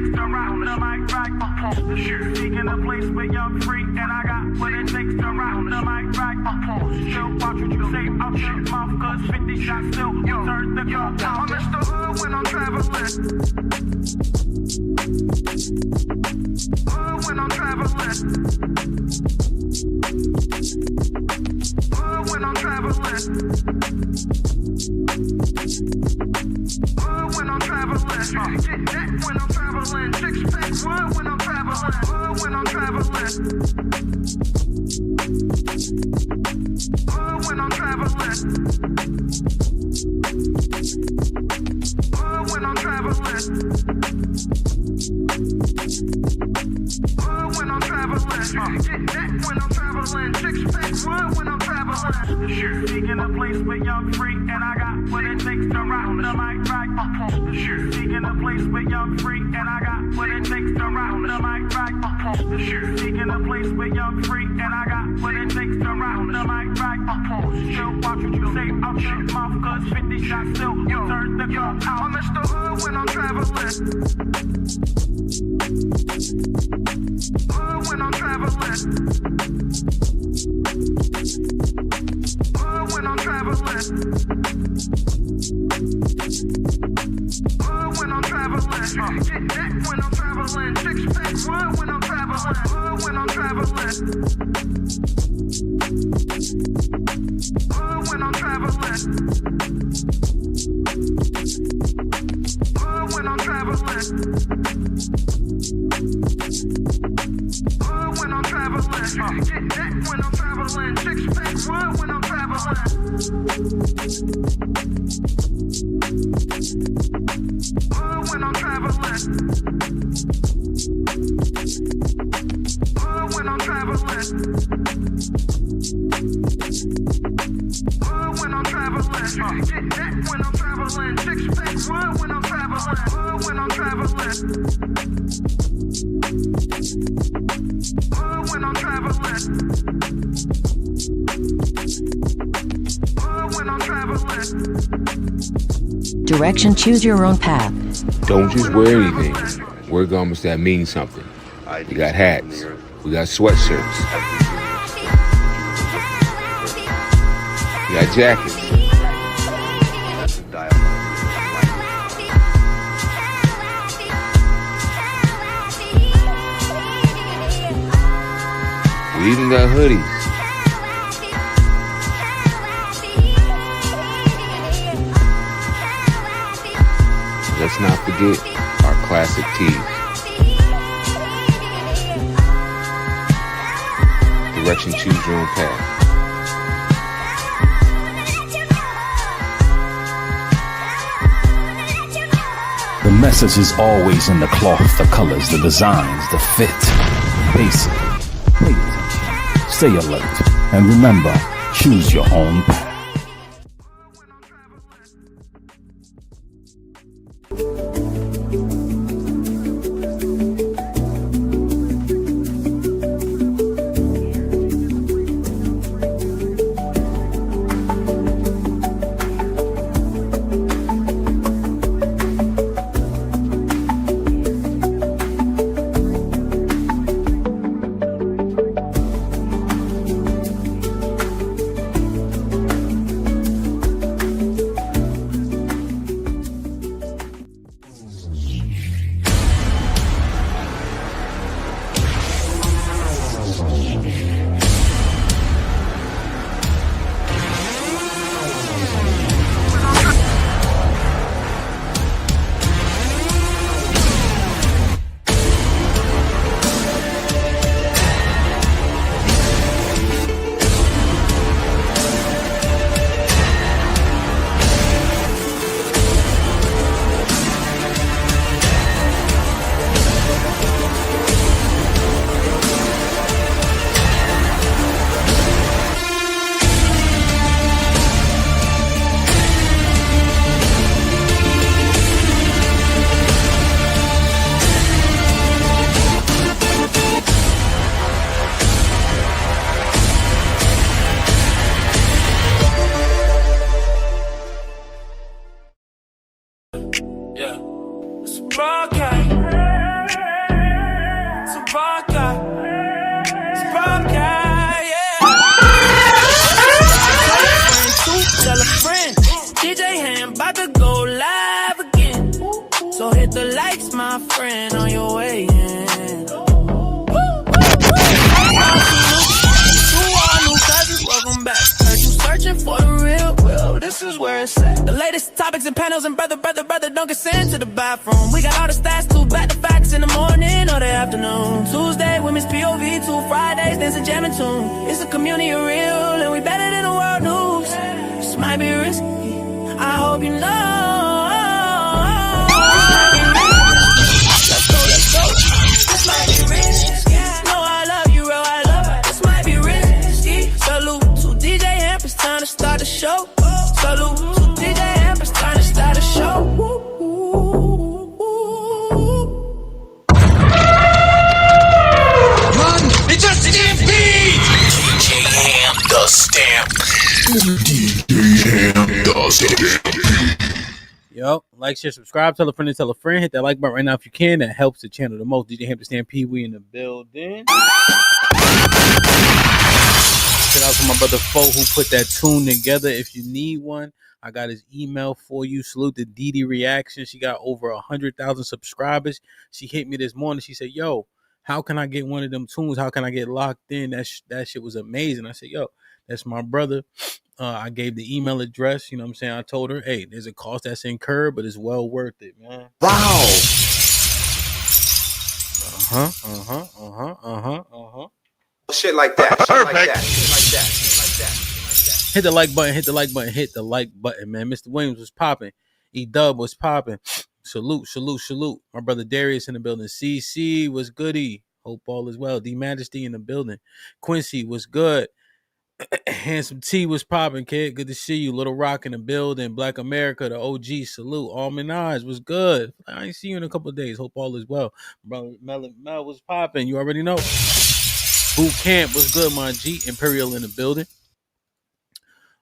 takes to rock the mic right upon the shoe. Seeking a place where you're free, and I got what it takes to rock the mic right upon the shoe. Watch what you say out your mouth, cause 50 shots still turn the gun out. I'm Mr. Hood when I'm traveling. Hood when I'm traveling. Hood when I'm traveling. Hood when I'm traveling. Get that when I'm traveling. Six pack wood when I'm traveling. Hood when I'm traveling. Hood when I'm traveling. Hood when I'm traveling. Hood when I'm traveling. Get that when I'm traveling. Six pack wood when I'm traveling. Sure. Seeking a place where you're free, and I got what it takes to rock the mic right upon the shoe. Seeking a place where you're free, and I got what it takes to rock the mic right upon the shoe. Seeking a place where you're free, and I got what it takes to rock the mic right upon the shoe. Watch what you say out your mouth, cause 50 shots still turn the gun out. I'm Mr. Hood when I'm traveling. Hood when I'm traveling. Hood when I'm traveling. Hood when I'm traveling. Get that when I'm traveling. Six pack wood when I'm traveling. Hood when I'm traveling. Hood when I'm traveling. Hood when I'm traveling. Hood when I'm traveling. Get that when I'm traveling. Six pack wood when I'm traveling. Hood when I'm traveling. Hood when I'm traveling. Hood when I'm traveling. Get that when I'm traveling. Six pack wood when I'm traveling. Hood when I'm traveling. Hood when I'm traveling. Hood when I'm traveling. Direction, choose your own path. Don't just wear anything. Wear garments that mean something. We got hats. We got sweatshirts. We got jackets. We even got hoodies. Let's not forget our classic tees. Direction, choose your own path. The message is always in the cloth, the colors, the designs, the fit. Basically, pay attention, stay alert, and remember, choose your own path. Yeah. It's broadcast. So hit the likes, my friend, on your way in. Welcome back. Heard you searching for the real. Well, this is where it's at. The latest topics and panels and brother, don't get sent to the bathroom. We got all the stats too, back to facts in the morning or the afternoon. Tuesday, women's POV, 2 Fridays, dance a jamming tune. It's a community of real, and we better than the world news. This might be risky. I hope you know. Let's go. This might be risky. No, I love you, real. I love it. This might be risky. Salute to DJ Hamp. It's time to start the show. Salute to DJ Hamp. It's time to start the show. Run! It's a stampede! DJ Hamp the Stampede. Yo, like, share, subscribe, tell a friend, hit that like button right now if you can. That helps the channel the most. DJ Hamp the Stampede, we in the building. Shout out to my brother Fo who put that tune together. If you need one, I got his email for you. Salute to Didi Reaction. She got over 100,000 subscribers. She hit me this morning. She said, yo, how can I get one of them tunes? How can I get locked in? That shit was amazing. I said, yo, that's my brother. I gave the email address. You know what I'm saying? I told her, hey, there's a cost that's incurred, but it's well worth it, man. Wow. Shit like that. Perfect. Shit like that. Hit the like button. Hit the like button, man. Mr. Williams was popping. E-Dub was popping. Salute. My brother Darius in the building. CC was goody. Hope all is well. D Majesty in the building. Quincy was good. Handsome T was popping, kid. Good to see you. Little Rock in the building. Black America, the OG. Salute. Almond Eyes was good. I ain't see you in a couple of days. Hope all is well. Brother Mel was popping. You already know. Boot Camp was good, my G. Imperial in the building.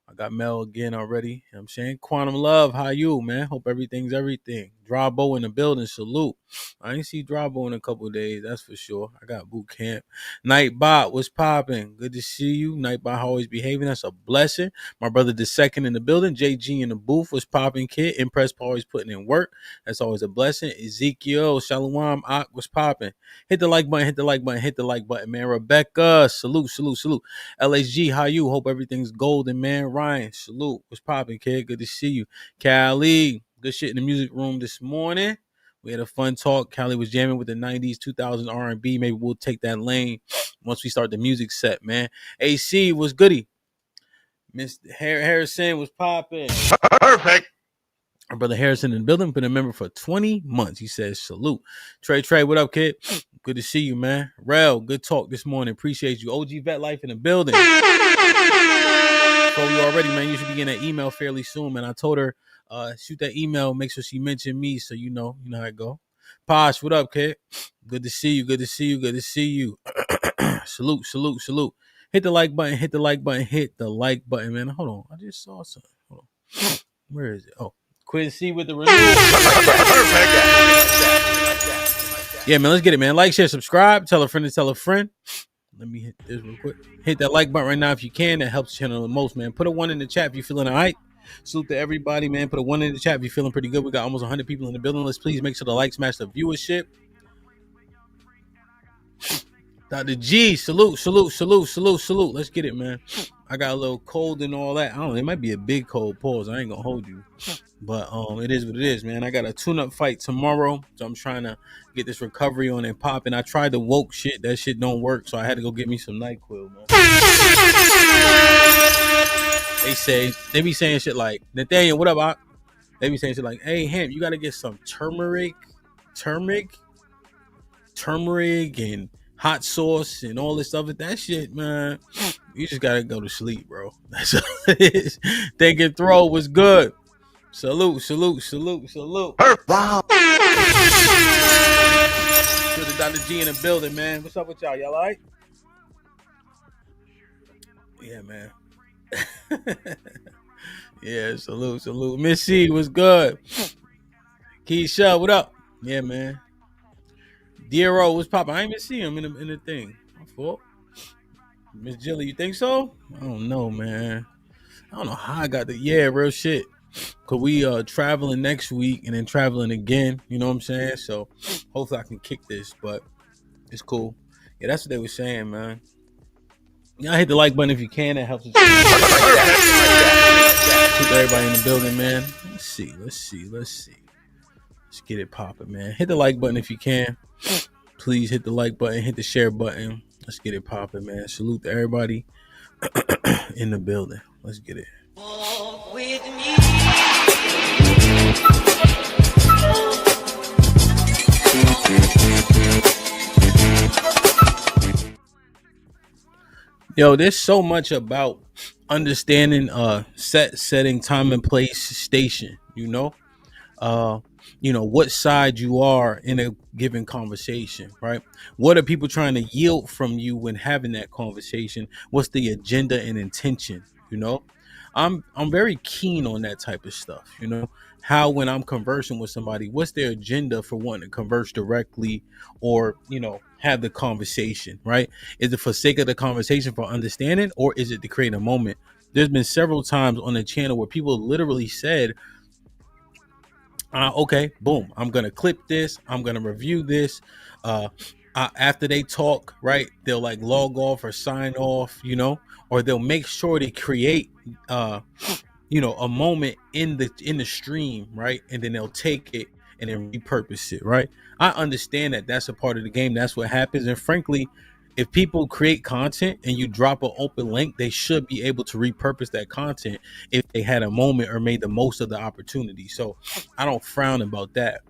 I got Mel again already. You know what I'm saying? Quantum Love, how you, man? Hope everything's everything. Drabo in the building, salute. I ain't see Drabo in a couple of days, that's for sure. I got Boot Camp. Nightbot, what's popping? Good to see you. Nightbot always behaving. That's a blessing. My brother the second in the building. JG in the booth was popping, kid. Impress always putting in work. That's always a blessing. Ezekiel, Shalom, Ak was popping. Hit the like button, man. Rebecca, salute. LHG, how you? Hope everything's golden, man. Ryan, salute. What's popping, kid? Good to see you. Callie, good shit in the music room this morning. We had a fun talk. Callie was jamming with the 90s, 2000 R&B. Maybe we'll take that lane once we start the music set, man. AC was goody. Mr. Harrison was popping. Perfect. Our brother Harrison in the building, been a member for 20 months. He says, salute. Trey, what up, kid? Good to see you, man. Rel, good talk this morning. Appreciate you. OG Vet Life in the building. So you already, man, you should be getting that email fairly soon, man. I told her, shoot that email, make sure she mentioned me so you know how it go. Posh, what up, kid? Good to see you. Salute. Hit the like button, hit the like button, man. Hold on, I just saw something. Hold on. Where is it? Oh, Quincy with the review. Yeah, man, let's get it, man. Like, share, subscribe, tell a friend. Let me hit this real quick. Hit that like button right now if you can. That helps the channel the most, man. Put a 1 in the chat if you're feeling all right. Salute to everybody, man. Put a 1 in the chat if you're feeling pretty good. We got almost 100 people in the building. Let's please make sure to like, smash the viewership. Dr. G, salute. Let's get it, man. I got a little cold and all that. I don't know. It might be a big cold. Pause. I ain't gonna hold you. But it is what it is, man. I got a tune-up fight tomorrow. So I'm trying to get this recovery on and popping. I tried the woke shit. That shit don't work. So I had to go get me some NyQuil, man. They be saying shit like, Nathaniel, what up, Ak? They be saying shit like, hey, Hamp, you gotta get some turmeric and hot sauce and all this stuff. That shit, man, you just gotta go to sleep, bro. That's all it is. Think and throw was good. Salute. Wow. To the Dr. G in the building, man. What's up with y'all? Y'all all right? Yeah, man. Yeah, salute. Miss C was good. Keisha, what up? Yeah, man. Deero was popping. I ain't even see him in the thing. My fault. Miss Jilly, you think so? I don't know, man. I don't know how I got the real shit. Cause we traveling next week and then traveling again. You know what I'm saying? So hopefully I can kick this, but it's cool. Yeah, that's what they were saying, man. Y'all hit the like button if you can. That helps us. Keep everybody in the building, man. Let's see. Let's get it popping, man. Hit the like button if you can. Please hit the like button. Hit the share button. Let's get it popping, man. Salute to everybody in the building. Let's get it. Walk with me. Yo, there's so much about understanding setting, time and place, station, what side you are in a given conversation, right? What are people trying to yield from you when having that conversation? What's the agenda and intention? I'm very keen on that type of stuff. How when I'm conversing with somebody, what's their agenda for wanting to converse directly or have the conversation, right? Is it for sake of the conversation, for understanding, or is it to create a moment? There's been several times on the channel where people literally said, okay, boom, I'm gonna clip this, I'm gonna review this. After they talk, right, they'll like log off or sign off, or they'll make sure they create a moment in the stream, right? And then they'll take it and then repurpose it, right? I understand that that's a part of the game. That's what happens. And frankly, if people create content and you drop an open link, they should be able to repurpose that content if they had a moment or made the most of the opportunity. So I don't frown about that,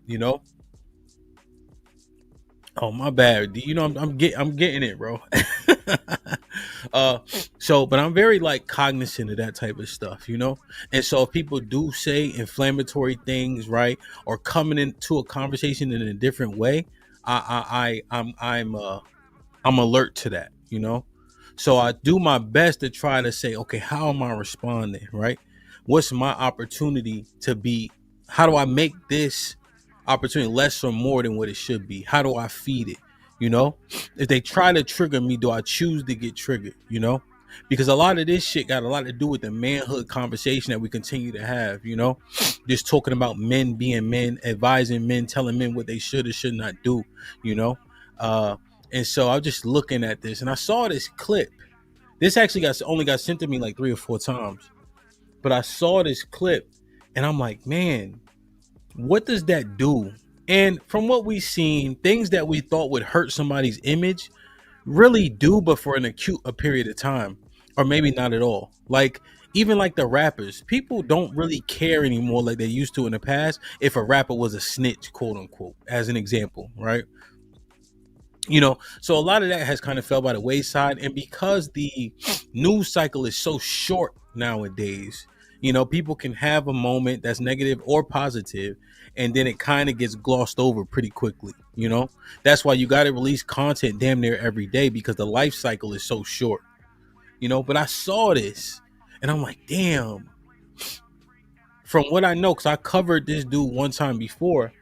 Oh, my bad. I'm getting it, bro. But I'm very like cognizant of that type of stuff, And so if people do say inflammatory things, right, or coming into a conversation in a different way, I'm alert to that, So I do my best to try to say, okay, how am I responding, right? What's my opportunity to be? How do I make this opportunity less or more than what it should be? How do I feed it? If they try to trigger me, do I choose to get triggered? Because a lot of this shit got a lot to do with the manhood conversation that we continue to have, just talking about men being men, advising men, telling men what they should or should not do, and so I'm just looking at this and I saw this clip. This actually only got sent to me like 3 or 4 times, but I saw this clip and I'm like, man, what does that do? And from what we've seen, things that we thought would hurt somebody's image really do, but for an acute a period of time, or maybe not at all. Like even like the rappers, people don't really care anymore like they used to in the past if a rapper was a snitch, quote unquote, as an example, right? So a lot of that has kind of fell by the wayside. And because the news cycle is so short nowadays, people can have a moment that's negative or positive, and then it kind of gets glossed over pretty quickly. That's why you got to release content damn near every day, because the life cycle is so short. But I saw this and I'm like, damn, from what I know, because I covered this dude one time before,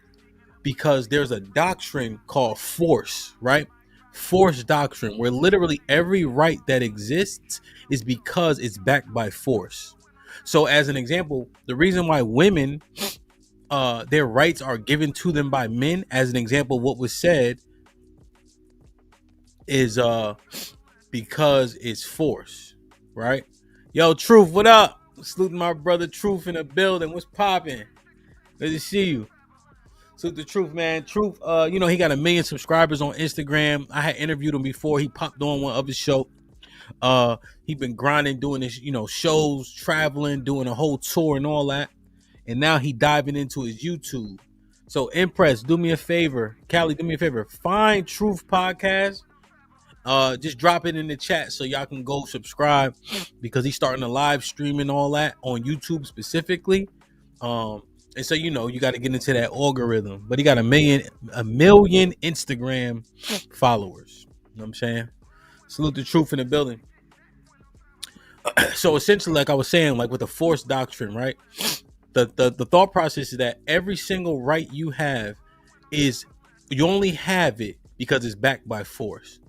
because there's a doctrine called force, right? Force doctrine, where literally every right that exists is because it's backed by force. So as an example, the reason why women, their rights are given to them by men, as an example, what was said is because it's force, right? Yo, Truth, what up? Saluting my brother Truth in the building. What's popping? Good to see you. So the Truth, man. Truth, he got 1 million subscribers on Instagram. I had interviewed him before. He popped on one other show. He been grinding, doing this, shows, traveling, doing a whole tour and all that. And now he diving into his YouTube. So Impress, do me a favor. Callie, do me a favor. Find Truth Podcast. Just drop it in the chat so y'all can go subscribe, because he's starting a live stream and all that on YouTube specifically. And so, you got to get into that algorithm. But he got 1 million Instagram followers. You know what I'm saying? Salute the Truth in the building. So essentially, like I was saying, like with the force doctrine, right? The thought process is that every single right you have is, you only have it because it's backed by force.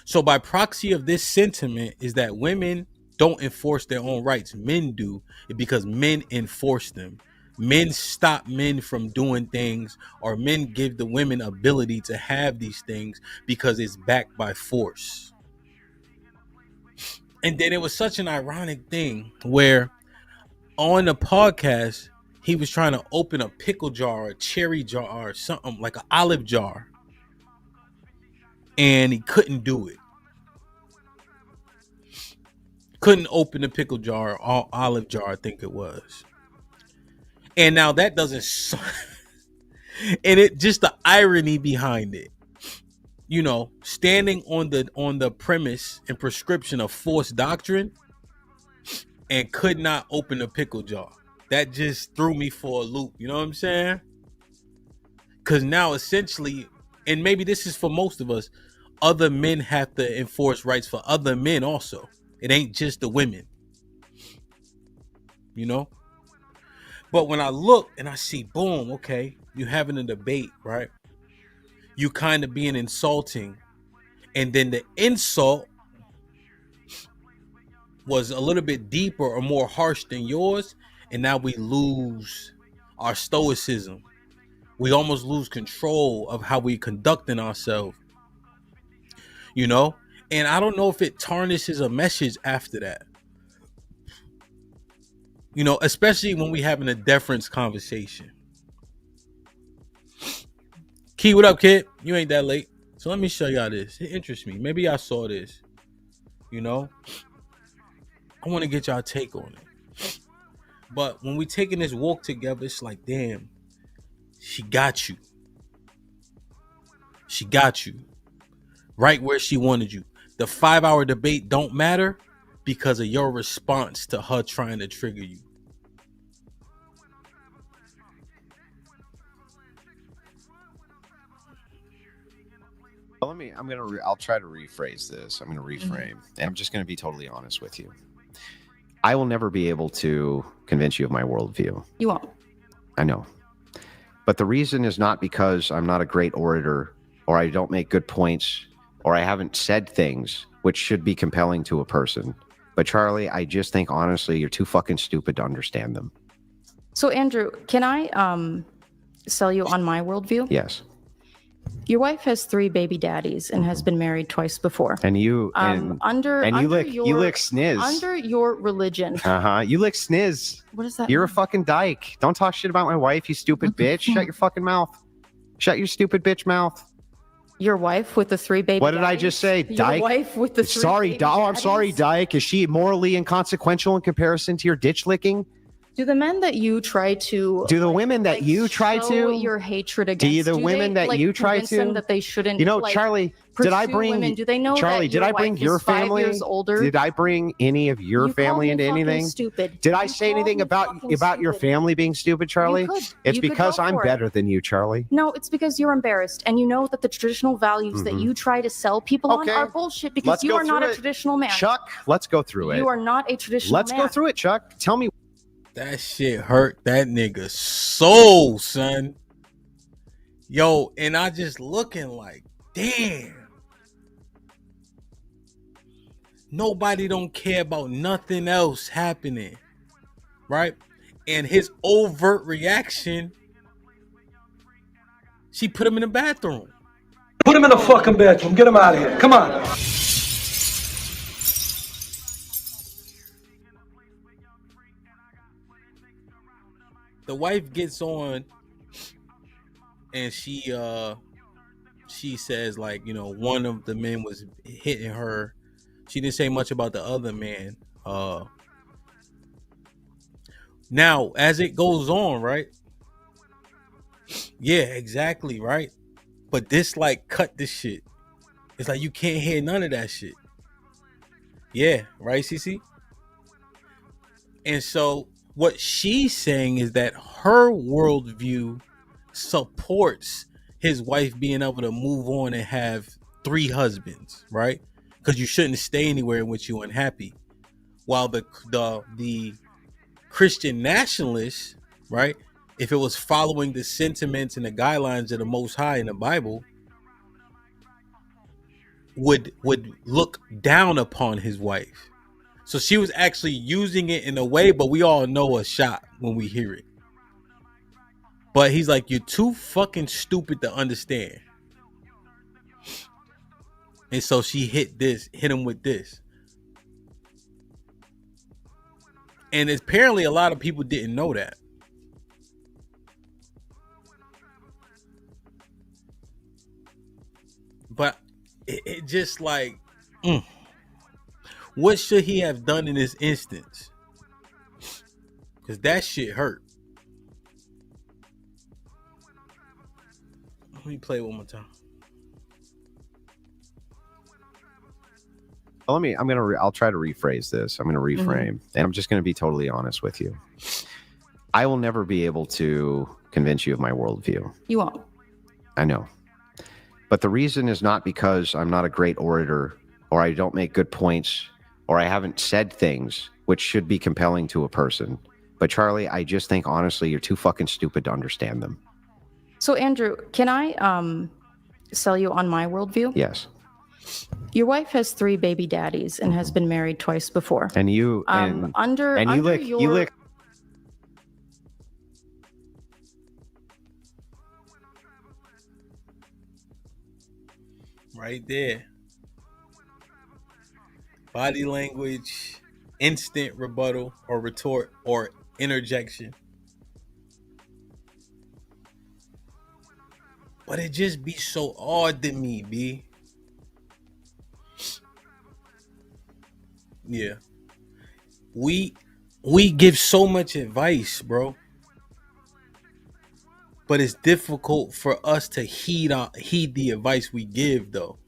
So by proxy of this sentiment is that women don't enforce their own rights. Men do it because men enforce them. Men stop men from doing things, or men give the women ability to have these things because it's backed by force. And then it was such an ironic thing where on the podcast, he was trying to open a pickle jar, a cherry jar, or something like an olive jar. And he couldn't do it. Couldn't open the pickle jar or olive jar, I think it was. And now that doesn't, and it just the irony behind it, you know, standing on the premise and prescription of forced doctrine, and could not open the pickle jar. That just threw me for a loop. You know what I'm saying? Because now essentially, and maybe this is for most of us, other men have to enforce rights for other men also. It ain't just the women, you know? But when I look and I see, boom, okay, you having a debate, right? You kind of being insulting. And then the insult was a little bit deeper or more harsh than yours. And now we lose our stoicism. We almost lose control of how we conducting ourselves, you know? And I don't know if it tarnishes a message after that. You know, especially when we having a deference conversation. Key, what up, kid? You ain't that late. So let me show y'all this. It interests me. Maybe y'all saw this. You know? I want to get y'all take on it. But when we taking this walk together, it's like, damn, she got you. She got you. Right where she wanted you. The 5-hour debate don't matter because of your response to her trying to trigger you. Well, I'll try to rephrase this. I'm going to reframe. And I'm just going to be totally honest with you. I will never be able to convince you of my worldview. You won't. I know. But the reason is not because I'm not a great orator or I don't make good points or I haven't said things which should be compelling to a person. But Charlie, I just think honestly, you're too fucking stupid to understand them. So Andrew, can I sell you on my worldview? Yes. Your wife has 3 baby daddies and has been married twice before. And you you lick sniz. Under your religion. You lick sniz. What is that? You're a fucking dyke. Don't talk shit about my wife, you stupid bitch. Shut your fucking mouth. Shut your stupid bitch mouth. Your wife with the 3 baby What did daddies? I just say? Dyke? Your wife with the 3 baby I'm sorry, daddies? dyke. Is she morally inconsequential in comparison to your ditch licking? Do the men that you try to Do the women that you try show to your hatred against? the women they, that you try convince to them that they shouldn't? You know, Charlie, did I pursue bring women? Do they know Charlie, that did I your bring wife your is 5 family? years older? Did I bring any of your You call family me into fucking anything? Stupid. Did I You say call anything me about fucking your stupid. family being stupid, Charlie? You could. It's You could because go I'm for it. better than you, Charlie. No, it's because you're embarrassed and you know that the traditional values that you try to sell people on are bullshit because Let's you go are not through a it. traditional man. Chuck, let's go through it. You are not a traditional Let's man. go through it, Chuck. Tell me. That shit hurt that nigga's soul, son. Yo, and I just looking like, damn. Nobody don't care about nothing else happening, right? And his overt reaction, she put him in the bathroom. Put him in the fucking bathroom. Get him out of here. Come on. The wife gets on and she says, like, you know, one of the men was hitting her. She didn't say much about the other man. Now, as it goes on, right? Yeah, exactly, right? But this, like, cut this shit. It's like you can't hear none of that shit. Yeah, right, CC? And so what she's saying is that her worldview supports his wife being able to move on and have 3 husbands, right? Because you shouldn't stay anywhere in which you're unhappy. While the Christian nationalists, right, if it was following the sentiments and the guidelines of the Most High in the Bible, would look down upon his wife. So she was actually using it in a way, but we all know a shot when we hear it. But he's like, you're too fucking stupid to understand. And so she hit him with this. And apparently a lot of people didn't know that. But it just like, what should he have done in this instance? Because that shit hurt. Let me play it one more time. Well, I'll try to rephrase this. I'm going to reframe, and I'm just going to be totally honest with you. I will never be able to convince you of my worldview. You won't. I know. But the reason is not because I'm not a great orator, or I don't make good points, or I haven't said things which should be compelling to a person. But Charlie, I just think honestly, you're too fucking stupid to understand them. So Andrew, can I sell you on my worldview? Yes. Your wife has 3 baby daddies and has been married twice before. And you you lick right there. Body language, instant rebuttal or retort or interjection. But it just be so odd to me, B. Yeah. We give so much advice, bro. But it's difficult for us to heed the advice we give, though.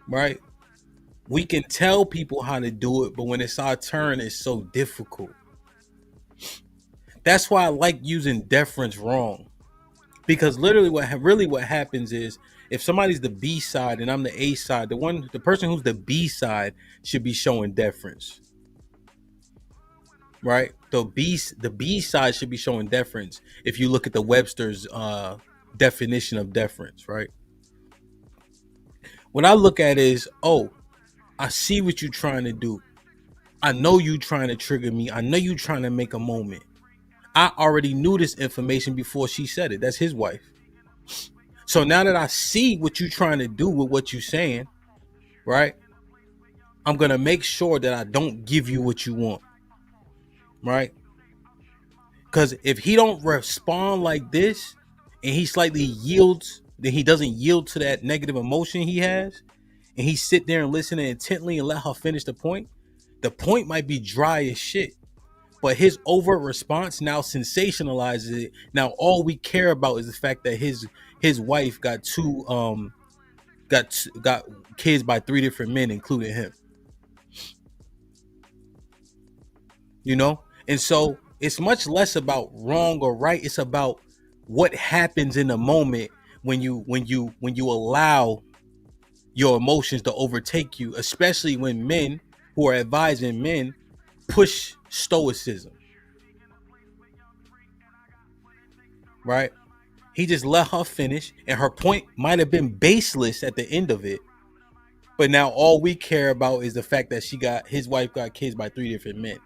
Right? We can tell people how to do it, but when it's our turn, it's so difficult. That's why I like using deference wrong. Because literally what happens is, if somebody's the B side and I'm the A side, the person who's the B side should be showing deference. Right? The B side should be showing deference if you look at the Webster's definition of deference, right? What I look at is, I see what you're trying to do. I know you trying to trigger me. I know you trying to make a moment. I already knew this information before she said it. That's his wife. So now that I see what you're trying to do with what you're saying, right? I'm going to make sure that I don't give you what you want. Right? Because if he don't respond like this and he slightly yields, then he doesn't yield to that negative emotion he has, and he sit there and listen intently and let her finish the point might be dry as shit. But his overt response now sensationalizes it. Now all we care about is the fact that his wife got got kids by 3 different men, including him. You know? And so it's much less about wrong or right. It's about what happens in the moment when you allow your emotions to overtake you, especially when men who are advising men push stoicism. Right? He just let her finish, and her point might have been baseless at the end of it. But now all we care about is the fact that his wife got kids by 3 different men.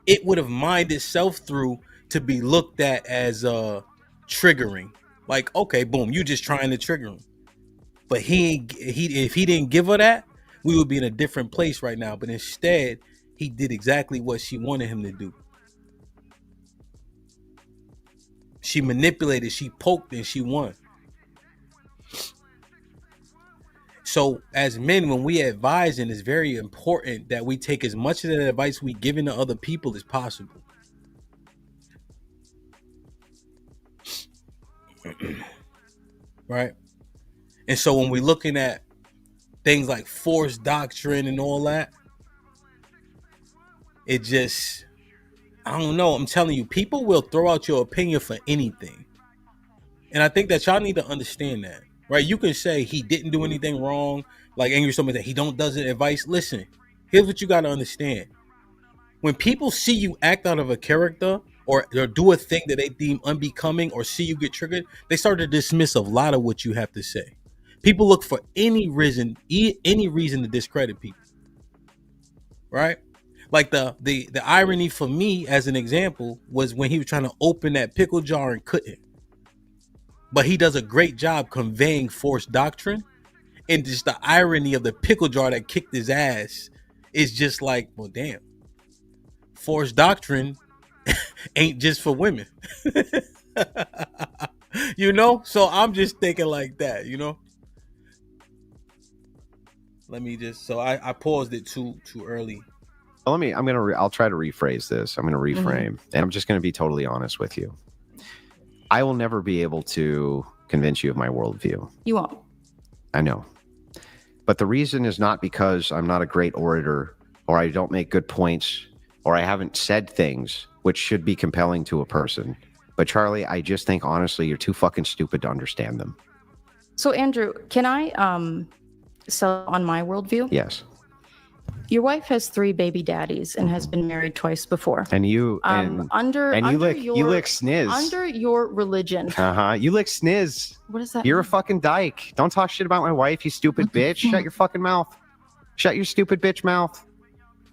It would have mined itself through to be looked at as triggering. Like, okay, boom, you just trying to trigger him. But if he didn't give her that, we would be in a different place right now. But instead, he did exactly what she wanted him to do. She manipulated, she poked, and she won. So as men, when we advise, it's very important that we take as much of that advice we give to other people as possible. Right? And so when we're looking at things like force doctrine and all that, it just, I don't know. I'm telling you, people will throw out your opinion for anything. And I think that y'all need to understand that. Right? You can say he didn't do anything wrong. Like Angry Somebody that he does it advice. Listen, here's what you got to understand. When people see you act out of a character or do a thing that they deem unbecoming or see you get triggered, they start to dismiss a lot of what you have to say. People look for any reason to discredit people, right? Like the irony for me, as an example, was when he was trying to open that pickle jar and couldn't. But he does a great job conveying forced doctrine, and just the irony of the pickle jar that kicked his ass is just like, well, damn, forced doctrine ain't just for women. You know? So I'm just thinking like that, you know? Let me just, so I paused it too early. Well, I'll try to rephrase this. I'm going to reframe, and I'm just going to be totally honest with you. I will never be able to convince you of my worldview. You won't. I know. But the reason is not because I'm not a great orator, or I don't make good points, or I haven't said things which should be compelling to a person. But Charlie, I just think, honestly, you're too fucking stupid to understand them. So, Andrew, can I sell on my worldview? Yes. Your wife has 3 baby daddies and has been married twice before. And you you lick sniz. Under your religion. You lick sniz. What is that? You're a fucking dyke. Don't talk shit about my wife, you stupid bitch. Shut your fucking mouth. Shut your stupid bitch mouth.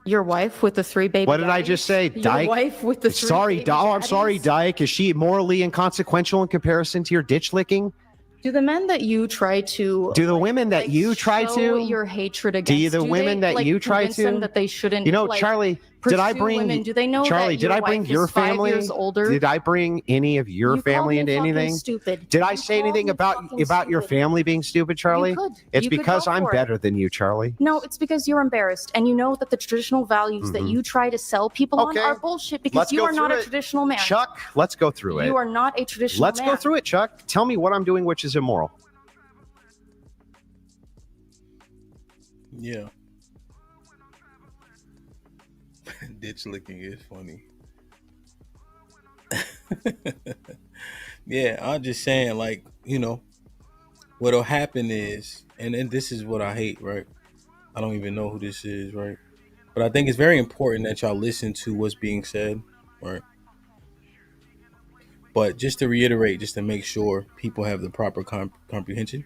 Your wife with the 3 baby What did daddies? I just say? Dyke? Your wife with the 3 Sorry, baby daddies? I'm sorry, dyke. Is she morally inconsequential in comparison to your ditch licking? Do the men that you try to... Do the women that you try show to... your hatred against... Do the women that you try to... them that they shouldn't... You know, Charlie, did I bring... Women? Do they know Charlie, that did I bring your family? 5 years older? Did I bring any of your family into anything? Stupid. Did I say anything about your family being stupid, Charlie? You could. It's You could because go I'm for it. better than you, Charlie. No, it's because you're embarrassed, and you know that the traditional values that you try to sell people on are bullshit because Let's you go are not through a it. traditional man. Chuck, let's go through it. You are not a traditional Let's man. go through it, Chuck. Tell me what I'm doing which is immoral. Yeah. Ditch licking is funny. Yeah, I'm just saying, like, you know, what'll happen is, and this is what I hate, right? I don't even know who this is, right? But I think it's very important that y'all listen to what's being said, right? But just to reiterate, just to make sure people have the proper comprehension,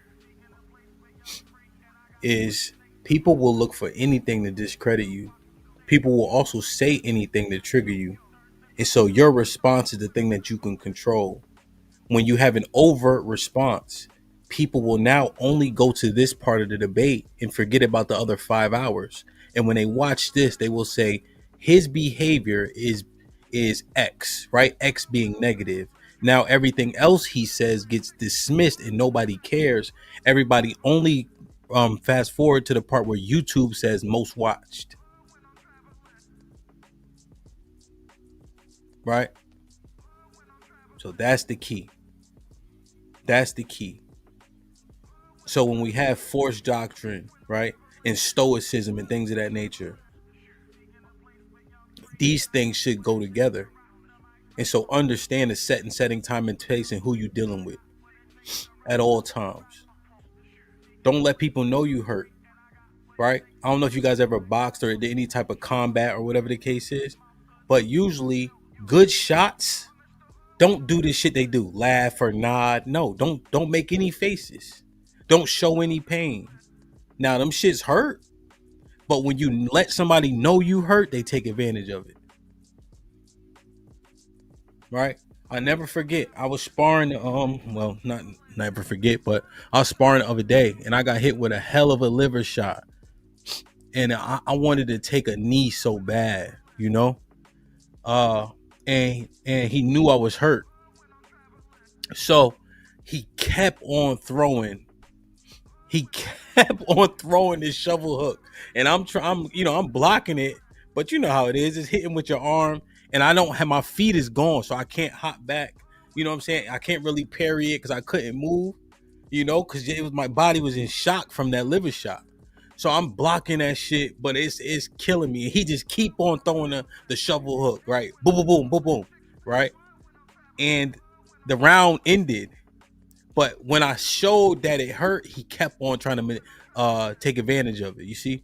is people will look for anything to discredit you. People will also say anything to trigger you. And so your response is the thing that you can control. When you have an overt response, people will now only go to this part of the debate and forget about the other 5 hours. And when they watch this, they will say his behavior is X, right? X being negative. Now everything else he says gets dismissed and nobody cares. Everybody only fast forward to the part where YouTube says most watched. Right? So that's the key. That's the key. So when we have forced doctrine, right, and stoicism and things of that nature, these things should go together. And so understand the setting time and place and who you're dealing with at all times. Don't let people know you hurt, right? I don't know if you guys ever boxed or did any type of combat or whatever the case is, but usually good shots don't do this shit they do. Laugh or nod. No, don't make any faces. Don't show any pain. Now, them shits hurt, but when you let somebody know you hurt, they take advantage of it. Right? I never forget. I was sparring, well, not never forget, but I was sparring the other day and I got hit with a hell of a liver shot. And I wanted to take a knee so bad, you know? And he knew I was hurt. So he kept on throwing. He kept on throwing this shovel hook. And I'm blocking it, but you know how it is. It's hitting with your arm. And I don't have, my feet is gone, so I can't hop back. You know what I'm saying? I can't really parry it because I couldn't move, you know, because my body was in shock from that liver shot. So I'm blocking that shit, but it's killing me. He just keep on throwing the shovel hook, right? Boom, boom, boom, boom, boom, right? And the round ended. But when I showed that it hurt, he kept on trying to take advantage of it, you see?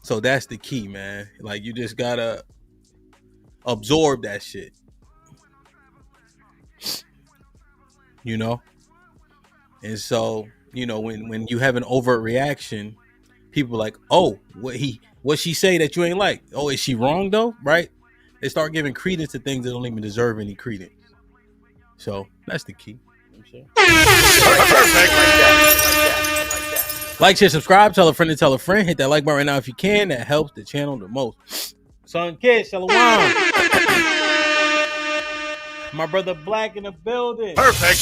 So that's the key, man. Like, you just gotta absorb that shit. You know? And so, you know, when you have an overt reaction, people are like, oh, what she say that you ain't like? Oh, is she wrong though? Right? They start giving credence to things that don't even deserve any credence. So that's the key. Like, share, subscribe, tell a friend to tell a friend. Hit that like button right now if you can. That helps the channel the most. Son, kid, shalom. My brother Black in the building. Perfect.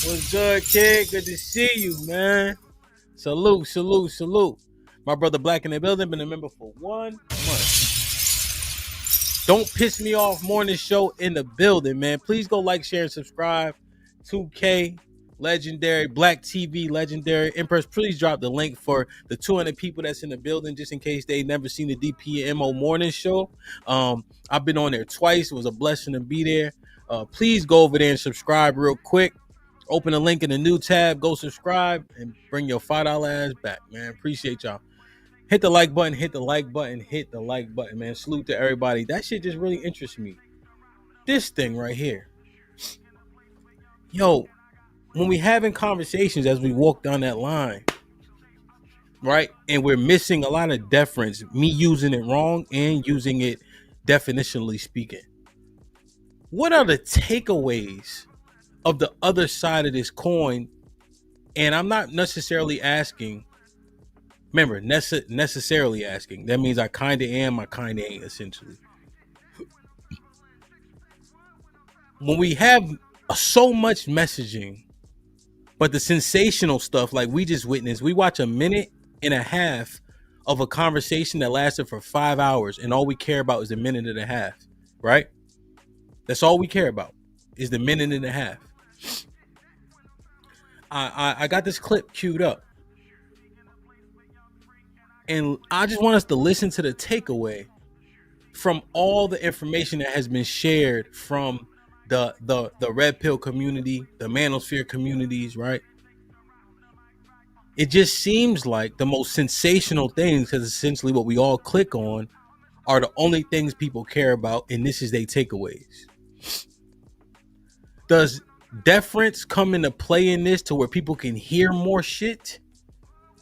What's good, kid? Good to see you, man. Salute. My brother Black in the building. Been a member for 1 month. Don't piss me off. Morning show in the building, man. Please go like, share, and subscribe. 2K legendary, Black TV legendary. Empress, please drop the link for the 200 people that's in the building, just in case they never seen the DPMO morning show. I've been on there twice. It was a blessing to be there. Please go over there and subscribe real quick. Open a link in the new tab, go subscribe, and bring your $5 ass back, man. Appreciate y'all. Hit the like button, man. Salute to everybody. That shit just really interests me. This thing right here. Yo, when we having conversations as we walk down that line, right? And we're missing a lot of deference, me using it wrong and using it definitionally speaking. What are the takeaways of the other side of this coin? And I'm not necessarily asking, remember, necessarily asking. That means I kind of am, I kind of ain't, essentially. When we have so much messaging, but the sensational stuff, like we just witnessed, we watch a minute and a half of a conversation that lasted for 5 hours, and all we care about is the minute and a half, right? That's all we care about is the minute and a half. I got this clip queued up, and I just want us to listen to the takeaway from all the information that has been shared from the red pill community, the manosphere communities, right? It just seems like the most sensational things, because essentially what we all click on are the only things people care about, and this is their takeaways. Does deference come into play in this to where people can hear more shit,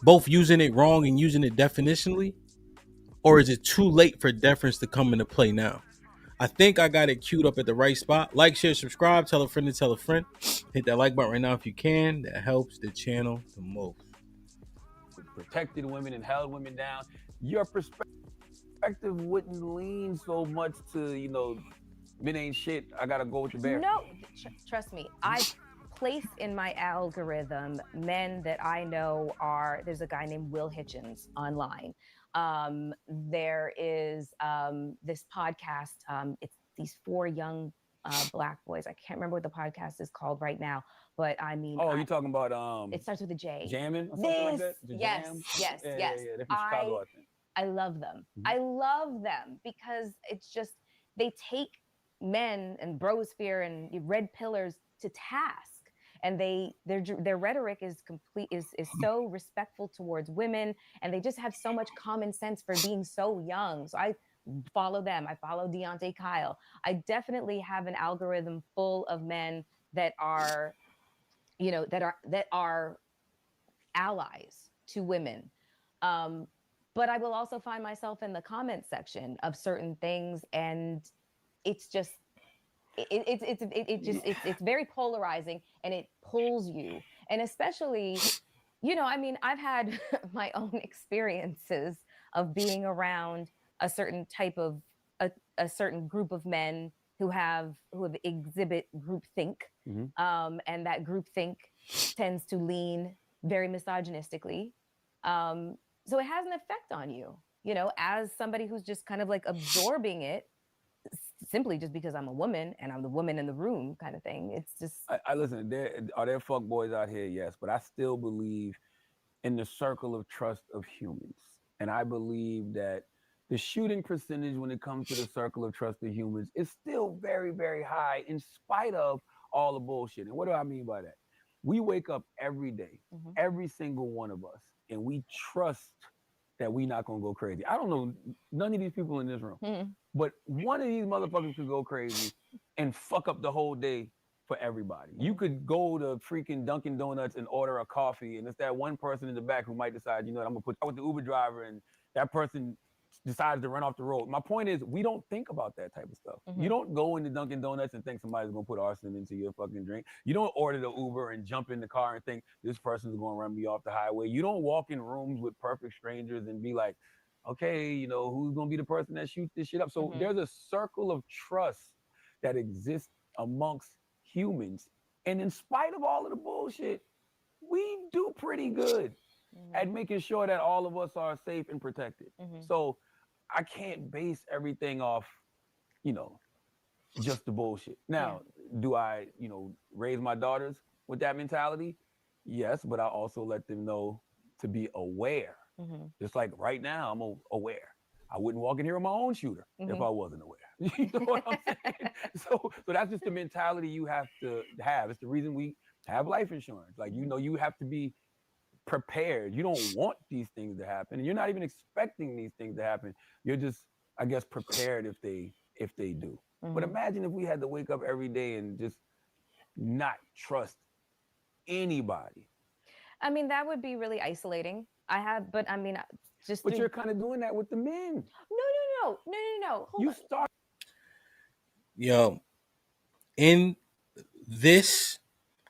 both using it wrong and using it definitionally? Or is it too late for deference to come into play now? I think I got it queued up at the right spot. Like, share, subscribe, tell a friend to tell a friend. Hit that like button right now if you can. That helps the channel the most. Protected women and held women down. Your perspective wouldn't lean so much to, you know, men ain't shit, I gotta go with the bear. No, trust me. I place in my algorithm men that I know are, there's a guy named Will Hitchens online. There is this podcast. It's these 4 young Black boys. I can't remember what the podcast is called right now, but I mean. Oh, you're talking about it starts with a J. Jamming or something like that? Yes. Yeah, they're from Chicago, I think. I love them. I love them because it's just, they take men and brosphere and red pillars to task. And their rhetoric is so respectful towards women, and they just have so much common sense for being so young. So I follow them. I follow Deontay Kyle. I definitely have an algorithm full of men that are, you know, that are allies to women. But I will also find myself in the comment section of certain things, and it's just. It's very polarizing, and it pulls you. And especially, you know, I mean, I've had my own experiences of being around a certain type of a certain group of men who exhibit groupthink, and that groupthink tends to lean very misogynistically. So it has an effect on you, you know, as somebody who's just kind of like absorbing it. Simply just because I'm a woman and I'm the woman in the room kind of thing. It's just. I listen, are there fuck boys out here? Yes, but I still believe in the circle of trust of humans. And I believe that the shooting percentage when it comes to the circle of trust of humans is still very, very high in spite of all the bullshit. And what do I mean by that? We wake up every day, every single one of us, and we trust that we not gonna go crazy. I don't know none of these people in this room, but one of these motherfuckers could go crazy and fuck up the whole day for everybody. You could go to freaking Dunkin' Donuts and order a coffee, and it's that one person in the back who might decide, you know what, I'm gonna put with the Uber driver, and that person decides to run off the road. My point is, we don't think about that type of stuff. You don't go into Dunkin' Donuts and think somebody's gonna put arson into your fucking drink. You don't order the Uber and jump in the car and think this person's gonna run me off the highway. You don't walk in rooms with perfect strangers and be like, okay, you know, who's gonna be the person that shoots this shit up? So there's a circle of trust that exists amongst humans. And in spite of all of the bullshit, we do pretty good at making sure that all of us are safe and protected. So I can't base everything off, you know, just the bullshit. Now, do I, you know, raise my daughters with that mentality? Yes, but I also let them know to be aware. Just like right now, I'm aware. I wouldn't walk in here with my own shooter if I wasn't aware. You know what I'm saying? So that's just the mentality you have to have. It's the reason we have life insurance. Like, you know, you have to be prepared. You don't want these things to happen, and you're not even expecting these things to happen. You're just, I guess, prepared if they do. But imagine if we had to wake up every day and just not trust anybody. I mean, that would be really isolating. But you're kind of doing that with the men. No. Hold on. Start. Yo, in this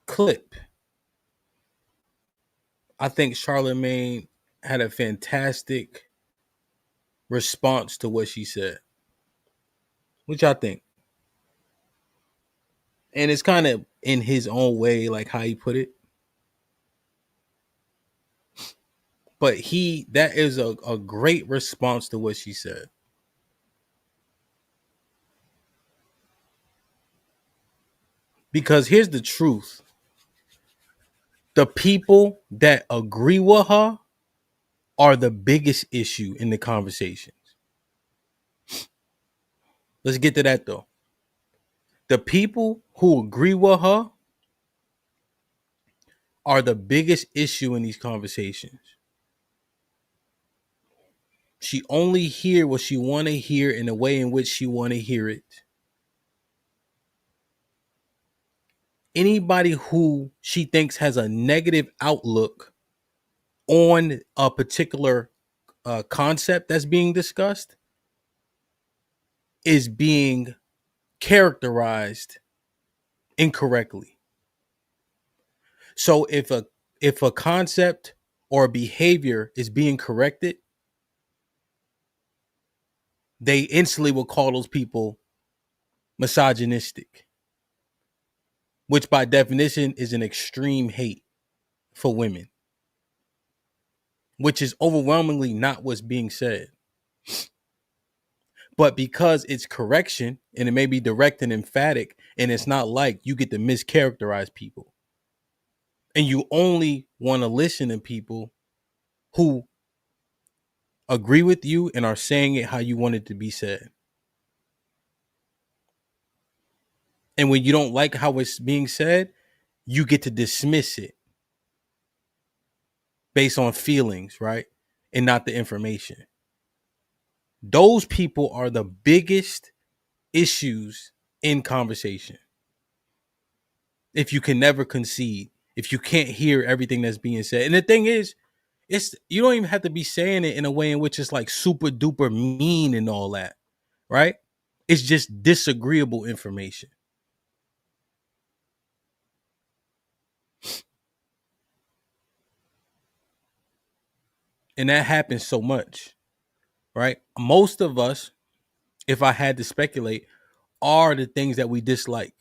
clip, I think Charlamagne had a fantastic response to what she said, which I think. And it's kind of in his own way, like how he put it. But that is a great response to what she said. Because here's the truth. The people that agree with her are the biggest issue in the conversations. Let's get to that though. The people who agree with her are the biggest issue in these conversations. She only hear what she want to hear in the way in which she want to hear it. Anybody who she thinks has a negative outlook on a particular concept that's being discussed is being characterized incorrectly. So if a concept or a behavior is being corrected, they instantly will call those people misogynistic, which by definition is an extreme hate for women, which is overwhelmingly not what's being said. But because it's correction and it may be direct and emphatic, and it's not like you get to mischaracterize people. And you only want to listen to people who agree with you and are saying it how you want it to be said. And when you don't like how it's being said, you get to dismiss it based on feelings, right? And not the information. Those people are the biggest issues in conversation. If you can never concede, if you can't hear everything that's being said. And the thing is, you don't even have to be saying it in a way in which it's like super duper mean and all that, right? It's just disagreeable information. And that happens so much, right? Most of us, if I had to speculate, are the things that we dislike.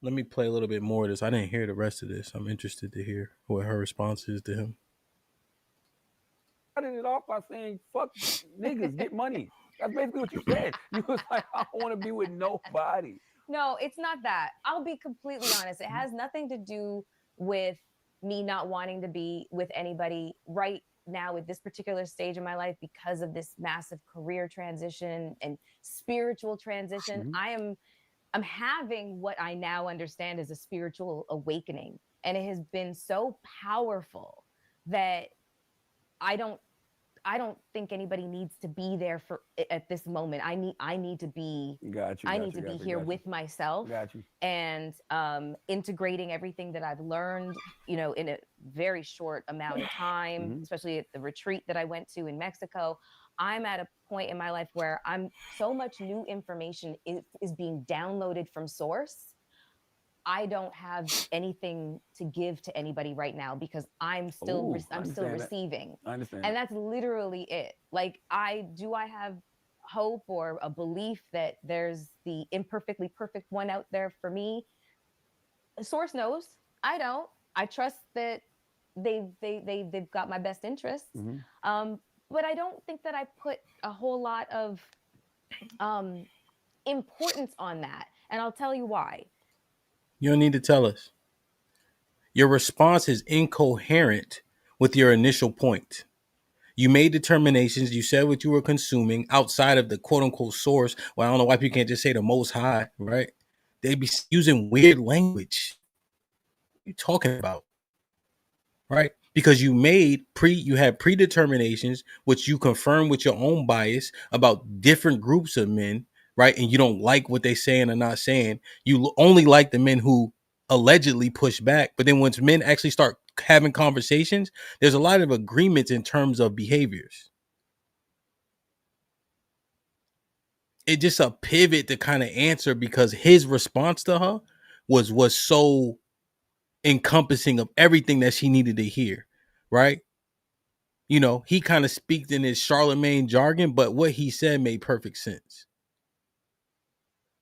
Let me play a little bit more of this. I didn't hear the rest of this. I'm interested to hear what her response is to him. Started it off by saying, fuck niggas, get money. That's basically what you said. You was like, I don't want to be with nobody. No, it's not that. I'll be completely honest. It has nothing to do with me not wanting to be with anybody right now at this particular stage of my life because of this massive career transition and spiritual transition. I'm having what I now understand is a spiritual awakening. And it has been so powerful that I I don't think anybody needs to be there for at this moment. I need to be here with myself. And integrating everything that I've learned, you know, in a very short amount of time, especially at the retreat that I went to in Mexico. I'm at a point in my life where so much new information is being downloaded from source. I don't have anything to give to anybody right now because I'm still receiving. I understand. And that's literally it. Like, I have hope or a belief that there's the imperfectly perfect one out there for me. The source knows. I don't. I trust that they've got my best interests. But I don't think that I put a whole lot of importance on that. And I'll tell you why. You don't need to tell us. Your response is incoherent with your initial point. You made determinations. You said what you were consuming outside of the quote unquote source. Well, I don't know why people can't just say the Most High, right? They be using weird language. What are you talking about? Right? Because you had predeterminations, which you confirm with your own bias about different groups of men, right? And you don't like what they saying or not saying. You only like the men who allegedly push back. But then once men actually start having conversations, there's a lot of agreements in terms of behaviors. It's just a pivot to kind of answer because his response to her was so encompassing of everything that she needed to hear, right? You know, he kind of speaks in his Charlemagne jargon, but what he said made perfect sense.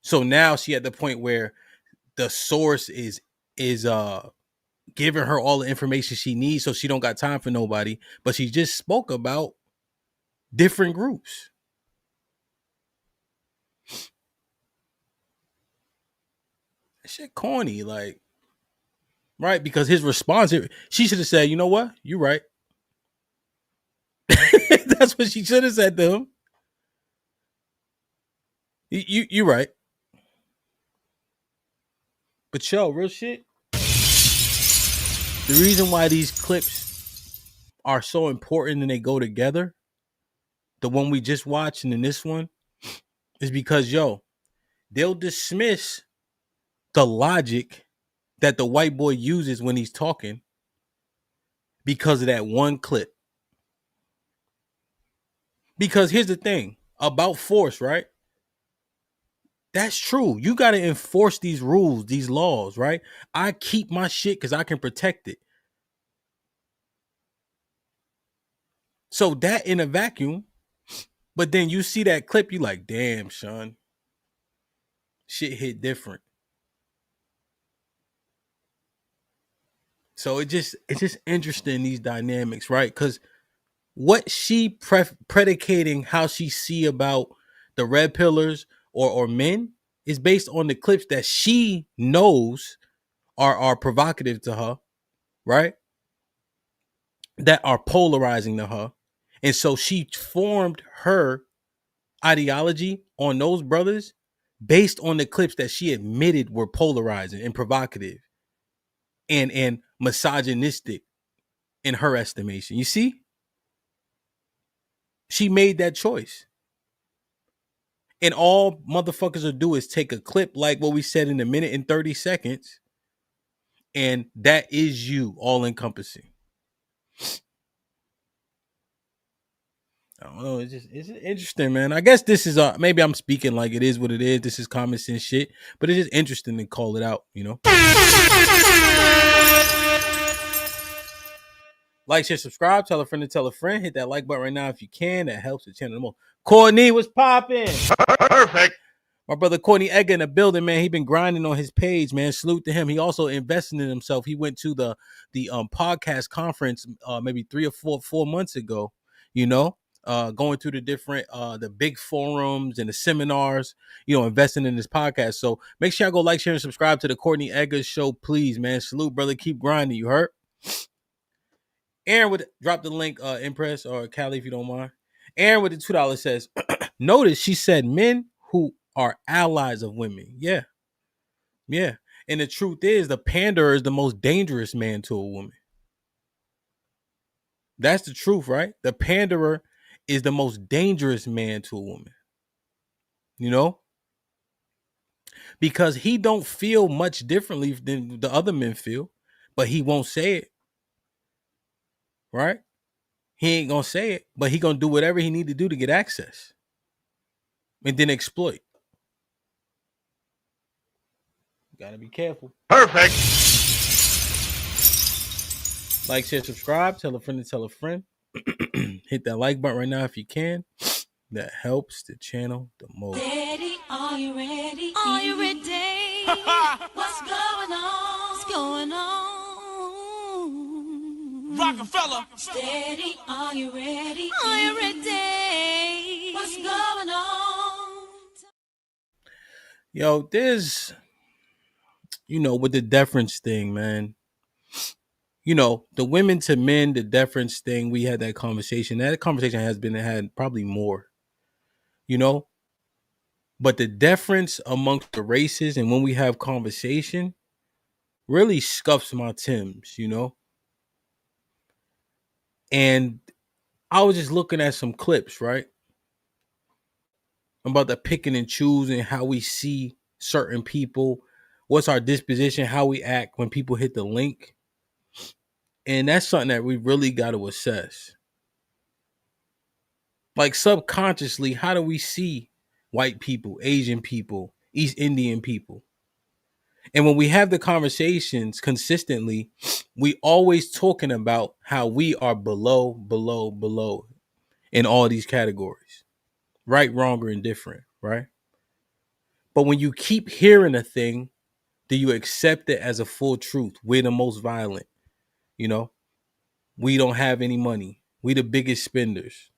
So now she at the point where the source is giving her all the information she needs, so she don't got time for nobody, but she just spoke about different groups. That shit corny, like, right? Because his response, she should have said, you know what? You're right. That's what she should have said to him. You're right. But yo, real shit. The reason why these clips are so important and they go together, the one we just watched and then this one, is because, yo, they'll dismiss the logic that the white boy uses when he's talking because of that one clip. Because here's the thing about force, right? That's true. You got to enforce these rules, these laws, right? I keep my shit because I can protect it. So that in a vacuum, but then you see that clip, you like, damn, son, shit hit different. So it's just interesting, these dynamics, right? Because what she predicating how she see about the red pillars or men is based on the clips that she knows are provocative to her, right? That are polarizing to her. And so she formed her ideology on those brothers based on the clips that she admitted were polarizing and provocative and misogynistic in her estimation. You see? She made that choice. And all motherfuckers will do is take a clip like what we said in a minute and 30 seconds, and that is you, all encompassing. I don't know. It's interesting, man. I guess this is maybe I'm speaking like it is what it is. This is common sense shit, but it's just interesting to call it out, you know. Like, share, subscribe, tell a friend to tell a friend. Hit that like button right now if you can. That helps the channel more. Courtney, what's popping? Perfect. My brother Courtney Egger in the building, man. He been grinding on his page, man. Salute to him. He also invested in himself. He went to the podcast conference maybe 3 or 4 months ago, you know, going through the different the big forums and the seminars, you know, investing in this podcast. So make sure y'all go like, share, and subscribe to the Courtney Egger show, please, man. Salute, brother. Keep grinding. You heard? Aaron would drop the link, Impress or Callie, if you don't mind. Aaron with the $2 says, notice she said men who are allies of women. Yeah. Yeah. And the truth is, the panderer is the most dangerous man to a woman. That's the truth, right? The panderer is the most dangerous man to a woman. You know? Because he don't feel much differently than the other men feel, but he won't say it. Right? He ain't gonna say it, but he gonna do whatever he need to do to get access. And then exploit. Gotta be careful. Perfect. Like, share, subscribe, tell a friend to tell a friend. Hit that like button right now if you can. That helps the channel the most. Ready? Are you ready? Are you ready? What's going on? What's going on? Rockefeller. Steady. Are you ready? Are you ready? What's going on? Yo, there's, with the deference thing, man. The women to men, the deference thing, we had that conversation. That conversation has been had probably more, But the deference amongst the races and when we have conversation really scuffs my Timbs, And I was just looking at some clips, right? About the picking and choosing, how we see certain people, what's our disposition, how we act when people hit the link. And that's something that we really got to assess. Like subconsciously, how do we see white people, Asian people, East Indian people? And when we have the conversations consistently, we always talking about how we are below in all these categories. Right, wrong, or indifferent, right? But when you keep hearing a thing, do you accept it as a full truth? We're the most violent, We don't have any money. We the biggest spenders.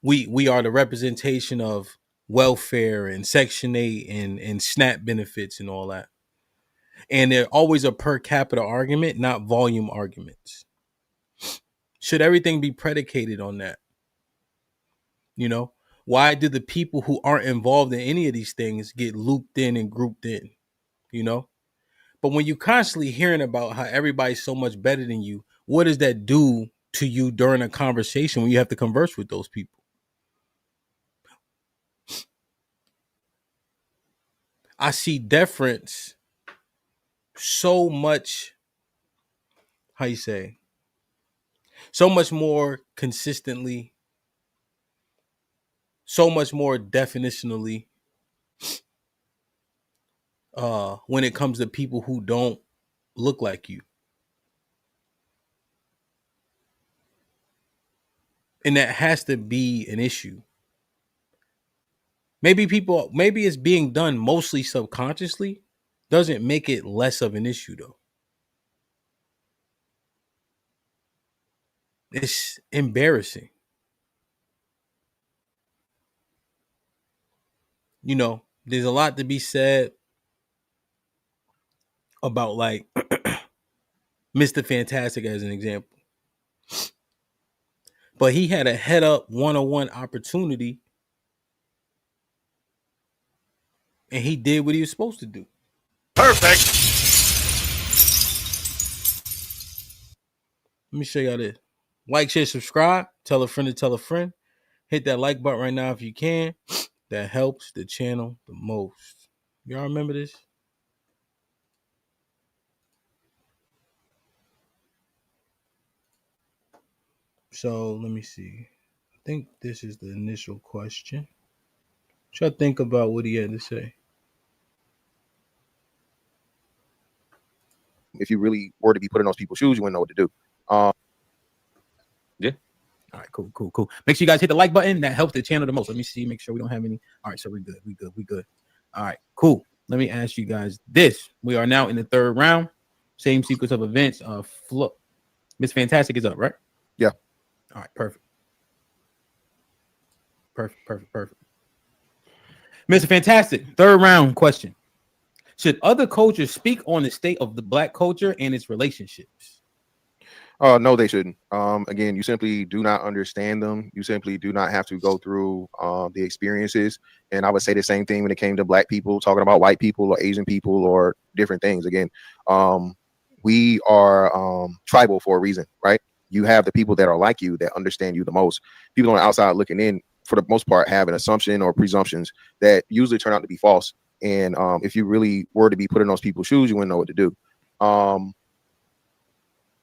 We are the representation of welfare and Section 8 and SNAP benefits and all that. And they're always a per capita argument, not volume arguments. Should everything be predicated on that? Why do the people who aren't involved in any of these things get looped in and grouped in? But when you're constantly hearing about how everybody's so much better than you, what does that do to you during a conversation when you have to converse with those people? I see deference so much, so much more consistently, so much more definitionally when it comes to people who don't look like you. And that has to be an issue. Maybe it's being done mostly subconsciously, doesn't make it less of an issue though. It's embarrassing. There's a lot to be said about like Mr. Fantastic as an example. But he had a head up one-on-one opportunity and he did what he was supposed to do. Perfect. Let me show y'all this. Like, share, subscribe. Tell a friend to tell a friend. Hit that like button right now if you can. That helps the channel the most. Y'all remember this? So let me see. I think this is the initial question. Should I think about what he had to say? If you really were to be put in those people's shoes, you wouldn't know what to do. Yeah. All right, cool. Make sure you guys hit the like button. That helps the channel the most. Let me see. Make sure we don't have any. All right, so we good. All right, cool. Let me ask you guys this. We are now in the third round. Same sequence of events. Miss Fantastic is up, right? Yeah. All right, perfect. Mr. Fantastic, third round question. Should other cultures speak on the state of the Black culture and its relationships? No, they shouldn't. Again, you simply do not understand them. You simply do not have to go through the experiences. And I would say the same thing when it came to Black people, talking about white people or Asian people or different things. Again, we are tribal for a reason, right? you have the people that are like you that understand you the most. People on the outside looking in, for the most part, have an assumption or presumptions that usually turn out to be false. And if you really were to be put in those people's shoes, you wouldn't know what to do.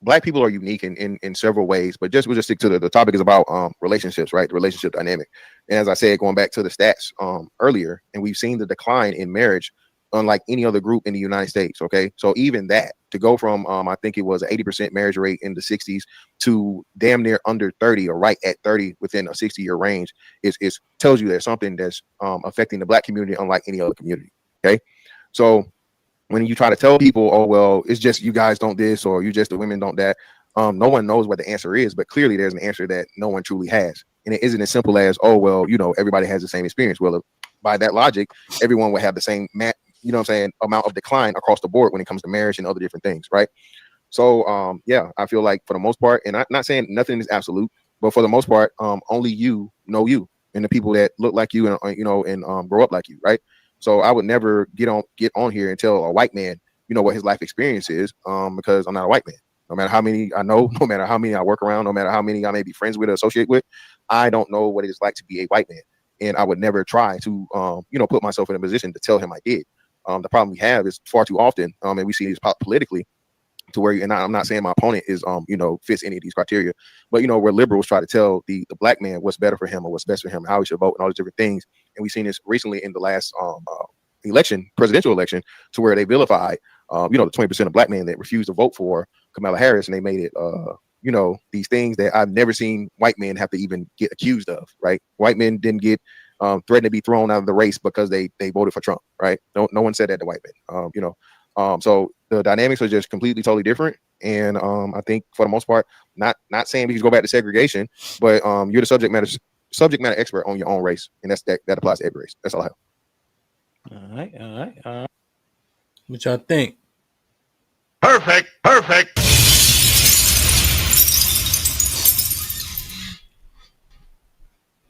Black people are unique in several ways, but we'll just stick to the topic is about relationships, right? The relationship dynamic. And as I said, going back to the stats earlier, and we've seen the decline in marriage unlike any other group in the United States. Okay, so even that, to go from I think it was an 80% marriage rate in the 60s to damn near under 30 or right at 30 within a 60-year range is tells you there's something that's affecting the Black community unlike any other community. Okay, so when you try to tell people, oh well, it's just you guys don't this or you just the women don't that, no one knows what the answer is, but clearly there's an answer that no one truly has, and it isn't as simple as, oh well, you know, everybody has the same experience. Well, by that logic, everyone would have the same you know what I'm saying, amount of decline across the board when it comes to marriage and other different things, right? So yeah, I feel like for the most part, and I'm not saying nothing is absolute, but for the most part, only you know you and the people that look like you and you know and grow up like you, right? So I would never get on here and tell a white man, you know, what his life experience is, because I'm not a white man. No matter how many I know, no matter how many I work around, no matter how many I may be friends with or associate with, I don't know what it is like to be a white man, and I would never try to you know, put myself in a position to tell him I did. The problem we have is far too often, and we see this politically, to where, and I'm not saying my opponent is, you know, fits any of these criteria, but you know, where liberals try to tell the Black man what's better for him or what's best for him, how he should vote, and all these different things. And we've seen this recently in the last presidential election, to where they vilified, you know, the 20% of Black men that refused to vote for Kamala Harris, and they made it, you know, these things that I've never seen white men have to even get accused of. Right? White men didn't get threatened to be thrown out of the race because they voted for Trump, right? No one said that to white men. You know, so the dynamics are just completely, totally different. And I think for the most part, not saying we should go back to segregation, but you're the subject matter expert on your own race, and that applies to every race. That's all I have. All right. What y'all think? Perfect.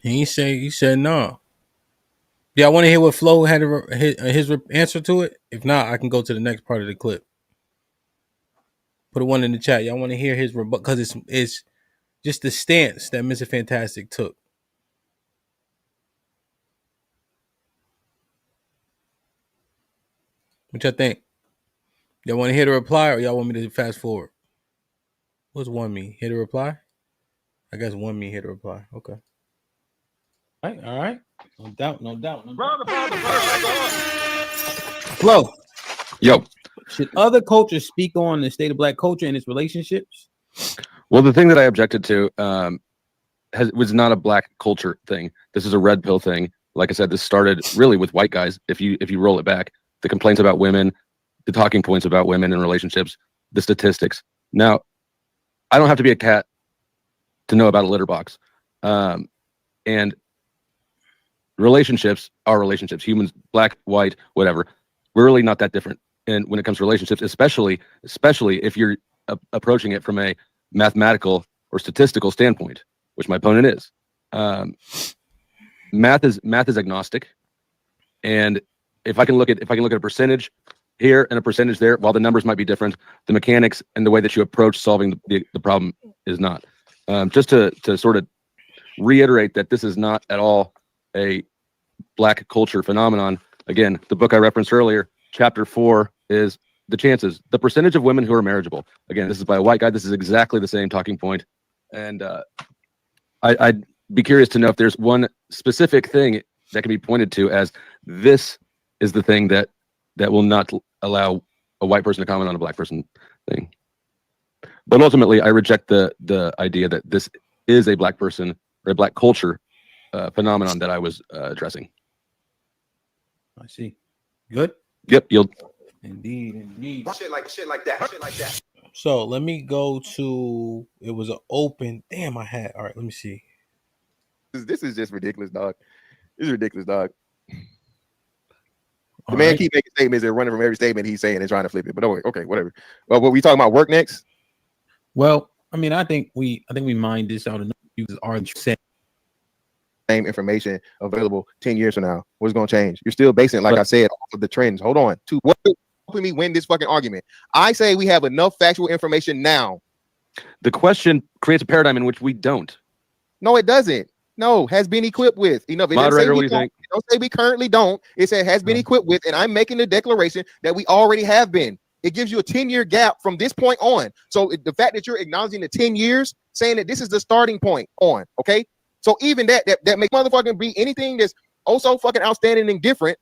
He said no. Yeah, I want to hear what Flo had his answer to it. If not, I can go to the next part of the clip. Put a one in the chat. Y'all want to hear his rebuttal, because it's just the stance that Mr. Fantastic took. What y'all think? Y'all want to hear the reply, or y'all want me to fast forward? What's one me? Hear the reply? I guess one me hear the reply. Okay. All right. No doubt. Flo. Yo. Should other cultures speak on the state of Black culture and its relationships? Well, the thing that I objected to was not a Black culture thing. This is a red pill thing. Like I said, this started really with white guys. If you roll it back, the complaints about women, the talking points about women and relationships, the statistics. Now, I don't have to be a cat to know about a litter box. And relationships are relationships. Humans, Black, white, whatever. We're really not that different. And when it comes to relationships, especially if you're approaching it from a mathematical or statistical standpoint, which my opponent is, math is agnostic. And if I can look at a percentage here and a percentage there, while the numbers might be different, the mechanics and the way that you approach solving the problem is not. Just to sort of reiterate that this is not at all a Black culture phenomenon. Again, the book I referenced earlier, chapter 4 is the percentage of women who are marriageable. Again, this is by a white guy. This is exactly the same talking point. And I'd be curious to know if there's one specific thing that can be pointed to as this is the thing that will not allow a white person to comment on a Black person thing. But ultimately, I reject the idea that this is a Black person or a Black culture phenomenon that I was addressing. I see. Good? Yep, yield. Indeed. Shit like that. So let me go to, it was an open, damn, I had, all right, let me see. This is just ridiculous, dog. This is ridiculous, dog. The man keep making statements and running from every statement he's saying and trying to flip it. But okay, whatever. Well, what we talking about work next? Well, I mean, I think we mined this out enough. Users are saying same information available 10 years from now. What's going to change? You're still basing it, like I said, off of the trends. Hold on. What helping me win this fucking argument? I say we have enough factual information now The question creates a paradigm in which we don't. No, it doesn't. No, has been equipped with. You know, it Moderator, what do you don't, think? it don't say we currently don't. It said has been equipped with, and I'm making the declaration that we already have been. It gives you a 10-year gap from this point on. So the fact that you're acknowledging the 10 years, saying that this is the starting point on, okay? So even that makes motherfucking be anything that's also fucking outstanding and different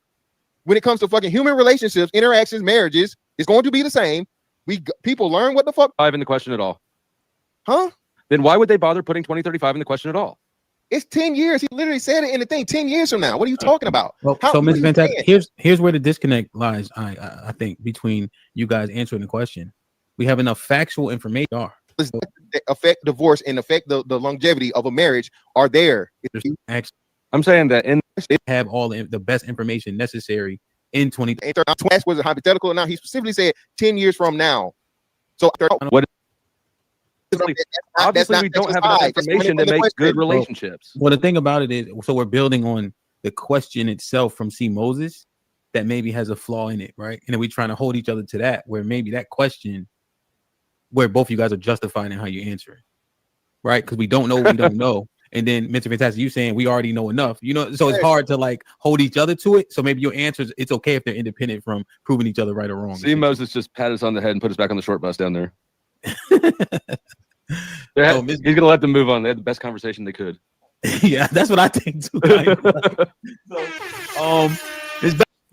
when it comes to fucking human relationships, interactions, marriages, is going to be the same. People learn what the fuck. 5 in the question at all. Huh? Then why would they bother putting 2035 in the question at all? It's 10 years. He literally said it in the thing. 10 years from now. What are you talking about? Well, so Mr. Fantastic, here's where the disconnect lies. I think between you guys answering the question, we have enough factual information. Affect divorce and affect the longevity of a marriage are there. I'm saying that they have all the best information necessary in 20. Was it hypothetical? Now he specifically said 10 years from now. So what? Obviously, we don't have enough information to make good relationships. Well, the thing about it is, so we're building on the question itself from C. Moses that maybe has a flaw in it, right? And then we're trying to hold each other to that, where maybe that question, where both of you guys are justifying how you answer it, right? Because we don't know what we don't know. And then Mr. Fantastic, you saying we already know enough, you know, so it's hard to like hold each other to it. So maybe your answers, it's okay if they're independent from proving each other right or wrong. C. Moses just pat us on the head and put us back on the short bus down there. He's gonna let them move on. They had the best conversation they could. Yeah, that's what I think too.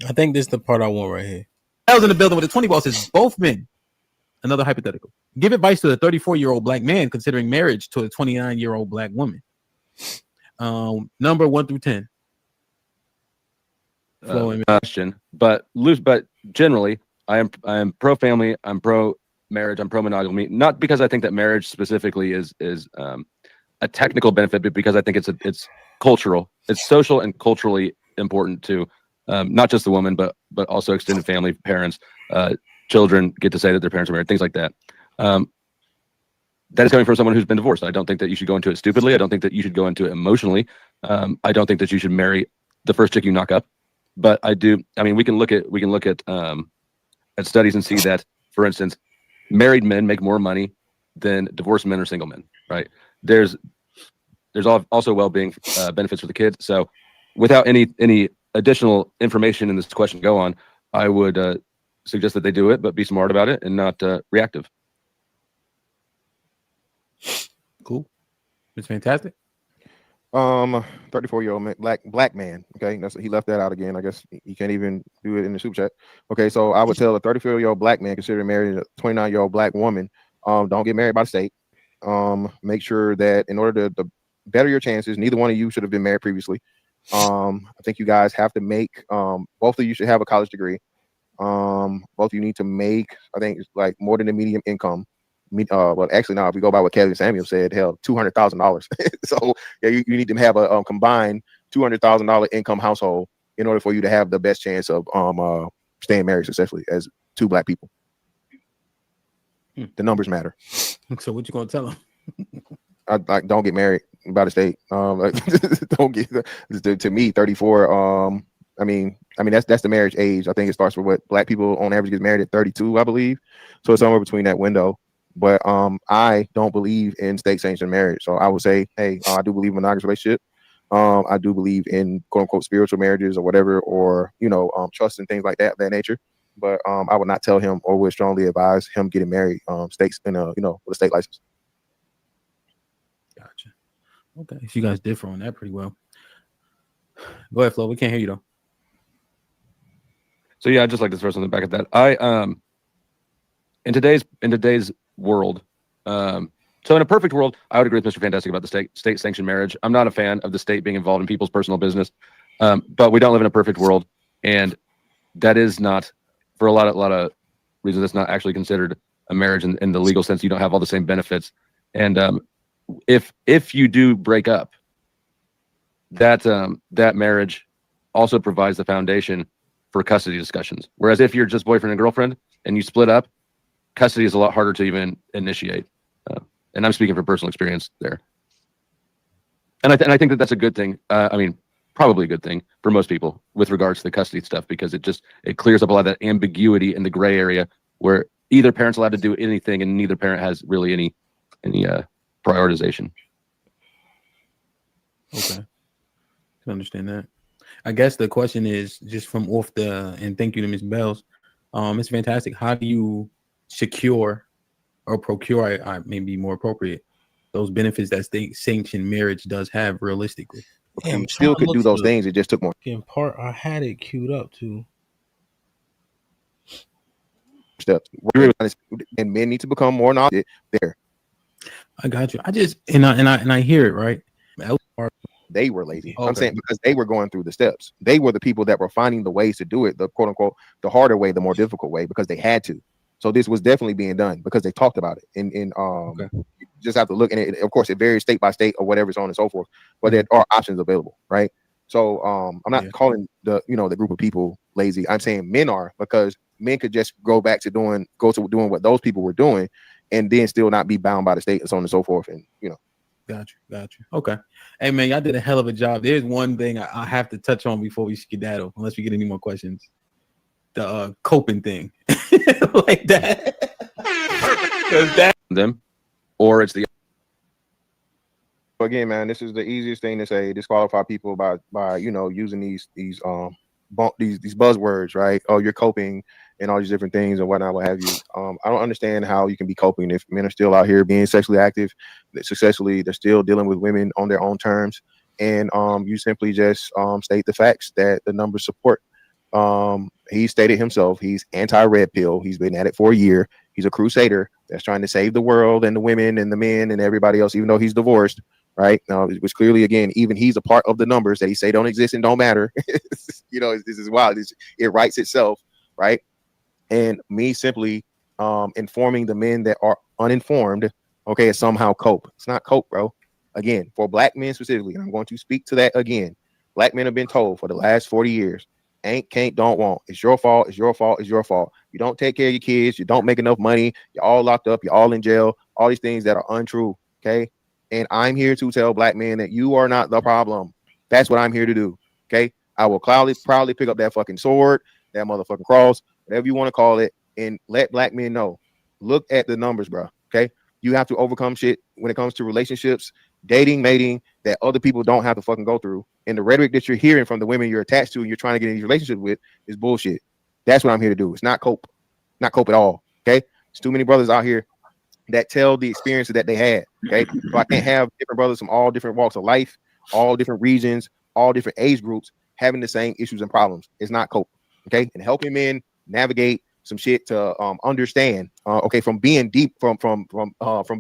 I think this is the part I want right here. I was in the building with the 20 bosses, both men. Another hypothetical. Give advice to a 34-year-old black man considering marriage to a 29-year-old black woman. Number 1 through 10. Question, but generally, I am pro family. I'm pro marriage. I'm pro monogamy. Not because I think that marriage specifically is a technical benefit, but because I think it's cultural. It's social and culturally important to not just the woman, but also extended family, parents, children get to say that their parents are married, things like that. That is coming from someone who's been divorced. I don't think that you should go into it stupidly. I don't think that you should go into it emotionally. I don't think that you should marry the first chick you knock up. But I do. I mean, we can look at studies and see that, for instance, married men make more money than divorced men or single men. Right? There's also well-being benefits for the kids. So, without any additional information in this question go on, I would suggest that they do it, but be smart about it and not reactive. Cool. It's fantastic. 34-year-old black man. Okay, he left that out again. I guess he can't even do it in the super chat. Okay, so I would tell a 34-year-old black man considering marrying a 29-year-old black woman, don't get married by the state. Make sure that in order to better your chances, neither one of you should have been married previously. I think you guys have to make both of you should have a college degree. Both of you need to make, I think it's like more than the median income. Well, actually, now if we go by what Kelly Samuel said, hell, $200,000. So yeah, you need to have a combined $200,000 income household in order for you to have the best chance of staying married successfully as two black people. The numbers matter. So what you gonna tell them? I don't get married by the state. Don't get to me 34. I mean that's the marriage age. I think it starts with what black people on average get married at 32, I believe. So it's somewhere between that window. But I don't believe in state sanctioned marriage. So I would say, hey, I do believe in monogamous relationship. I do believe in quote unquote spiritual marriages or whatever, or trust and things like that nature. But I would not tell him or would strongly advise him getting married states in with a state license. Gotcha. Okay, so you guys differ on that pretty well. Go ahead, Flo. We can't hear you though. So yeah, I just like to throw something back at that. I in today's world, so in a perfect world, I would agree with Mr. Fantastic about the state sanctioned marriage. I'm not a fan of the state being involved in people's personal business, but we don't live in a perfect world, and that is not, for a lot of reasons, that's not actually considered a marriage in the legal sense. You don't have all the same benefits, and if you do break up, that marriage also provides the foundation for custody discussions. Whereas if you're just boyfriend and girlfriend and you split up, custody is a lot harder to even initiate. And I'm speaking from personal experience there. And I think that that's a good thing. I mean, probably a good thing for most people with regards to the custody stuff, because it clears up a lot of that ambiguity in the gray area where either parent's allowed to do anything and neither parent has really any prioritization. Okay, can understand that. I guess the question is just from off the, and thank you to Ms. Bells. It's fantastic. How do you secure or procure, I may be more appropriate, those benefits that state-sanctioned marriage does have realistically? Damn, you still could do those things. It just took more. In part, I had it queued up too. Steps. And men need to become more knowledgeable there. I got you. I just and I hear it, right? They were lazy. Okay. I'm saying because they were going through the steps. They were the people that were finding the ways to do it, the quote unquote, the harder way, the more difficult way, because they had to. So this was definitely being done because they talked about it. And you just have to look, and it, of course, it varies state by state or whatever, so on and so forth. But there are options available, right? So I'm not calling the group of people lazy. I'm saying men are, because men could just go to doing what those people were doing, and then still not be bound by the state and so on and so forth. And Got you. Okay. Hey man, y'all did a hell of a job. There's one thing I have to touch on before we skedaddle, unless we get any more questions. The coping thing. Like that. Them, or it's the. Again, man, this is the easiest thing to say. Disqualify people by using these buzzwords, right? Oh, you're coping and all these different things and whatnot, what have you. I don't understand how you can be coping if men are still out here being sexually active, successfully. They're still dealing with women on their own terms, and you simply just state the facts that the numbers support. He stated himself, he's anti-red pill. He's been at it for a year. He's a crusader that's trying to save the world and the women and the men and everybody else, even though he's divorced, right? Which clearly, again, even he's a part of the numbers that he say don't exist and don't matter. This is wild. It writes itself, right? And me simply informing the men that are uninformed, okay, is somehow cope. It's not cope, bro. Again, for black men specifically, and I'm going to speak to that again. Black men have been told for the last 40 years, ain't, can't, don't, won't. It's your fault. It's your fault. It's your fault. You don't take care of your kids. You don't make enough money. You're all locked up. You're all in jail. All these things that are untrue, okay? And I'm here to tell black men that you are not the problem. That's what I'm here to do, okay? I will proudly pick up that fucking sword, that motherfucking cross, whatever you want to call it, and let black men know. Look at the numbers, bro, okay? You have to overcome shit when it comes to relationships, dating, mating, that other people don't have to fucking go through. And the rhetoric that you're hearing from the women you're attached to and you're trying to get in these relationships with is bullshit. That's what I'm here to do. It's not cope. Not cope at all, okay? There's too many brothers out here that tell the experiences that they had, okay? So I can't have different brothers from all different walks of life, all different regions, all different age groups having the same issues and problems. It's not cope, okay? And helping men navigate some shit to understand, okay, from being from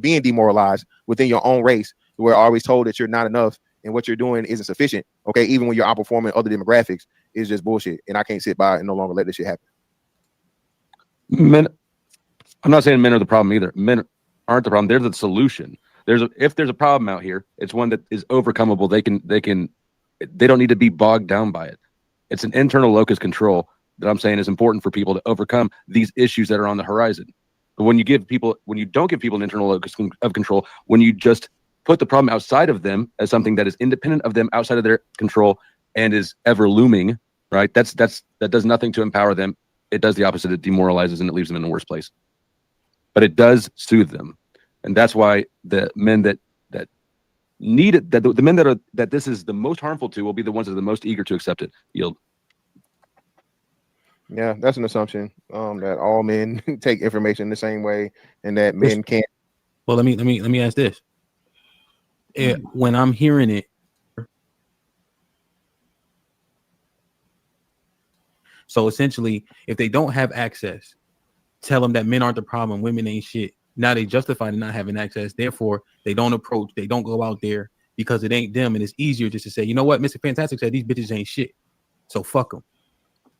being demoralized within your own race, where always told that you're not enough and what you're doing isn't sufficient, okay, even when you're outperforming other demographics, is just bullshit. And I can't sit by and no longer let this shit happen. Men, I'm not saying men are the problem either. Men aren't the problem. They're the solution. If there's a problem out here, it's one that is overcomable. They don't need to be bogged down by it. It's an internal locus control that I'm saying is important for people to overcome these issues that are on the horizon. But when you don't give people an internal locus of control, when you just put the problem outside of them as something that is independent of them, outside of their control, and is ever looming, right? That does nothing to empower them. It does the opposite. It demoralizes and it leaves them in a worse place. But it does soothe them, and that's why the men that need it, the men that this is the most harmful to, will be the ones that are the most eager to accept it. Yield. Yeah, that's an assumption that all men take information the same way, and that men can't. Well, let me ask this. When I'm hearing it, so essentially, if they don't have access, tell them that men aren't the problem, women ain't shit. Now they justify not having access. Therefore, they don't approach, they don't go out there because it ain't them, and it's easier just to say, you know what, Mr. Fantastic said these bitches ain't shit, so fuck them.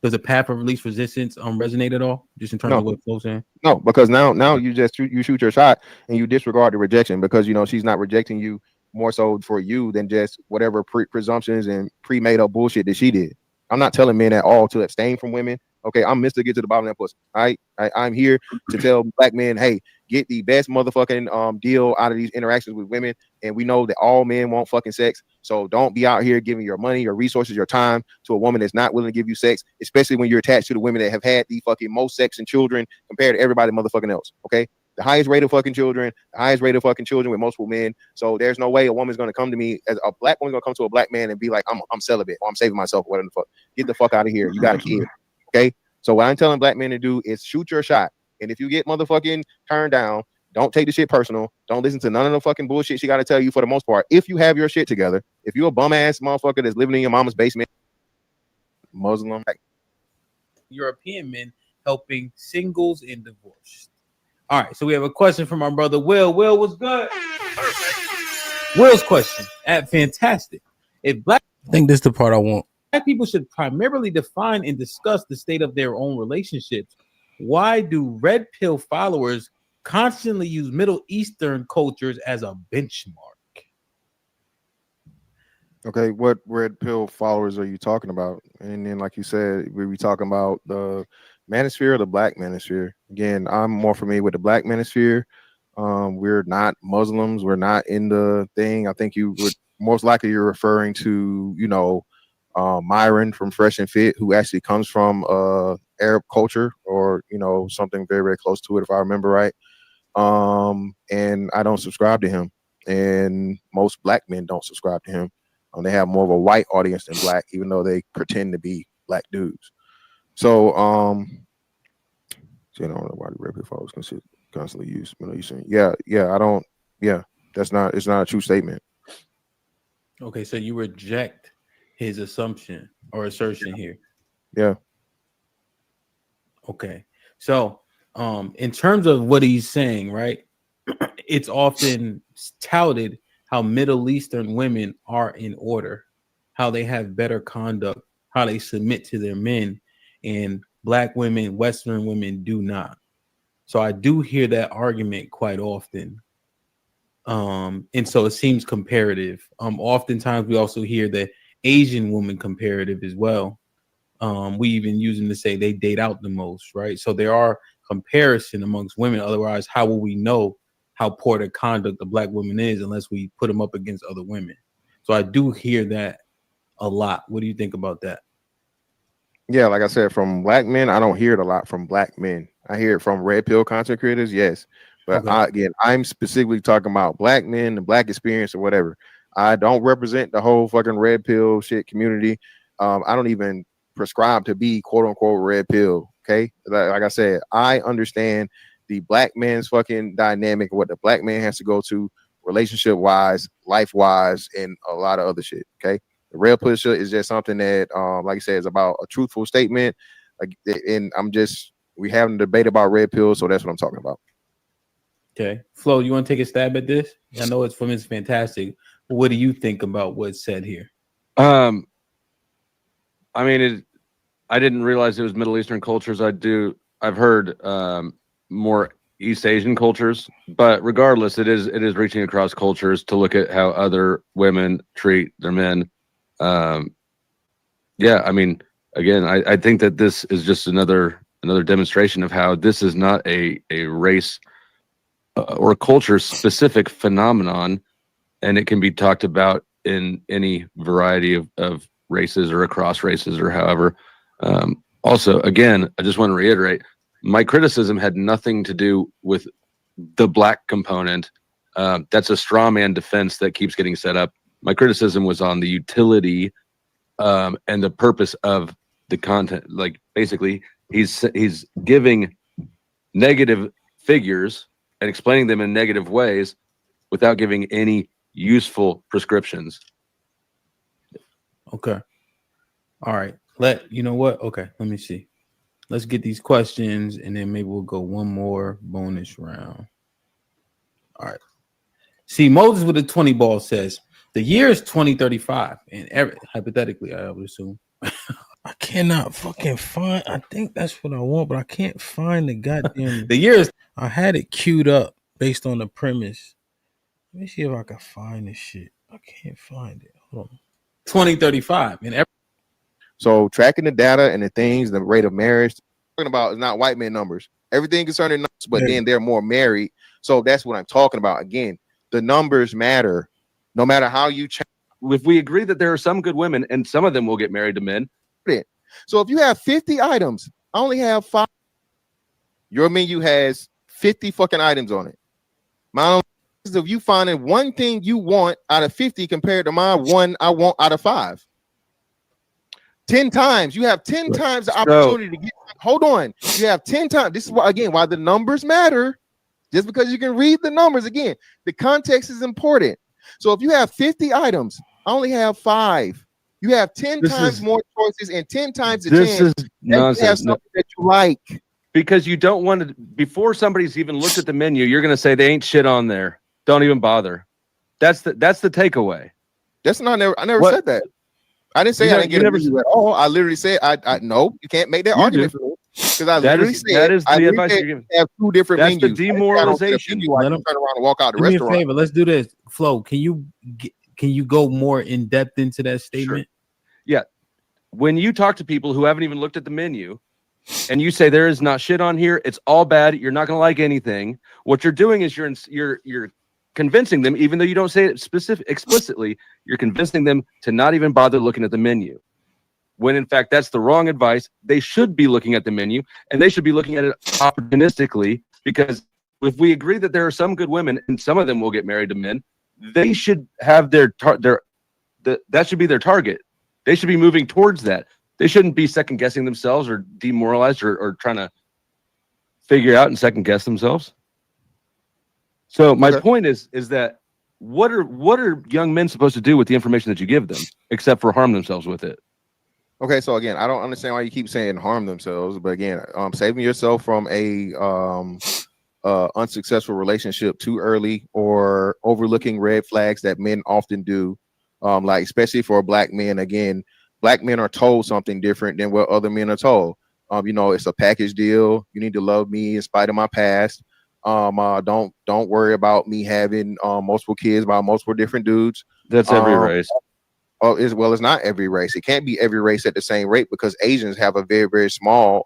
Does a path of least resistance resonate at all? Just in terms of what Flo's saying? No, because now you just shoot your shot and you disregard the rejection, because she's not rejecting you more so for you than just whatever presumptions and pre-made up bullshit that she did. I'm not telling men at all to abstain from women. Okay, I'm Mr. Get to the bottom of that pussy. All right, I'm here to tell black men, hey, get the best motherfucking deal out of these interactions with women. And we know that all men want fucking sex. So don't be out here giving your money, your resources, your time to a woman that's not willing to give you sex, especially when you're attached to the women that have had the fucking most sex and children compared to everybody motherfucking else. Okay, the highest rate of fucking children, the highest rate of fucking children with multiple men. So there's no way a woman's going to come to me, as a black woman's going to come to a black man and be like, I'm celibate or I'm saving myself or whatever the fuck. Get the fuck out of here. You got a kid. Okay. So what I'm telling black men to do is shoot your shot. And if you get motherfucking turned down, don't take the shit personal. Don't listen to none of the fucking bullshit she got to tell you for the most part. If you have your shit together, if you're a bum ass motherfucker that's living in your mama's basement, Muslim, European men helping singles and divorced. All right, so we have a question from our brother Will. Will, what's good? Will's question at fantastic. If black, I think this is the part I want. Black people should primarily define and discuss the state of their own relationships. Why do red pill followers constantly use Middle Eastern cultures as a benchmark? Okay, what red pill followers are you talking about? And then, like you said, we talking about the manosphere or the black manosphere? Again, I'm more familiar with the black manosphere. We're not Muslims. We're not in the thing. I think you would most likely you're referring to, you know, Myron from Fresh and Fit, who actually comes from Arab culture or, you know, something very, very close to it, if I remember right. And I don't subscribe to him. And most black men don't subscribe to him. They have more of a white audience than black, even though they pretend to be black dudes. So, I don't know why the red pill followers constantly use Middle Eastern. Yeah, it's not a true statement. Okay, so you reject his assumption or assertion here. Yeah. Okay, so in terms of what he's saying, right? It's often touted how Middle Eastern women are in order, how they have better conduct, how they submit to their men, and black women, Western women do not. So I do hear that argument quite often. And so it seems comparative. Oftentimes we also hear the Asian woman comparative as well. We even use them to say they date out the most, right? So there are comparison amongst women. Otherwise, how will we know how poor the conduct of black women is unless we put them up against other women? So I do hear that a lot. What do you think about that? Yeah, like I said, from black men, I don't hear it a lot from black men. I hear it from red pill content creators, yes. But Okay. I'm specifically talking about black men, the black experience or whatever. I don't represent the whole fucking red pill shit community. I don't even prescribe to be quote unquote red pill. Okay. Like I said, I understand the black man's fucking dynamic, what the black man has to go to relationship wise, life wise, and a lot of other shit. Okay. The red pill shit is just something that, like I said, is about a truthful statement. And we having a debate about red pills. So that's what I'm talking about. Okay. Flo, you want to take a stab at this? I know it's fantastic. But what do you think about what's said here? I mean, I didn't realize it was Middle Eastern cultures. I've heard more East Asian cultures, but regardless, it is reaching across cultures to look at how other women treat their men. Yeah, I mean, again, I think that this is just another demonstration of how this is not a race or culture specific phenomenon, and it can be talked about in any variety of races or across races or however. Also, again, I just want to reiterate, my criticism had nothing to do with the black component. That's a straw man defense that keeps getting set up. My criticism was on the utility and the purpose of the content. Like, basically, he's giving negative figures and explaining them in negative ways without giving any useful prescriptions. Okay. All right. You know what? Okay. Let me see. Let's get these questions and then maybe we'll go one more bonus round. All right. See, Moses with a 20 ball says the year is 2035. And hypothetically, I would assume. I cannot fucking find. I think that's what I want, but I can't find the goddamn. The year is. I had it queued up based on the premise. Let me see if I can find this shit. I can't find it. Hold on. 2035. So tracking the data and the things, the rate of marriage, talking about is not white men numbers. Everything concerning numbers, but then they're more married. So that's what I'm talking about. Again, the numbers matter, no matter how you check. If we agree that there are some good women and some of them will get married to men. So if you have 50 items, I only have 5. Your menu has 50 fucking items on it. My is of you finding one thing you want out of 50 compared to my one I want out of 5. 10 times. You have 10 times the opportunity to get. Hold on. You have 10 times. This is why, again, why the numbers matter. Just because you can read the numbers, again, the context is important. So if you have 50 items, I only have 5. You have 10 times more choices and 10 times the chance is nonsense. You have something that you like. Because you don't want to, before somebody's even looked at the menu, you're going to say they ain't shit on there. Don't even bother. That's the takeaway. That's not, I never said that. I didn't say I didn't get a menu at all. I literally said, I no, you can't make that argument for me. Because I literally said, that is the advice you're giving. Have 2 different menus. That's the demoralization. I turn around and walk out the restaurant. Do me a favor. Let's do this. Flo, can you go more in depth into that statement? Sure. Yeah. When you talk to people who haven't even looked at the menu and you say there is not shit on here, it's all bad, you're not going to like anything. What you're doing is you're convincing them, even though you don't say it explicitly, you're convincing them to not even bother looking at the menu. When in fact, that's the wrong advice. They should be looking at the menu, and they should be looking at it opportunistically, because if we agree that there are some good women and some of them will get married to men, they should have that should be their target. They should be moving towards that. They shouldn't be second guessing themselves or demoralized or trying to figure out and second guess themselves. So my point is that what are young men supposed to do with the information that you give them, except for harm themselves with it? Okay, so again, I don't understand why you keep saying harm themselves, but again, saving yourself from a unsuccessful relationship too early, or overlooking red flags that men often do, like especially for black men. Again, black men are told something different than what other men are told. It's a package deal. You need to love me in spite of my past. Don't worry about me having multiple kids by multiple different dudes. That's every race. It's not every race. It can't be every race at the same rate, because Asians have a very, very small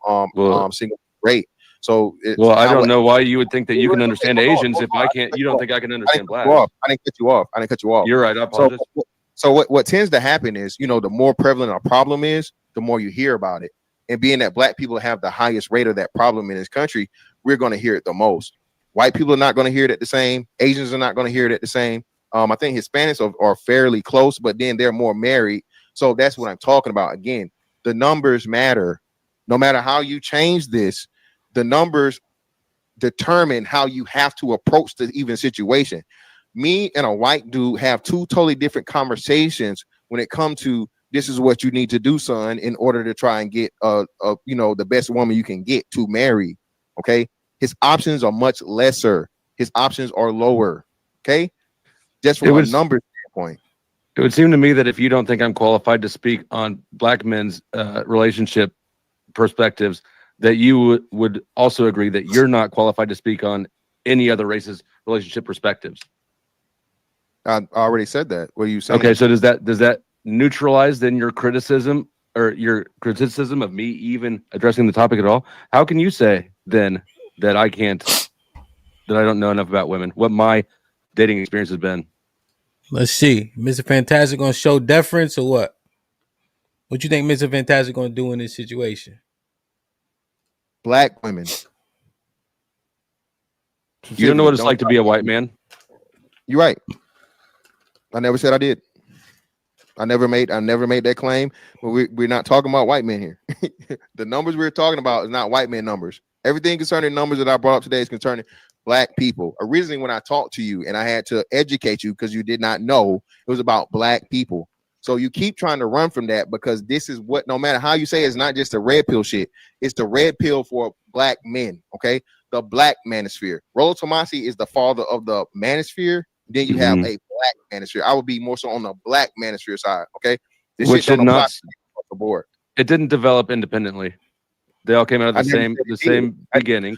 single rate. So I don't know why you would think that you can understand Asians if I can't. You don't think I can understand blacks? I didn't cut you off. You're right. I apologize. So what tends to happen is, the more prevalent a problem is, the more you hear about it. And being that black people have the highest rate of that problem in this country, we're going to hear it the most. White people are not going to hear it at the same. Asians are not going to hear it at the same. I think Hispanics are fairly close, but then they're more married. So that's what I'm talking about. Again, the numbers matter. No matter how you change this, the numbers determine how you have to approach the even situation. Me and a white dude have 2 totally different conversations when it comes to, this is what you need to do, son, in order to try and get the best woman you can get to marry. Okay. His options are much lesser. His options are lower. Okay. Just from a numbers standpoint. It would seem to me that if you don't think I'm qualified to speak on black men's relationship perspectives, that you would also agree that you're not qualified to speak on any other race's relationship perspectives. I already said that. What are you saying? Okay, so does that neutralize then your criticism of me even addressing the topic at all? How can you say then that I don't know enough about women? What my dating experience has been? Let's see. Mr. Fantastic gonna show deference or what? What you think Mr. Fantastic gonna do in this situation? Black women. You don't know what it's like to be a white man? You're right. I never said I did. I never made that claim. But we're not talking about white men here. The numbers we're talking about is not white men numbers. Everything concerning numbers that I brought up today is concerning black people. Originally, when I talked to you and I had to educate you because you did not know, it was about black people. So you keep trying to run from that, because this is what, no matter how you say it, it's not just the red pill shit. It's the red pill for black men. Okay. The black manosphere. Rollo Tomasi is the father of the manosphere. Then you have a black manosphere. I would be more so on the black manosphere side. Okay. This Which shit don't apply across the board. It didn't develop independently. They all came out of the same beginning.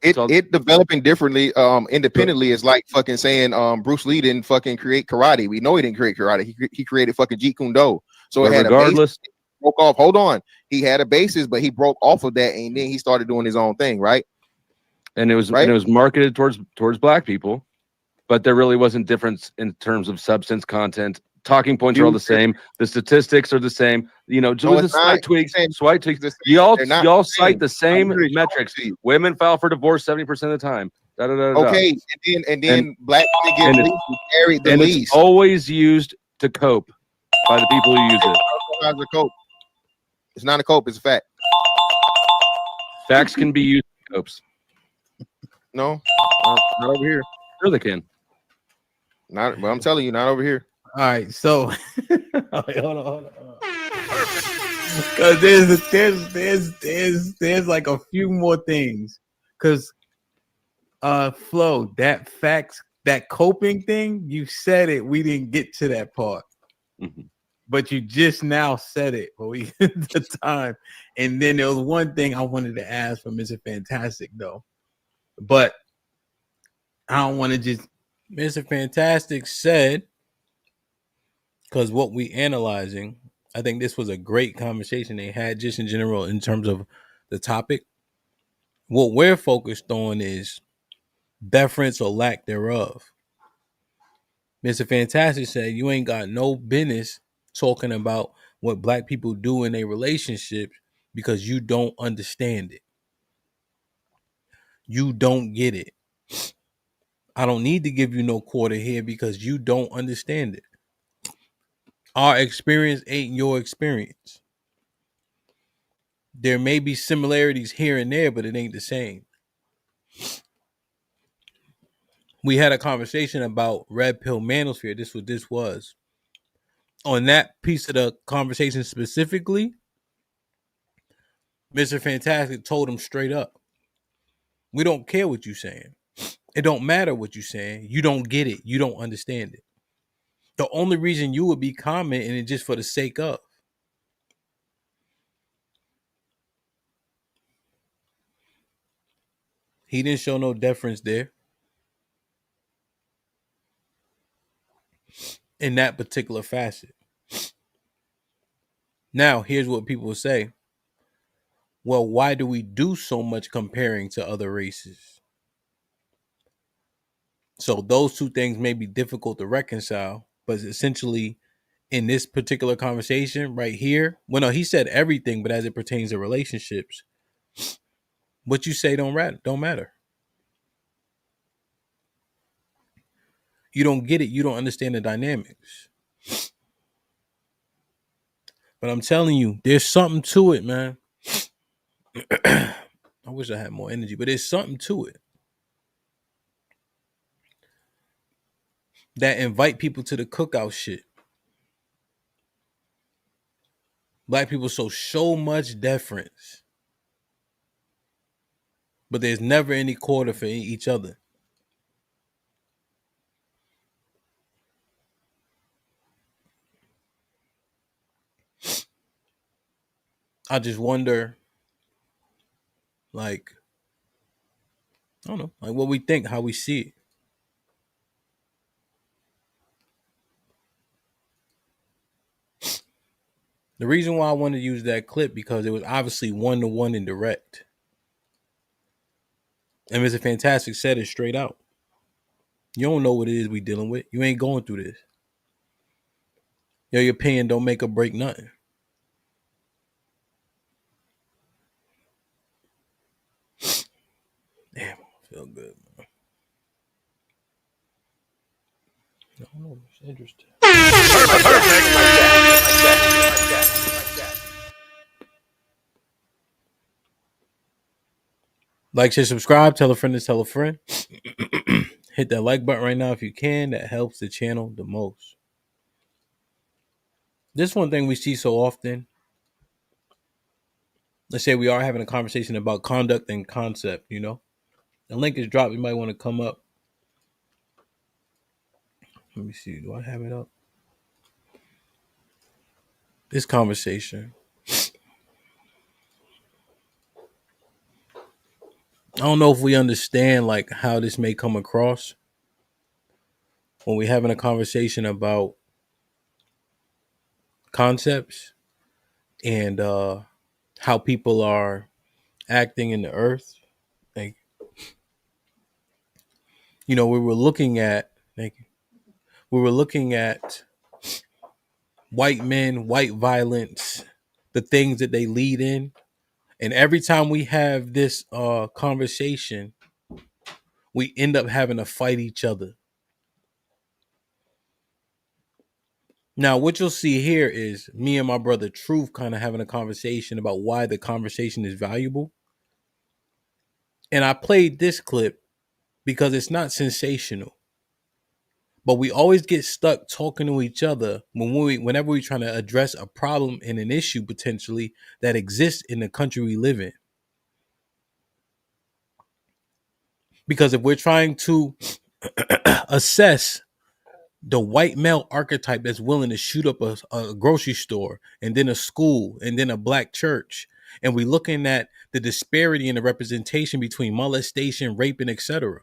It developing differently, independently is like fucking saying Bruce Lee didn't fucking create karate. We know he didn't create karate. He created fucking Jeet Kune Do. So it had regardless, broke off. Hold on, he had a basis, but he broke off of that, and then he started doing his own thing, right? And it was marketed towards black people, but there really wasn't difference in terms of substance, content, talking points are all the same. The statistics are the same. You know, No, just it's not. slight tweaks, slight tweaks. They're Y'all not cite the same I'm pretty metrics. sure. Women file for divorce 70% of the time. Da, da, da, da, da. Okay, and then black women get married the and least. it's always used to cope by the people who use it. It's a cope. It's not a cope. It's a fact. Facts can be used as copes. No, not over here. Sure they can. Not, but I'm telling you, not over here. All right, so hold on. Because there's like a few more things. Because Flo, that facts, that coping thing, you said it. We didn't get to that part. Mm-hmm. But you just now said it when we hit the time. And then there was one thing I wanted to ask from Mr. Fantastic, though. But I don't want to just. Mr. Fantastic said, because what we analyzing, I think this was a great conversation they had just in general in terms of the topic. What we're focused on is deference or lack thereof. Mr. Fantastic said, you ain't got no business talking about what black people do in a relationship because you don't understand it. You don't get it. I don't need to give you no quarter here because you don't understand it. Our experience ain't your experience. There may be similarities here and there, but it ain't the same. We had a conversation about red pill manosphere. This what this was. On that piece of the conversation specifically, Mr. Fantastic told him straight up, we don't care what you're saying. It don't matter what you're saying. You don't get it. You don't understand it. The only reason you would be commenting is just for the sake of. He didn't show no deference there. In that particular facet. Now, here's what people say. Well, why do we do so much comparing to other races? So those two things may be difficult to reconcile, but essentially in this particular conversation right here, well, no, he said everything, but as it pertains to relationships, what you say don't matter. You don't get it. You don't understand the dynamics. But I'm telling you, there's something to it, man. I wish I had more energy, but there's something to it that invite people to the cookout shit. Black people show so much deference, but there's never any quarter for each other. I just wonder, like, I don't know, like what we think, how we see it. The reason why I wanted to use that clip because it was obviously 1-to-1 and direct. And Mr. Fantastic said it straight out. You don't know what it is we dealing with. You ain't going through this. Your opinion don't make or break nothing. Damn, I feel good, man. I don't know. It's interesting. Like, share, subscribe, tell a friend to tell a friend. Hit that like button right now if you can. That helps the channel the most. This one thing we see so often. Let's say we are having a conversation about conduct and concept, you know. The link is dropped. You might want to come up. Let me see. Do I have it up? This conversation. I don't know if we understand like how this may come across when we're having a conversation about concepts and how people are acting in the earth. Like, you know, we were looking at white men, white violence, the things that they lead in. And every time we have this conversation, we end up having to fight each other. Now, what you'll see here is me and my brother Truth kind of having a conversation about why the conversation is valuable. And I played this clip because it's not sensational. But we always get stuck talking to each other whenever we're trying to address a problem and an issue potentially that exists in the country we live in. Because if we're trying to assess the white male archetype that's willing to shoot up a grocery store and then a school and then a black church, and we're looking at the disparity in the representation between molestation, rape, and etc.,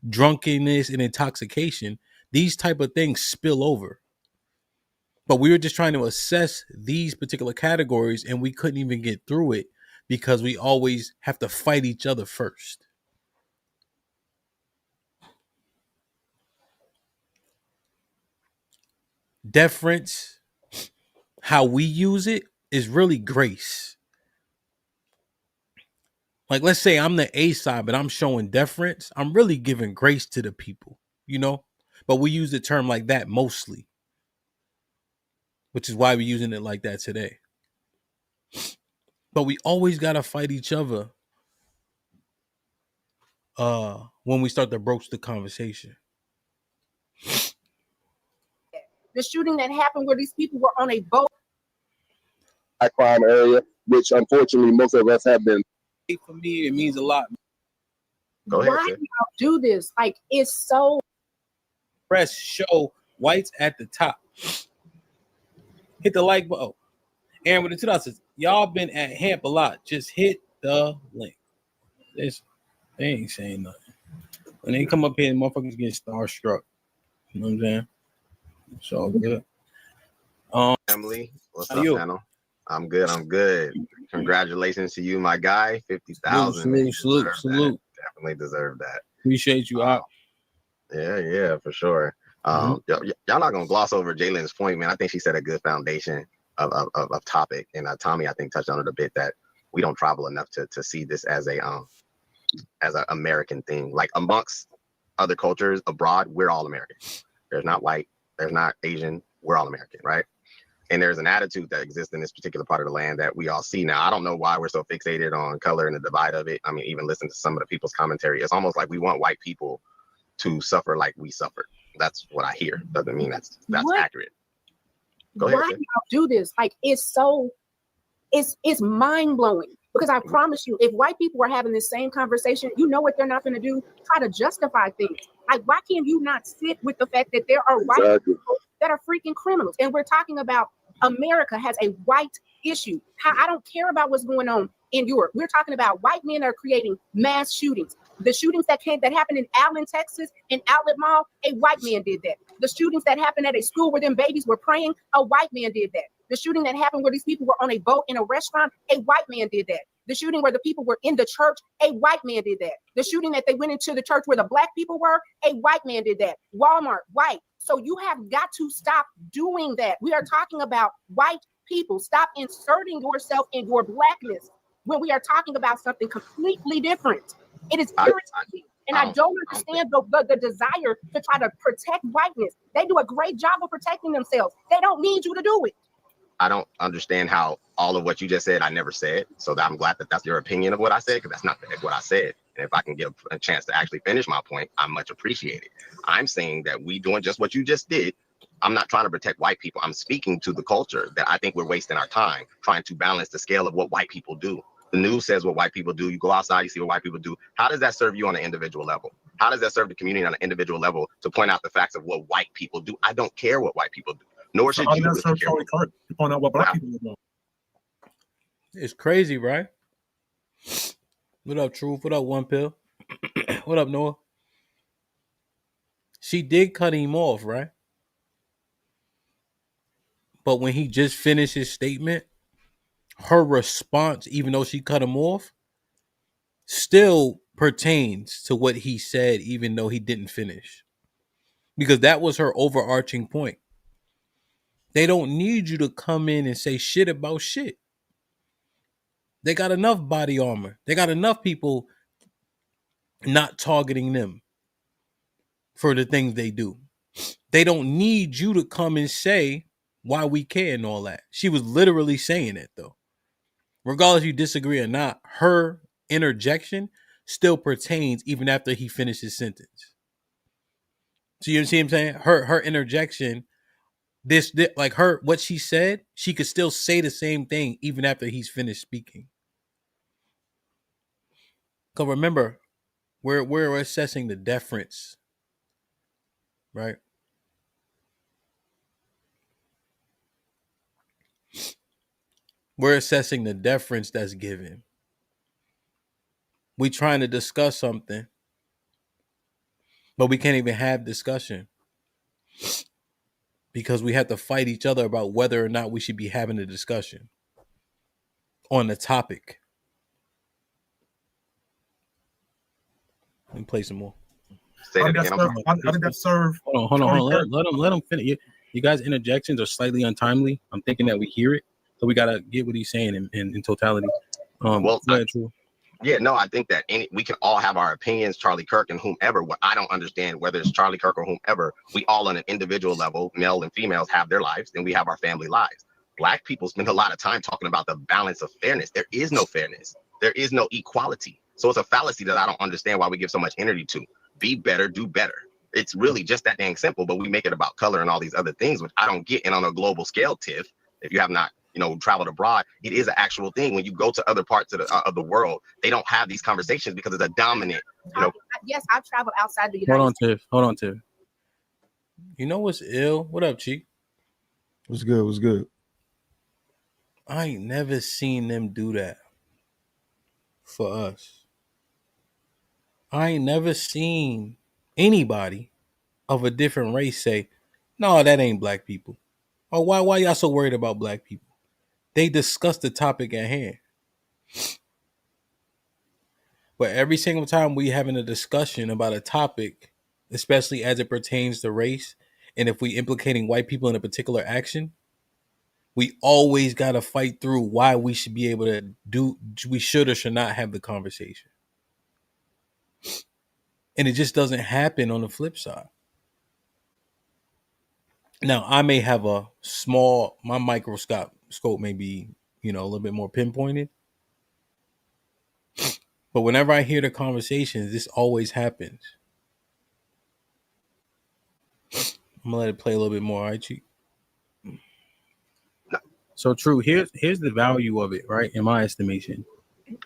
drunkenness and intoxication, these type of things spill over. But we were just trying to assess these particular categories and we couldn't even get through it because we always have to fight each other first. Deference, how we use it, is really grace. Like, let's say I'm the A side, but I'm showing deference. I'm really giving grace to the people, you know? But we use the term like that mostly, which is why we're using it like that today. But we always got to fight each other when we start to broach the conversation. The shooting that happened where these people were on a boat. High crime area, which unfortunately most of us have been. For me, it means a lot. Go ahead. Why do y'all do this? Like, it's so. Press show whites at the top. Hit the like button. Oh. Aaron with the $2 y'all been at Hamp a lot. Just hit the link. They ain't saying nothing. When they come up here, motherfuckers get starstruck. You know what I'm saying? It's all good. Emily, what's up, panel? I'm good. I'm good. Congratulations to you, my guy. 50,000. Salute. Definitely deserve that. Appreciate you out. Yeah, for sure. Y'all not gonna gloss over Jalen's point, man. I think she set a good foundation of topic, and Tommy, I think, touched on it a bit, that we don't travel enough to see this as an American thing. Like, amongst other cultures abroad, we're all American. There's not white, there's not Asian, we're all American, right? And there's an attitude that exists in this particular part of the land that we all see now. I don't know why we're so fixated on color and the divide of it. I mean, even listen to some of the people's commentary. It's almost like we want white people to suffer like we suffered. That's what I hear. Doesn't mean that's accurate. Go ahead. Why do y'all do this? Like, it's mind blowing. Because I promise you, if white people were having this same conversation, you know what they're not going to do? Try to justify things. Like, why can you not sit with the fact that there are white people that are freaking criminals? And we're talking about America has a white issue. I don't care about what's going on in Europe. We're talking about white men are creating mass shootings. The shootings that happened in Allen, Texas, in Outlet Mall, a white man did that. The shootings that happened at a school where them babies were praying, a white man did that. The shooting that happened where these people were on a boat in a restaurant, a white man did that. The shooting where the people were in the church, a white man did that. The shooting that they went into the church where the black people were, a white man did that. Walmart, white. So you have got to stop doing that. We are talking about white people. Stop inserting yourself in your blackness when we are talking about something completely different. It is irritating. And I don't understand the desire to try to protect whiteness. They do a great job of protecting themselves. They don't need you to do it. I don't understand how all of what you just said, I never said. So I'm glad that that's your opinion of what I said, because that's not what I said. And if I can get a chance to actually finish my point, I much appreciate it. I'm saying that we doing just what you just did. I'm not trying to protect white people. I'm speaking to the culture that I think we're wasting our time trying to balance the scale of what white people do. The news says what white people do. You go outside, you see what white people do. How does that serve you on an individual level? How does that serve the community on an individual level to point out the facts of what white people do? I don't care what white people do. Nor should you really care. To point out what black people do. It's crazy, right? What up, Truth? What up, One Pill? What up, Noah? She did cut him off, right? But when he just finished his statement, her response, even though she cut him off, still pertains to what he said, even though he didn't finish. Because that was her overarching point. They don't need you to come in and say shit about shit. They got enough body armor. They got enough people not targeting them for the things they do. They don't need you to come and say why we care and all that. She was literally saying it though. Regardless if you disagree or not, her interjection still pertains even after he finished his sentence. So you see what I'm saying? Her interjection, this like her what she said, she could still say the same thing even after he's finished speaking. Because remember, we're assessing the deference, right? We're assessing the deference that's given. We trying to discuss something, but we can't even have discussion because we have to fight each other about whether or not we should be having a discussion on the topic. Let me play some more. Say that again. I think that served. Hold on. Let him finish. You guys' interjections are slightly untimely. I'm thinking that we hear it, so we gotta get what he's saying in totality. Yeah, no, I think that we can all have our opinions, Charlie Kirk and whomever. What I don't understand, whether it's Charlie Kirk or whomever, we all on an individual level, male and females, have their lives, and we have our family lives. Black people spend a lot of time talking about the balance of fairness. There is no fairness. There is no equality. So it's a fallacy that I don't understand why we give so much energy to. Be better, do better. It's really just that dang simple, but we make it about color and all these other things, which I don't get. And on a global scale, Tiff, if you have not, traveled abroad, it is an actual thing. When you go to other parts of the world, they don't have these conversations because it's a dominant, Yes, I've traveled outside the United States. Hold on, Tiff. You know what's ill? What up, Cheek? What's good? I ain't never seen them do that for us. I ain't never seen anybody of a different race say, no, that ain't black people. Or why y'all so worried about black people? They discuss the topic at hand. But every single time we having a discussion about a topic, especially as it pertains to race, and if we implicating white people in a particular action, we always got to fight through why we should be able to we should or should not have the conversation. And it just doesn't happen on the flip side. Now, I may have my microscope may be, a little bit more pinpointed. But whenever I hear the conversations, this always happens. I'm gonna let it play a little bit more, right, Chief? So true. Here's the value of it, right? In my estimation,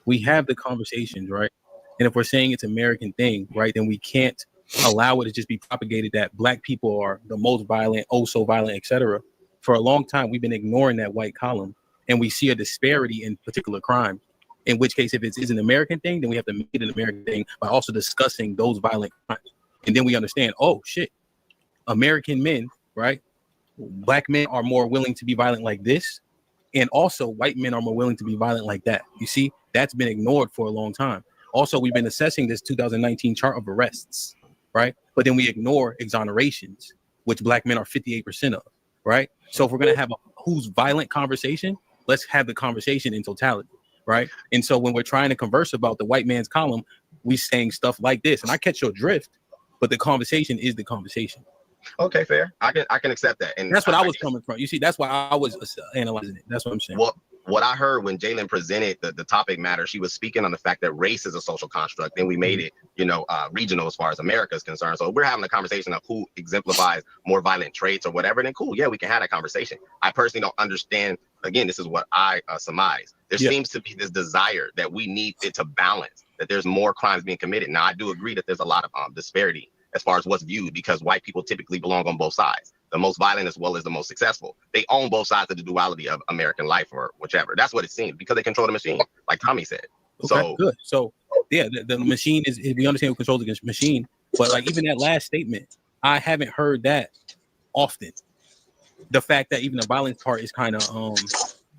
we have the conversations, right? And if we're saying it's an American thing, right, then we can't allow it to just be propagated that black people are the most violent, oh so violent, etc. For a long time, we've been ignoring that white column, and we see a disparity in particular crime. In which case, if it is an American thing, then we have to make it an American thing by also discussing those violent crimes. And then we understand, oh shit, American men, right? Black men are more willing to be violent like this. And also white men are more willing to be violent like that. You see, that's been ignored for a long time. Also, we've been assessing this 2019 chart of arrests, right? But then we ignore exonerations, which black men are 58% of, right? So if we're going to have a who's violent conversation, let's have the conversation in totality. Right. And so when we're trying to converse about the white man's column, we saying stuff like this. And I catch your drift, but the conversation is the conversation. Okay, fair. I can accept that. And that's what I was coming from. You see, that's why I was analyzing it. That's what I'm saying. What I heard when Jalen presented the topic matter, she was speaking on the fact that race is a social construct. Then we made it, regional as far as America is concerned. So we're having a conversation of who exemplifies more violent traits or whatever. Then cool. Yeah, we can have that conversation. I personally don't understand. Again, this is what I surmise. There seems to be this desire that we need it to balance, that there's more crimes being committed. Now, I do agree that there's a lot of disparity as far as what's viewed because white people typically belong on both sides. The most violent as well as the most successful. They own both sides of the duality of American life or whichever. That's what it seems because they control the machine, like Tommy said. Okay, so good. So yeah, the machine is, we understand who controls the machine, but like even that last statement, I haven't heard that often. The fact that even the violence part is kind of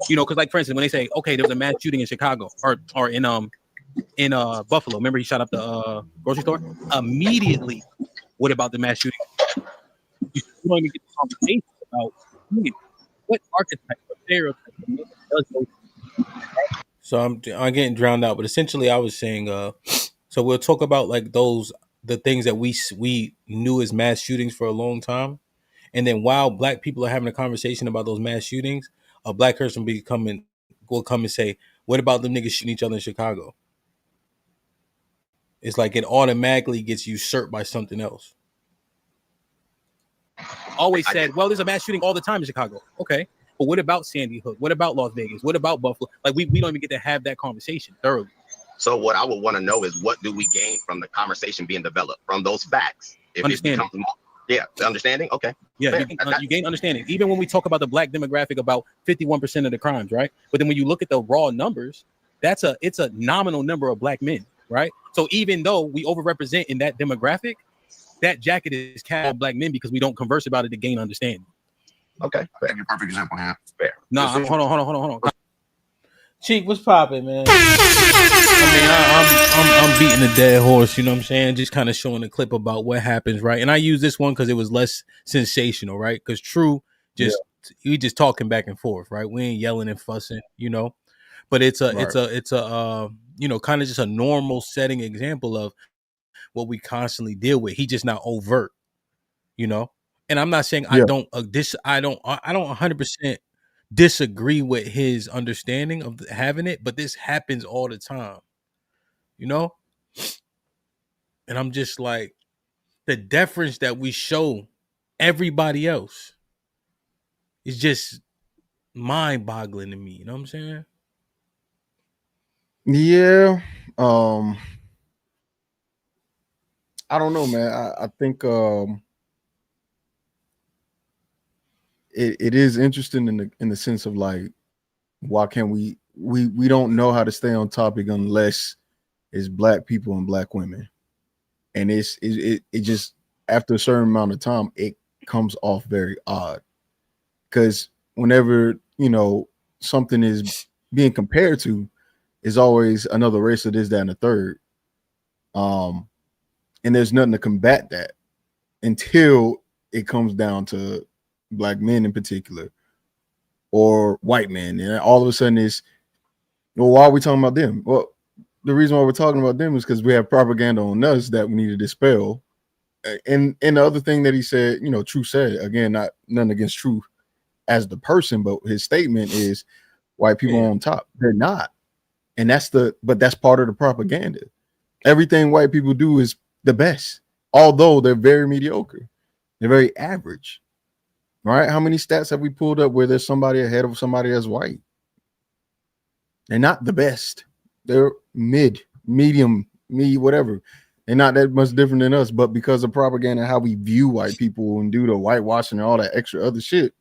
because like for instance, when they say, okay, there was a mass shooting in Chicago or in Buffalo. Remember he shot up the grocery store? Immediately, what about the mass shooting? You don't even get the conversation about what archetype or stereotype of men does those things? So I'm getting drowned out, but essentially I was saying, so we'll talk about like the things that we knew as mass shootings for a long time, and then while black people are having a conversation about those mass shootings, a black person will come and say, "What about them niggas shooting each other in Chicago?" It's like it automatically gets usurped by something else. Always said, well, there's a mass shooting all the time in Chicago. Okay. But what about Sandy Hook? What about Las Vegas? What about Buffalo? Like we don't even get to have that conversation thoroughly. So what I would want to know is what do we gain from the conversation being developed from those facts? If understanding. The understanding. Okay. Yeah, you gain understanding. Even when we talk about the black demographic, about 51% of the crimes, right? But then when you look at the raw numbers, it's a nominal number of black men, right? So even though we overrepresent in that demographic, that jacket is cast on black men because we don't converse about it to gain understanding. Okay. Fair. Give you a perfect example here. Fair. Nah, hold on. Cheek, what's popping, man? I mean, I'm beating a dead horse, you know what I'm saying? Just kind of showing a clip about what happens, right? And I use this one because it was less sensational, right? Because we just talking back and forth, right? We ain't yelling and fussing, you know. But it's a you know, kind of just a normal setting example of what we constantly deal with. He just not overt, you know. And I'm not saying I don't 100% disagree with his understanding of having it, but this happens all the time, you know. And I'm just like, the deference that we show everybody else is just mind-boggling to me. You know what I'm saying? Yeah. I don't know, man. I think it is interesting in the sense of like, why can't we don't know how to stay on topic unless it's black people and black women, and it just after a certain amount of time it comes off very odd, because whenever you know something is being compared to, is always another race of this, that, and the third. And there's nothing to combat that until it comes down to black men in particular or white men. And all of a sudden it's, well, why are we talking about them? Well, the reason why we're talking about them is because we have propaganda on us that we need to dispel. And the other thing that he said, you know, True said, again, nothing against True as the person, but his statement is white people on top. They're not. And that's part of the propaganda. Everything white people do is the best, although they're very mediocre. They're very average, right? How many stats have we pulled up where there's somebody ahead of somebody that's white? They're not the best. They're medium, whatever. They're not that much different than us, but because of propaganda, how we view white people and do the whitewashing and all that extra other shit,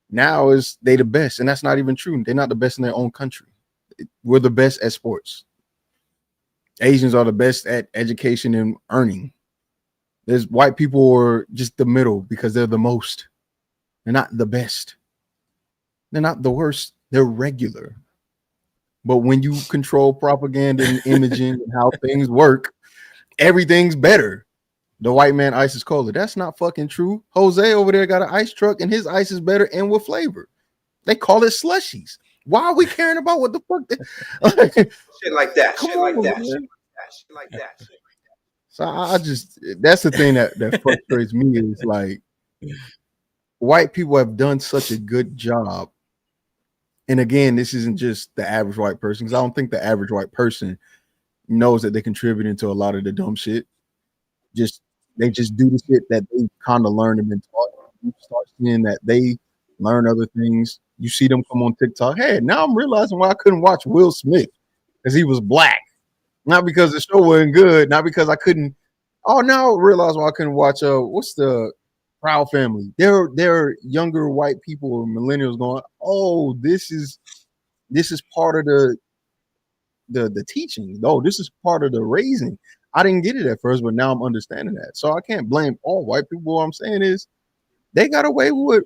now is they the best. And that's not even true. They're not the best in their own country. We're the best at sports. Asians are the best at education and earning. There's white people are just the middle because they're the most. They're not the best. They're not the worst. They're regular. But when you control propaganda and imaging and how things work, everything's better. The white man ice is colder. That's not fucking true. Jose over there got an ice truck and his ice is better and with flavor. They call it slushies. Why are we caring about what the fuck? Shit like that. Shit like that. Shit like that. So I just, that's the thing that frustrates me is like, white people have done such a good job. And again, this isn't just the average white person, because I don't think the average white person knows that they're contributing to a lot of the dumb shit. They just do the shit that they kind of learned and been taught. You start seeing that they learn other things. You see them come on TikTok. Hey, now I'm realizing why I couldn't watch Will Smith, because he was black. Not because the show wasn't good, not because I couldn't. Oh, now I realize why I couldn't watch what's the Proud Family. They're younger white people or millennials going, oh, this is part of the teaching. Oh, this is part of the raising. I didn't get it at first, but now I'm understanding that. So I can't blame all white people. What I'm saying is they got away with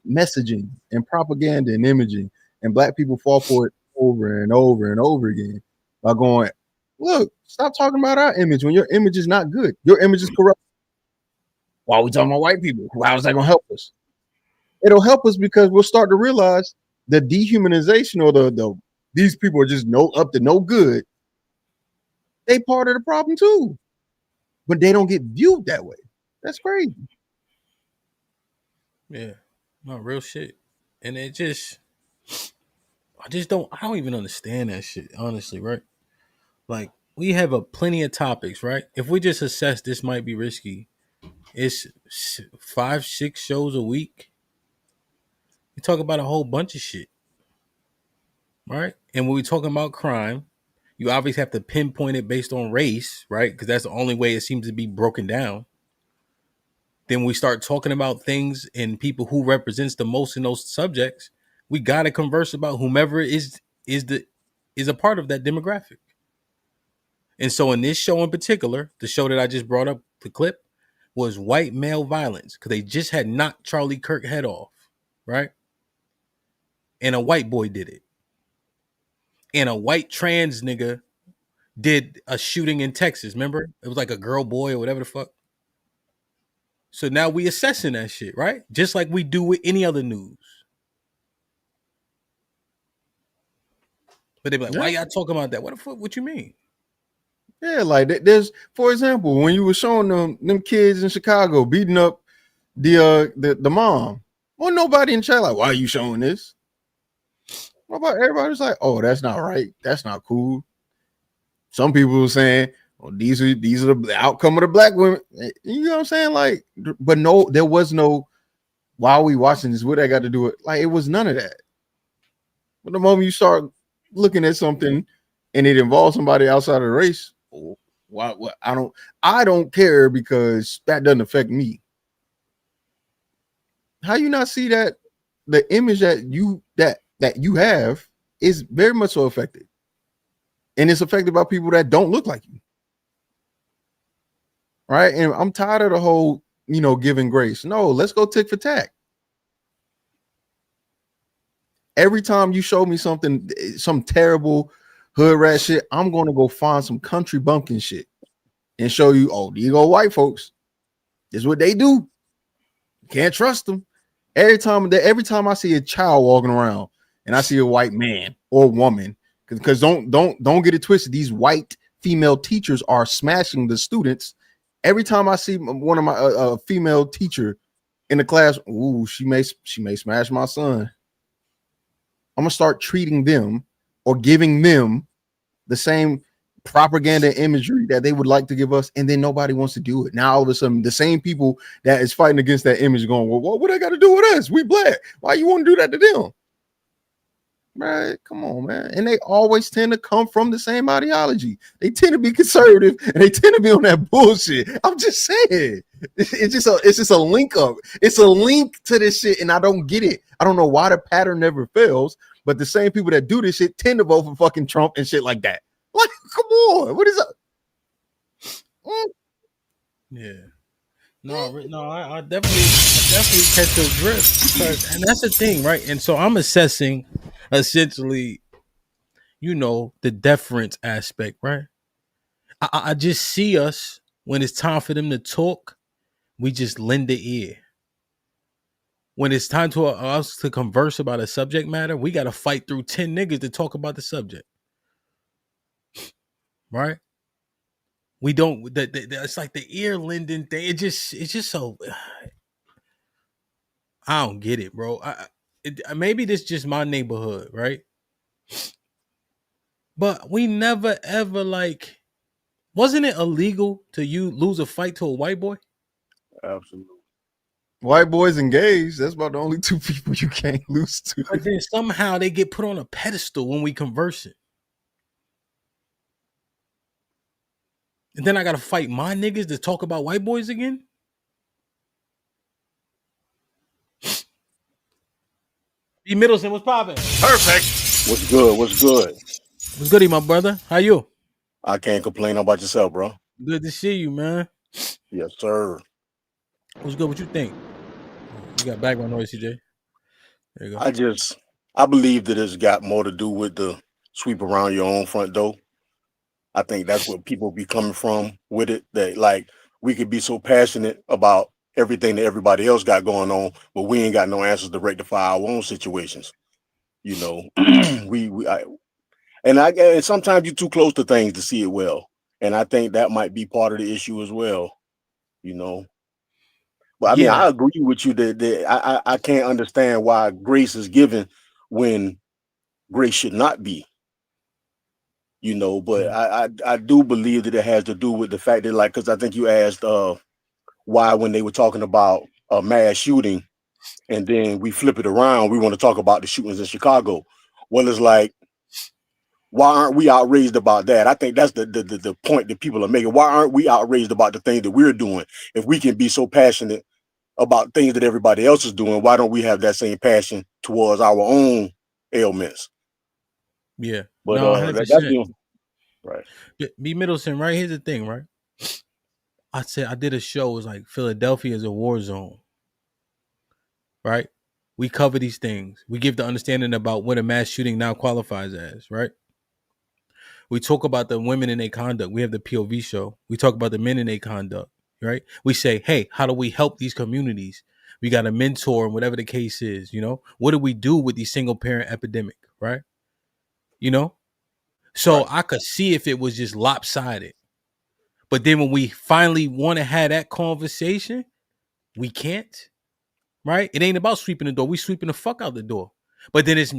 messaging and propaganda and imaging, and black people fall for it over and over and over again by going, look, stop talking about our image when your image is not good. Your image is corrupt. Why are we talking about white people? How is that gonna help us? it'll help us because we'll start to realize the dehumanization or the these people are just up to no good. They part of the problem too, but they don't get viewed that way. That's crazy. Yeah, no real shit, and I don't even understand that shit honestly, right? Like we have plenty of topics, right? If we just assess this might be risky, it's 5-6 shows a week. We talk about a whole bunch of shit, right? And when we talking about crime, you obviously have to pinpoint it based on race, right? Because that's the only way it seems to be broken down. Then we start talking about things and people who represents the most in those subjects. We got to converse about whomever is a part of that demographic. And so in this show in particular, the show that I just brought up, the clip, was white male violence because they just had knocked Charlie Kirk head off, right? And a white boy did it. And a white trans nigga did a shooting in Texas. Remember? It was like a girl boy or whatever the fuck. So now we assessing that shit, right? Just like we do with any other news. But they be like, why y'all talking about that? What the fuck? What you mean? Yeah, like there's, for example, when you were showing them kids in Chicago beating up the mom. Well, nobody in chat like, why are you showing this? What about everybody was like, oh, that's not right. That's not cool. Some people were saying, well, these are the outcome of the black women. You know what I'm saying? Like, but no, there was no, why are we watching this? What I got to do it? Like, it was none of that. But the moment you start looking at something and it involves somebody outside of the race, why I don't care because that doesn't affect me. How you not see that the image that you have is very much so affected, and it's affected by people that don't look like you, right? And I'm tired of the whole giving grace. No, let's go tick for tack. Every time you show me something, some terrible hood rat shit, I'm going to go find some country bumpkin shit and show you, oh, these go white folks. This is what they do. You can't trust them. Every time I see a child walking around and I see a white man or woman, because don't get it twisted. These white female teachers are smashing the students. Every time I see one of my female teacher in the class, ooh, she may smash my son. I'm gonna start treating them or giving them the same propaganda imagery that they would like to give us, and then nobody wants to do it. Now all of a sudden, the same people that is fighting against that image going, well, what I got to do with us? We black. Why you want to do that to them? Right? Come on, man. And they always tend to come from the same ideology. They tend to be conservative and they tend to be on that bullshit. I'm just saying, it's just a link up. It's a link to this shit, and I don't get it. I don't know why the pattern never fails, but the same people that do this shit tend to vote for fucking Trump and shit like that. Like, come on, what is up? Yeah, no, I definitely catch your drift, and that's the thing, right? And so I'm assessing, essentially, the deference aspect, right? I just see us when it's time for them to talk, we just lend the ear. When it's time to us to converse about a subject matter, we got to fight through 10 niggas to talk about the subject. Right? We don't. It's like the ear lending thing. It's just so. I don't get it, bro. Maybe this just my neighborhood, right? But we never ever wasn't it illegal to lose a fight to a white boy? Absolutely. White boys and gays. That's about the only two people you can't lose to. But then somehow they get put on a pedestal when we conversing. And then I gotta fight my niggas to talk about white boys again. B. Middleton, what's popping? Perfect. What's good? What's good? What's goody, my brother? How you? I can't complain about yourself, bro. Good to see you, man. Yes, sir. What's good? What you think? You got background noise, CJ. There you go. I believe that it's got more to do with the sweep around your own front door. I think that's what people be coming from with it. That like we could be so passionate about everything that everybody else got going on, but we ain't got no answers to rectify our own situations. You know, and sometimes you're too close to things to see it well, and I think that might be part of the issue as well. You know, but I mean, I agree with you that I can't understand why grace is given when grace should not be. You know, but I do believe that it has to do with the fact that, like, because I think you asked why when they were talking about a mass shooting, and then we flip it around, we want to talk about the shootings in Chicago. Well, it's like, why aren't we outraged about that? I think that's the point that people are making. Why aren't we outraged about the things that we're doing? If we can be so passionate about things that everybody else is doing, why don't we have that same passion towards our own ailments? Yeah. But no, 100%. Right. B. Middleton, right? Here's the thing, right? I did a show, it was like Philadelphia is a war zone. Right? We cover these things. We give the understanding about what a mass shooting now qualifies as, right? We talk about the women in their conduct. We have the POV show. We talk about the men in their conduct, right? We say, hey, how do we help these communities? We got a mentor and whatever the case is, you know? What do we do with the single parent epidemic, right? You know? So I could see if it was just lopsided. But then when we finally want to have that conversation, we can't, right? It ain't about sweeping the door. We sweeping the fuck out the door. But then it's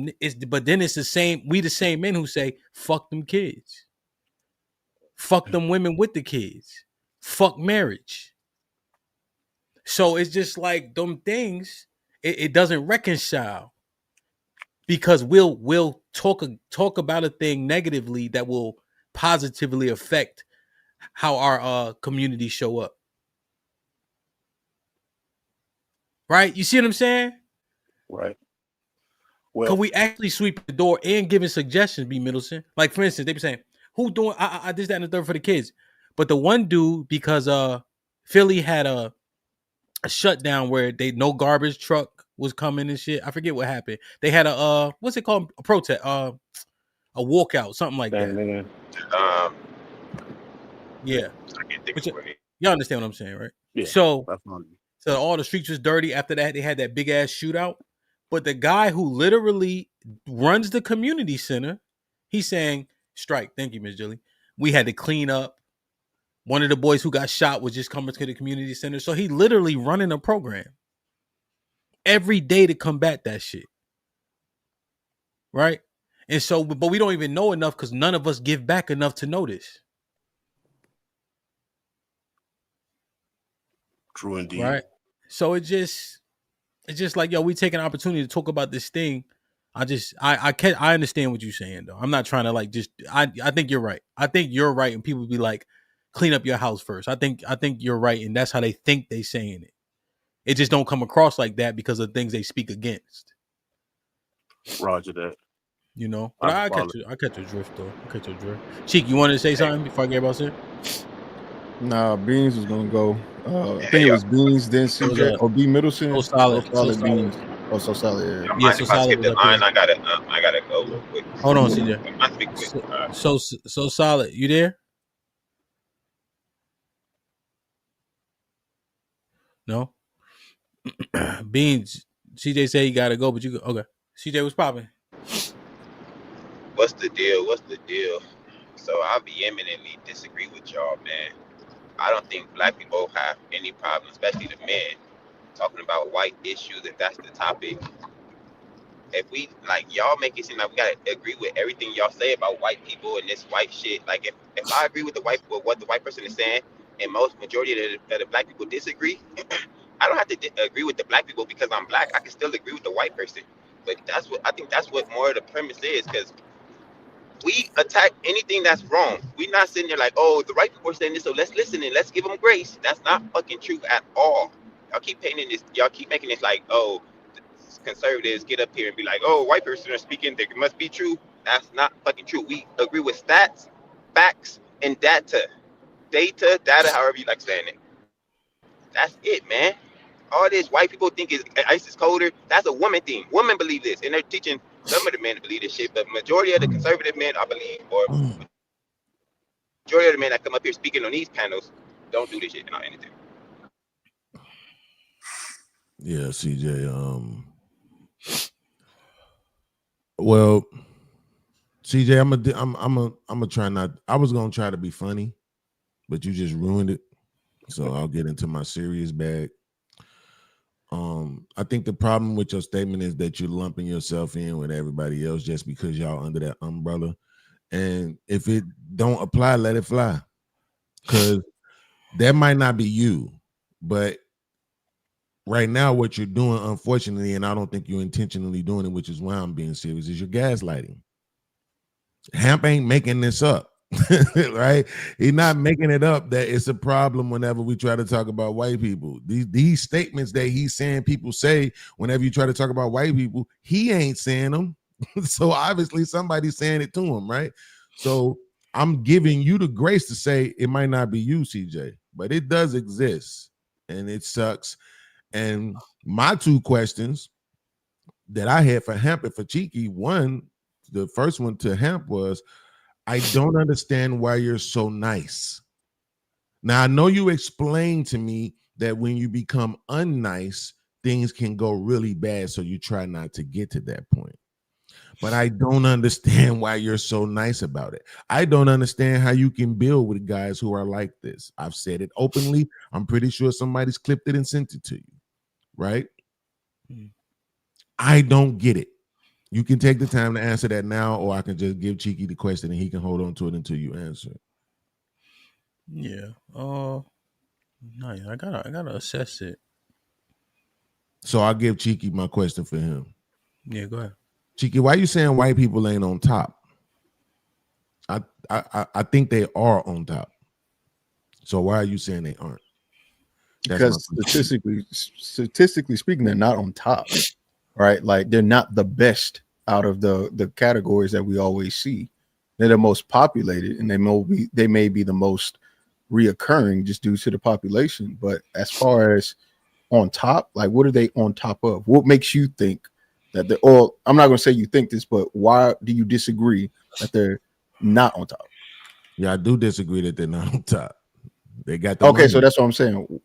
the same. We the same men who say, fuck them kids. Fuck them women with the kids. Fuck marriage. So it's just like them things, it doesn't reconcile. Because we'll talk about a thing negatively that will positively affect how our communities show up. Right? You see what I'm saying? Right. Well, could we actually sweep the door and giving suggestions, B. Middleton? Like, for instance, they be saying, who doing I this, that, and the third for the kids. But the one dude, because Philly had a shutdown where no garbage truck was coming and shit. I forget what happened. They had a what's it called? A protest, a walkout, something like that. Yeah. I can't think of it. Y'all understand what I'm saying, right? Yeah. So all the streets was dirty. After that, they had that big ass shootout. But the guy who literally runs the community center, he's saying, strike. Thank you, Ms. Jilly. We had to clean up. One of the boys who got shot was just coming to the community center. So he literally running a program every day to combat that shit. Right? And so, but we don't even know enough because none of us give back enough to notice. True indeed. Right? So it's just like, yo, we take an opportunity to talk about this thing. I understand what you're saying, though. I'm not trying to I think you're right. I think you're right. And people be like, clean up your house first. I think you're right. And that's how they think they saying it. It just don't come across like that because of things they speak against. Roger that. You know, but I catch your drift, though. I catch your drift. Cheek, you wanted to say something before I get about it? Nah, Beans was gonna go. I think it was Beans, then CJ or B Middleton. So solid. Beans. Oh, so solid. Yeah, so if I skip the line, I gotta go real quick. Hold on, CJ. I speak quick. So solid. You there? No. Beans. CJ say you gotta go, but you go. Okay. CJ, what's popping? What's the deal? So I vehemently disagree with y'all, man. I don't think black people have any problem, especially the men, talking about white issues if that's the topic. If we, like, y'all make it seem like we gotta agree with everything y'all say about white people and this white shit. Like, if I agree with what the white person is saying, and majority of the black people disagree, I don't have to agree with the black people because I'm black. I can still agree with the white person. But I think that's what more of the premise is, because we attack anything that's wrong. We're not sitting there like, oh, the right people are saying this, so let's listen and let's give them grace. That's not fucking true at all. Y'all keep painting this. Y'all keep making this like, oh, conservatives get up here and be like, oh, white person are speaking, they must be true. That's not fucking true. We agree with stats, facts, and data. Data, however you like saying it. That's it, man. All this white people think is ice is colder. That's a woman thing. Women believe this, and they're teaching some of the men to believe this shit. But majority of the conservative men, I believe, or majority of the men that come up here speaking on these panels, don't do this shit and not anything. Yeah, CJ. Well, CJ, I'm gonna try not. I was gonna try to be funny, but you just ruined it. So I'll get into my serious bag. I think the problem with your statement is that you're lumping yourself in with everybody else just because y'all under that umbrella. And if it don't apply, let it fly. Because that might not be you, but right now what you're doing, unfortunately, and I don't think you're intentionally doing it, which is why I'm being serious, is you're gaslighting. Hamp ain't making this up. Right? He's not making it up that it's a problem whenever we try to talk about white people. These statements that he's saying people say whenever you try to talk about white people, he ain't saying them. So obviously somebody's saying it to him, right? So I'm giving you the grace to say it might not be you, CJ, but it does exist and it sucks. And my two questions that I had for Hamp and for Cheeky, the first one to Hamp was, I don't understand why you're so nice. Now, I know you explained to me that when you become unnice, things can go really bad, so you try not to get to that point. But I don't understand why you're so nice about it. I don't understand how you can build with guys who are like this. I've said it openly. I'm pretty sure somebody's clipped it and sent it to you, right? I don't get it. You can take the time to answer that now, or I can just give Cheeky the question and he can hold on to it until you answer it. Yeah. No, I gotta assess it. So I'll give Cheeky my question for him. Yeah, go ahead. Cheeky, why you saying white people ain't on top? I think they are on top. So why are you saying they aren't? Because statistically speaking, they're not on top, right? Like they're not the best out of the categories that we always see. They're the most populated, and they may be the most reoccurring just due to the population. But as far as on top, like what are they on top of? What makes you think that they're? Or I'm not going to say you think this, but why do you disagree that they're not on top? Yeah, I do disagree that they're not on top. They got the okay, money. so that's what I'm saying.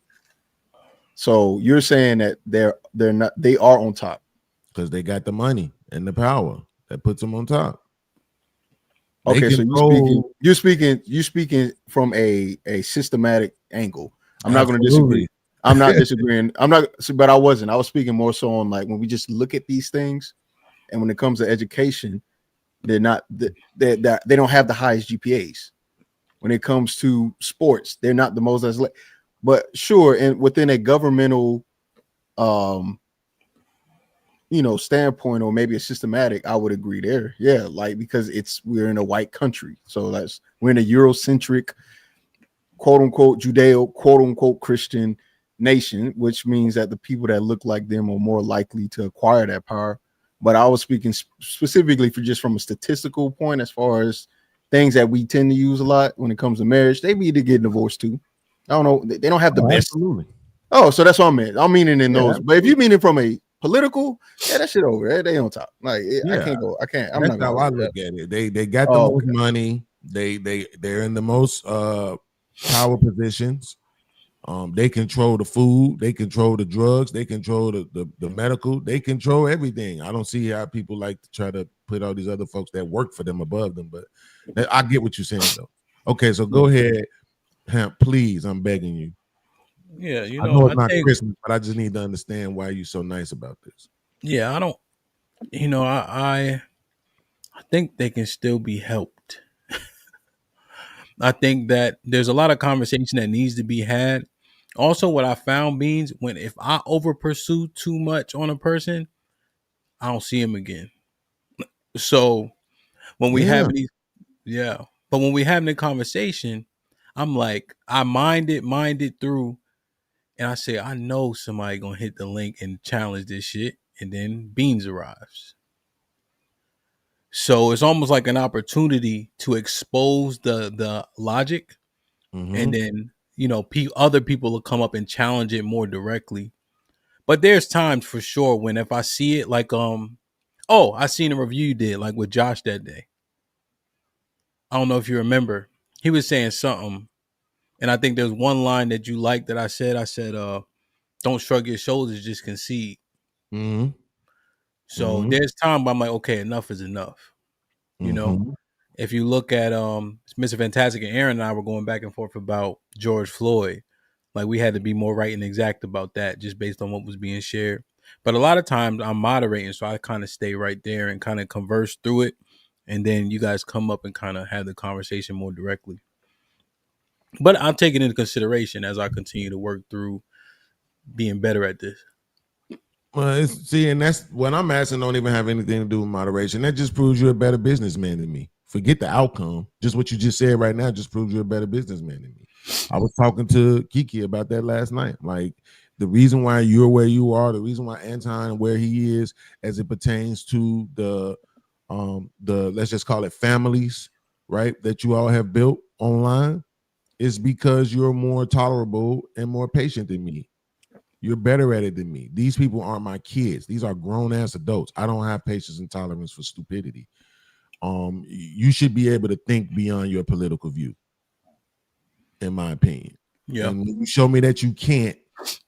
So you're saying that they're not, they are on top because they got the money and the power that puts them on top. Okay, so you're speaking from a systematic angle. I'm not going to disagree. I'm not disagreeing. But I wasn't. I was speaking more so on like when we just look at these things, and when it comes to education, they're not they don't have the highest GPAs. When it comes to sports, they're not the most athletic. But sure, and within a governmental standpoint, or maybe a systematic, I would agree there. Yeah, like because we're in a white country, so we're in a Eurocentric, quote unquote Judeo, quote unquote Christian nation, which means that the people that look like them are more likely to acquire that power. But I was speaking specifically from a statistical point, as far as things that we tend to use a lot when it comes to marriage. They need to get divorced too. I don't know. They don't have the best. Absolutely. Oh, so that's what I meant. I'm meaning in those. Absolutely. But if you mean it from a political, that shit over. They on top. Like I can't go. I can't. I'm That's not. how I look at it. They got the most money. They're in the most power positions. They control the food. They control the drugs. They control the medical. They control everything. I don't see how people like to try to put all these other folks that work for them above them. But I get what you're saying though. Okay, so go ahead, Hamp, please. I'm begging you. Yeah, I know it's not Christmas, but I just need to understand why you're so nice about this. Yeah, I don't. I think they can still be helped. I think that there's a lot of conversation that needs to be had. Also, what I found means if I over pursue too much on a person, I don't see him again. So when we have these, but when we having a conversation, I'm like, I mind it through, and I say, I know somebody gonna hit the link and challenge this shit, and then Beans arrives. So it's almost like an opportunity to expose the logic, and then other people will come up and challenge it more directly. But there's times for sure when if I see it, like I seen a review you did like with Josh that day. I don't know if you remember. He was saying something, and I think there's one line that you liked that I said. don't shrug your shoulders, just concede. Mm-hmm. So there's time where I'm like, okay, enough is enough. You know, if you look at Mr. Fantastic and Aaron and I were going back and forth about George Floyd, like we had to be more right and exact about that just based on what was being shared. But a lot of times I'm moderating, so I kind of stay right there and kind of converse through it. And then you guys come up and kind of have the conversation more directly. But I'll take it into consideration as I continue to work through being better at this. Well, and that's what I'm asking. Don't even have anything to do with moderation. That just proves you're a better businessman than me. Forget the outcome. Just what you just said right now just proves you're a better businessman than me. I was talking to Kiki about that last night. Like the reason why you're where you are, the reason why Anton where he is, as it pertains to the let's just call it families, right? That you all have built online, is because you're more tolerable and more patient than me. You're better at it than me. These people aren't my kids. These are grown-ass adults. I don't have patience and tolerance for stupidity. You should be able to think beyond your political view, in my opinion. Yeah. And when you show me that you can't,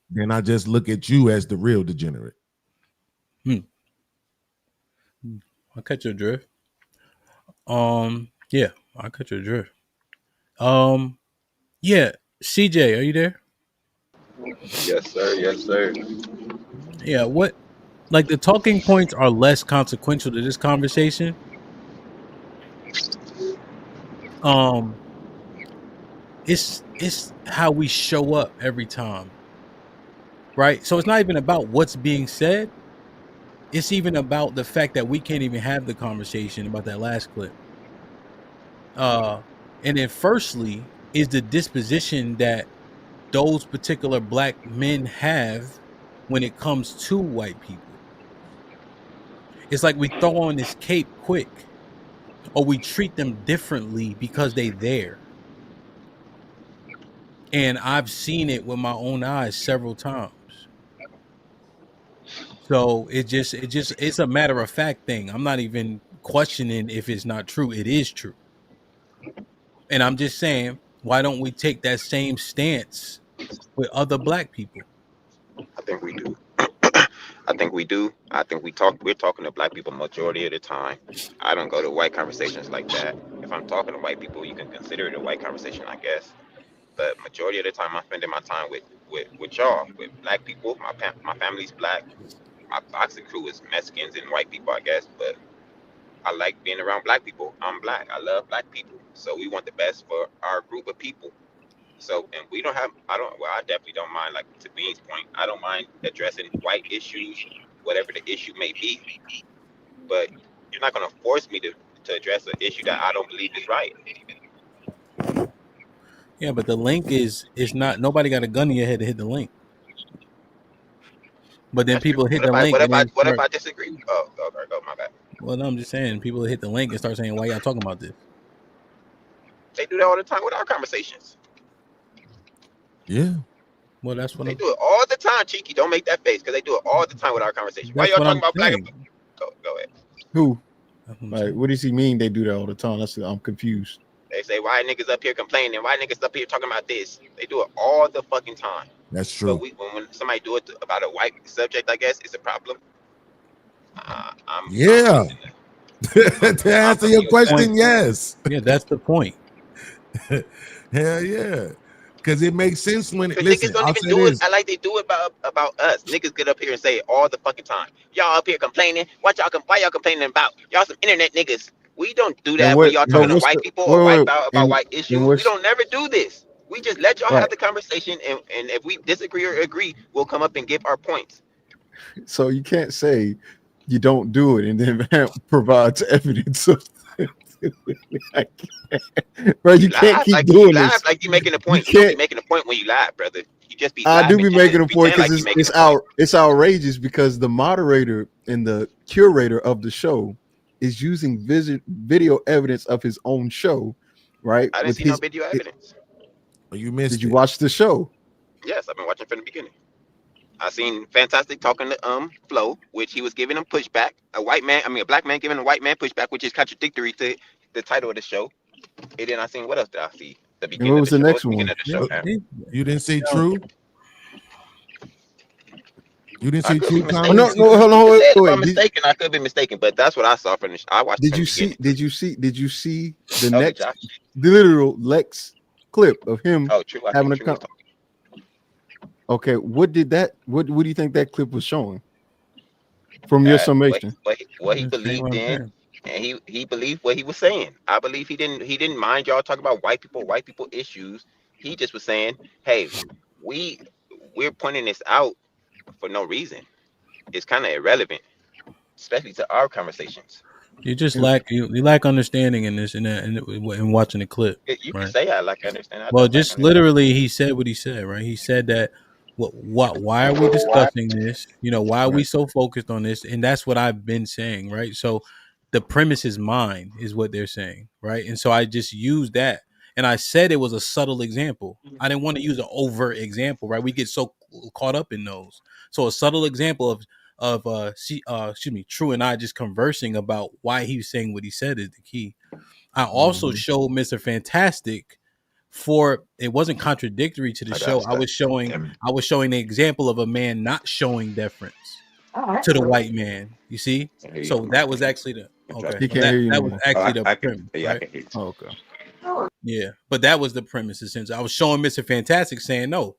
then I just look at you as the real degenerate. I catch your drift. Yeah, I catch your drift. Yeah, CJ, are you there? Yes, sir. Yes, sir. Yeah, what like the talking points are less consequential to this conversation. It's how we show up every time. Right? So it's not even about what's being said. It's even about the fact that we can't even have the conversation about that last clip. And then firstly is the disposition that those particular black men have when it comes to white people. It's like we throw on this cape quick, or we treat them differently because they there. And I've seen it with my own eyes several times. So it's a matter of fact thing. I'm not even questioning if it's not true. It is true. And I'm just saying, why don't we take that same stance with other black people? I think we do. I think we do. I think we're talking to black people majority of the time. I don't go to white conversations like that. If I'm talking to white people, you can consider it a white conversation, I guess. But majority of the time, I'm spending my time with y'all, with black people. My family's black. My boxing crew is Mexicans and white people, I guess. But I like being around black people. I'm black. I love black people. So we want the best for our group of people. So, and we don't have, I definitely don't mind, like to Bean's point, I don't mind addressing white issues, whatever the issue may be. But you're not going to force me to address an issue that I don't believe is right. Yeah, but the link is not, nobody got a gun in your head to hit the link. But then people hit the link. What if I disagree? Oh, okay, go, my bad. Well, no, I'm just saying, people hit the link and start saying, why y'all talking about this? They do that all the time with our conversations. Yeah. Well, that's what they do it all the time, Cheeky. Don't make that face, because they do it all the time with our conversations. Why y'all talking about black people? Go ahead. Who? Like, what does he mean they do that all the time? I'm confused. They say, why niggas up here complaining? Why niggas up here talking about this? They do it all the fucking time. That's true. But when somebody do it about a white subject, I guess, it's a problem. To answer your question, yes. Yeah, that's the point. Hell yeah. Because it makes sense when niggas don't even do it like they do it about us. Niggas get up here and say it all the fucking time. Y'all up here complaining. Why y'all complaining about? Y'all some internet niggas. We don't do that when y'all talking to white people or about white issues. We don't never do this. We just let y'all have the conversation, and if we disagree or agree, we'll come up and give our points. So you can't say you don't do it and then Hamp provides evidence of bro, you can't keep doing this. Like you making a point. You don't be making a point when you lie, brother. You just be. I do be making a point because it's outrageous because the moderator and the curator of the show is using video evidence of his own show, right? I didn't see no video evidence. You missed. Did you watch the show? Yes, I've been watching from the beginning. I seen Fantastic talking to Flo, which he was giving him pushback. A black man giving a white man pushback, which is contradictory to the title of the show. And then I seen, what else did I see? The beginning. What was the next one? You didn't see True? You didn't I see could two be comments? mistaken. No, hold on, If I'm wait. mistaken, I could be mistaken, but that's what I saw from the. I watched it Did from you the beginning. did you see the Oh, the next, Josh. the literal Lex clip of him Oh, true. I having think a True was con- Okay, what do you think that clip was showing from your summation? what he believed in, and he believed what he was saying. I believe he didn't mind y'all talking about white people issues. He just was saying, hey, we're pointing this out for no reason. It's kind of irrelevant, especially to our conversations. You just lack you lack understanding in this and that and watching the clip, You can right? say I like understand. I Well, don't like just understand. literally, he said what he said, right? He said that why are we discussing this? You know, why are we so focused on this? And that's what I've been saying, right? So the premise is mine, is what they're saying, right? And so I just used that, and I said it was a subtle example. I didn't want to use an overt example, right? We get so caught up in those. So a subtle example excuse me, True and I just conversing about why he was saying what he said is the key. I also showed Mr. Fantastic for it wasn't contradictory to the show. I was showing the example of a man not showing deference to the white man. You see, so that was actually the He can't hear you that no was more. actually the premise, Yeah, I right? can hear you. Oh, okay. Yeah, but that was the premise. Essentially, I was showing Mr. Fantastic saying, "No,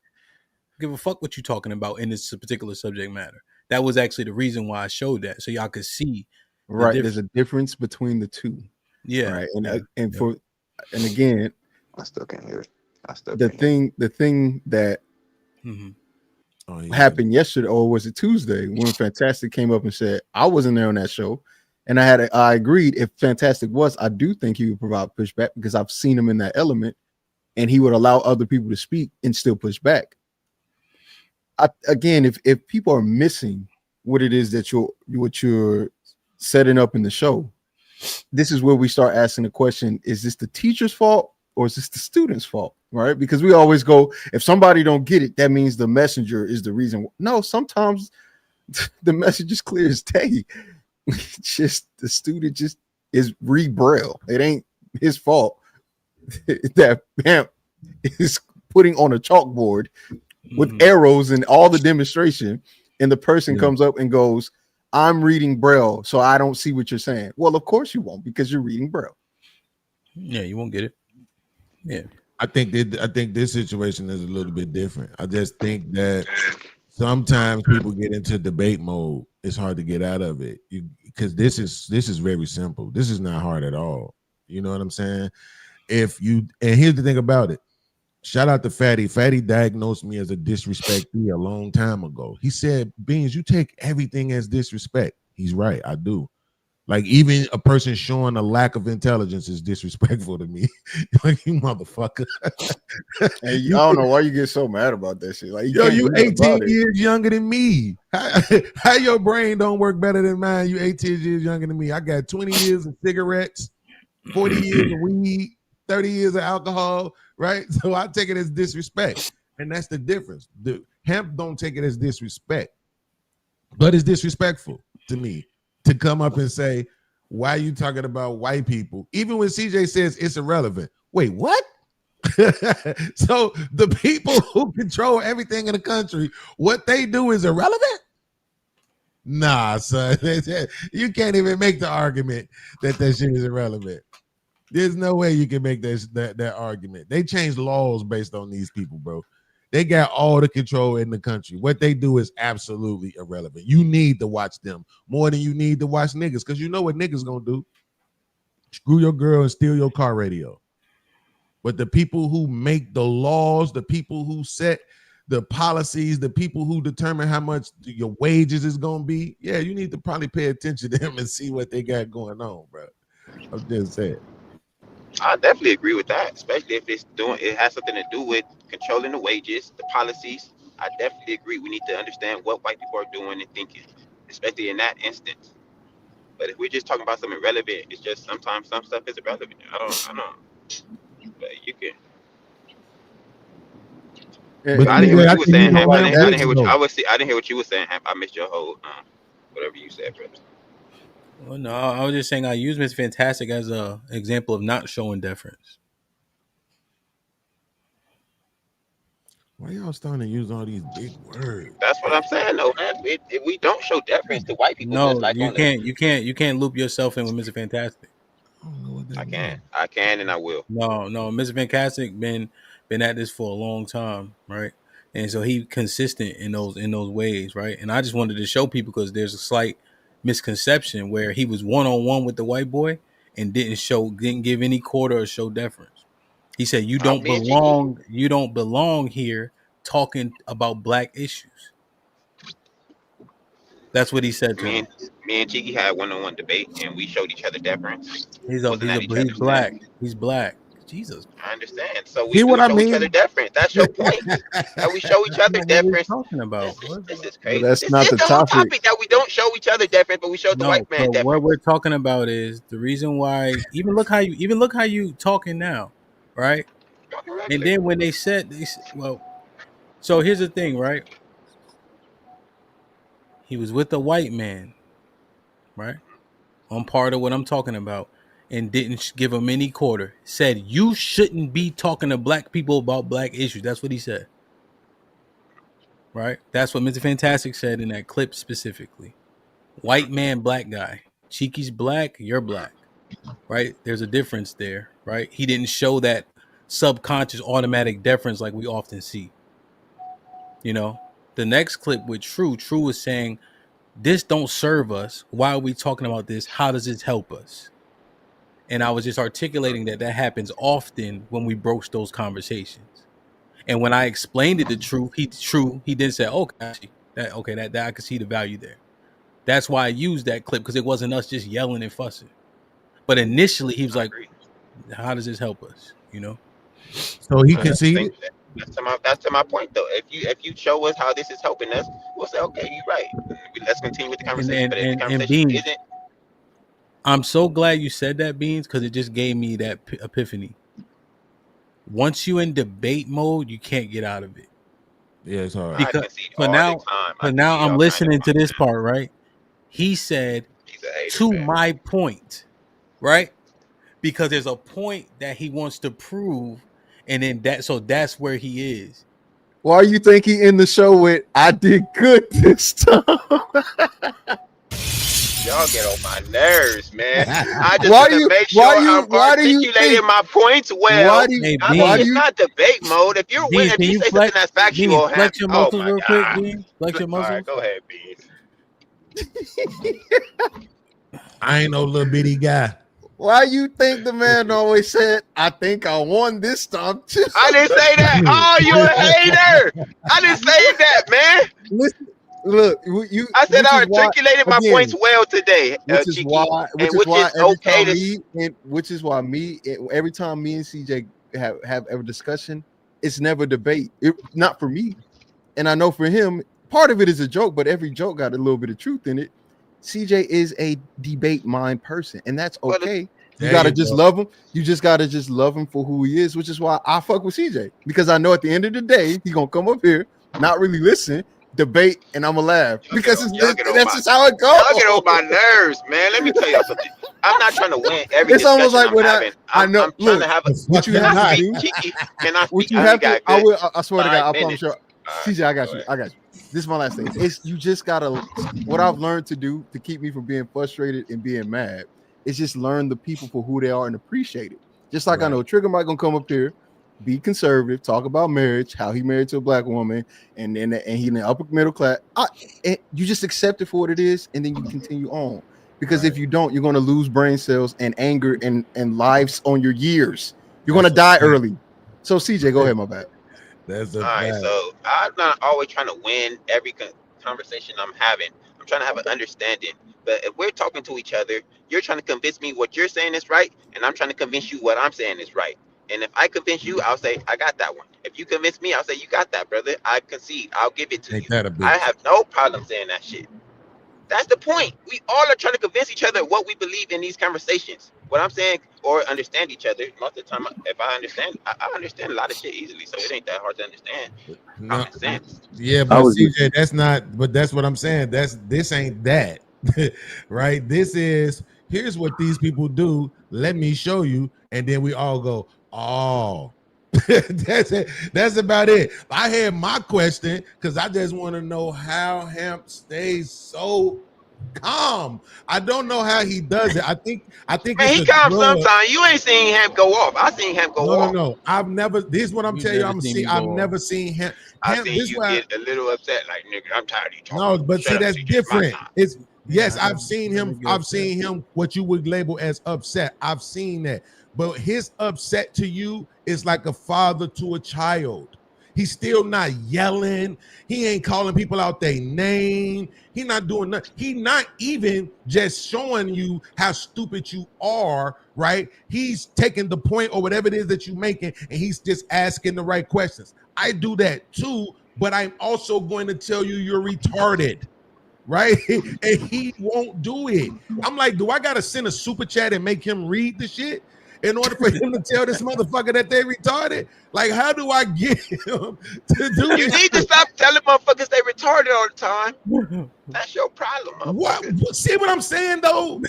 give a fuck what you talking about in this particular subject matter." That was actually the reason why I showed that, so y'all could see the Right. difference. There's a difference between the two. Yeah, Right. yeah, And again, I still can't hear it. the thing that Mm-hmm. happened yesterday, or was it Tuesday, when Fantastic came up and said, I wasn't there on that show. And I agreed, if Fantastic was, I do think he would provide pushback because I've seen him in that element, and he would allow other people to speak and still push back. Again, if people are missing what it is that you're setting up in the show, this is where we start asking the question: is this the teacher's fault or is this the student's fault? Right? Because we always go, if somebody don't get it, that means the messenger is the reason. No, sometimes the message is clear as day. Just the student just is read Braille. It ain't his fault that Hamp is putting on a chalkboard with arrows and all the demonstration, and the person comes up and goes, I'm reading Braille, so I don't see what you're saying. Well, of course you won't, because you're reading Braille. Yeah, you won't get it. Yeah. I think this situation is a little bit different. I just think that sometimes people get into debate mode. It's hard to get out of it because this is very simple. This is not hard at all. You know what I'm saying? And here's the thing about it. Shout out to Fatty. Fatty diagnosed me as a disrespectee a long time ago. He said, Beans, you take everything as disrespect. He's right. I do. Like, even a person showing a lack of intelligence is disrespectful to me. Like, you motherfucker. Hey, I don't know why you get so mad about that shit. Like, you 18 years younger than me. How your brain don't work better than mine? You 18 years younger than me. I got 20 years of cigarettes, 40 years of weed, 30 years of alcohol, right? So I take it as disrespect. And that's the difference. The Hamp don't take it as disrespect, but it's disrespectful to me to come up and say, why are you talking about white people? Even when CJ says it's irrelevant. Wait, what? So the people who control everything in the country, what they do is irrelevant? Nah, son. You can't even make the argument that shit is irrelevant. There's no way you can make that argument. They changed laws based on these people, bro. They got all the control in the country. What they do is absolutely irrelevant. You need to watch them more than you need to watch niggas, because you know what niggas gonna do. Screw your girl and steal your car radio. But the people who make the laws, the people who set the policies, the people who determine how much your wages is gonna be, yeah, you need to probably pay attention to them and see what they got going on, bro. I'm just saying. I definitely agree with that, especially if it has something to do with controlling the wages, the policies. I definitely agree. We need to understand what white people are doing and thinking, especially in that instance. But if we're just talking about something relevant, it's just sometimes some stuff is irrelevant. I don't. But you can. But I didn't hear what you were saying, Hamp. I didn't hear what you were saying, Hamp. I missed your whole whatever you said, brother. Well, no, I was just saying I use Miss Fantastic as a example of not showing deference. Why y'all starting to use all these big words? That's what I'm saying, though, man. If we don't show deference to white people, just No, like you on the, can't. You can't loop yourself in with Mr. Fantastic. I can, and I will. No, Mr. Fantastic been at this for a long time, right? And so he consistent in those ways, right? And I just wanted to show people because there's a slight misconception where he was one on one with the white boy and didn't give any quarter or show deference. He said, "You don't Me and Cheeky. belong. You don't belong here talking about black issues." That's what he said to him. Me and Cheeky had one-on-one debate, and we showed each other deference. He's Wasn't black. He's black. Jesus. I understand. So we See do what I show each other mean? deference. That's your point. That we show each other What are we deference. talking about? This is But crazy. that's This not is the the whole topic. topic that we don't show each other deference, but we showed the No, white man but deference. what we're talking about is the reason why. Even look how you talking now, right? And then when they said well, so here's the thing, right? He was with a white man, right? On part of what I'm talking about, and didn't give him any quarter. Said you shouldn't be talking to black people about black issues. That's what he said, right? That's what Mr. Fantastic said in that clip specifically. White man, black guy. Cheeky's black, you're black, right? There's a difference there, right? He didn't show that subconscious automatic deference like we often see. You know, the next clip with True is saying, this don't serve us. Why are we talking about this? How does this help us? And I was just articulating that happens often when we broach those conversations. And when I explained it to True, he did say, okay, that I could see the value there. That's why I used that clip, because it wasn't us just yelling and fussing. But initially he was like, how does this help us? You know? So he conceded. That's to my point, though. If you show us how this is helping us, we'll say, okay, you're right. Let's continue with the conversation. But if the conversation Beans, isn't, I'm so glad you said that, Beans, because it just gave me that epiphany. Once you in debate mode, you can't get out of it. Yeah, it's hard. Because now I'm listening to this part, right? He said, to my point, right? Because there's a point that he wants to prove, and then that's where he is. Why you think he in the show with "I did good this time"? y'all get on my nerves, man. I just want to make sure I'm articulating my points well. It's not debate mode. If you're winning, if you say something that's factual, flex your muscles real quick, Bean. Flex your muscles. All right, go ahead, Beans. I ain't no little bitty guy. Why you think the man always said, "I think I won this time too"? I didn't say that. Oh, you a hater. I didn't say that, man. Listen, look, you. I said I articulated my points well today, which is why every time me and CJ have a discussion, it's never debate. Not for me, and I know for him, part of it is a joke, but every joke got a little bit of truth in it. CJ is a debate mind person, and that's okay. You gotta just love him. You just gotta just love him for who he is, which is why I fuck with CJ, because I know at the end of the day he gonna come up here, not really listen, debate, and I'm gonna laugh because that's just how it goes. Y'all get on my nerves, man. Let me tell y'all something. I'm not trying to win every. It's almost like when I'm trying to have what you have to do. What you have to. I will. I swear to God. I promise you. CJ, I got you. I got you. This is my last thing. It's you just gotta. What I've learned to do to keep me from being frustrated and being mad is just learn the people for who they are and appreciate it. Just like I know Trigger Mike gonna come up here, be conservative, talk about marriage, how he married to a black woman, and he in the upper middle class. And you just accept it for what it is, and then you continue on. Because if you don't, you're gonna lose brain cells and anger and lives on your years. You're gonna die early. So CJ, go ahead, my bad. That's all right. So I'm not always trying to win every conversation I'm having. I'm trying to have an understanding. But if we're talking to each other, you're trying to convince me what you're saying is right, and I'm trying to convince you what I'm saying is right. And if I convince you, I'll say I got that one. If you convince me, I'll say you got that, brother. I concede. I'll give it to you. I have no problem saying that shit. That's the point. We all are trying to convince each other what we believe in these conversations. What I'm saying, or understand each other. Most of the time, if I understand a lot of shit easily, so it ain't that hard to understand. Common sense. Yeah, but CJ, that's not. But that's what I'm saying. This ain't that, right? This is here's what these people do. Let me show you, and then we all go, oh, That's it. That's about it. I had my question because I just want to know how Hamp stays so calm. I don't know how he does it. I think Man, it's he a calm drug. sometimes. You ain't seen him go off. I seen him go off. No. I've never. This is what I'm You telling you. never seen me I've go never off. seen him. I Hamp. seen This you why. get a little upset, like nigga, I'm tired of you No, talking. but Shut see, up, that's CJ. It's my different. time. It's Yeah, yes, I've seen never him. get I've upset. seen him. What you would label as upset. I've seen that. But his upset to you is like a father to a child. He's still not yelling. He ain't calling people out their name. He not doing nothing. He not even just showing you how stupid you are, right? He's taking the point or whatever it is that you're making, and he's just asking the right questions. I do that too, but I'm also going to tell you you're retarded, right? And he won't do it. I'm like, do I gotta send a super chat and make him read the shit in order for him to tell this motherfucker that they retarded? Like, how do I get him to do You this need to shit? stop telling motherfuckers they retarded all the time. That's your problem, What? motherfucker. See what I'm saying though?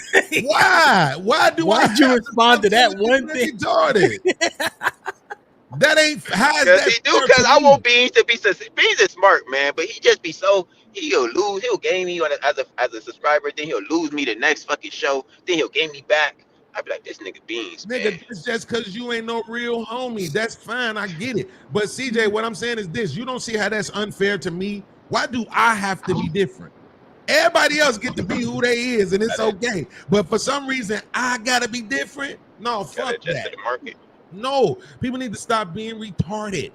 Why? Why do I Why'd you have to respond stop to that telling one people they thing? retarded? That ain't how is Cause that he do, fair cause to I me? want Beans to be Beans is smart, man, but he just be so he'll lose, he'll gain me as a subscriber, then he'll lose me the next fucking show, then he'll gain me back. I'd be like, this nigga Beans, Nigga, man. that's just because you ain't no real homie. That's fine. I get it. But CJ, what I'm saying is this: you don't see how that's unfair to me. Why do I have to be different? Everybody else get to be who they is, and it's okay. But for some reason, I gotta be different. No, Gotta fuck adjust to that. the market. No, people need to stop being retarded.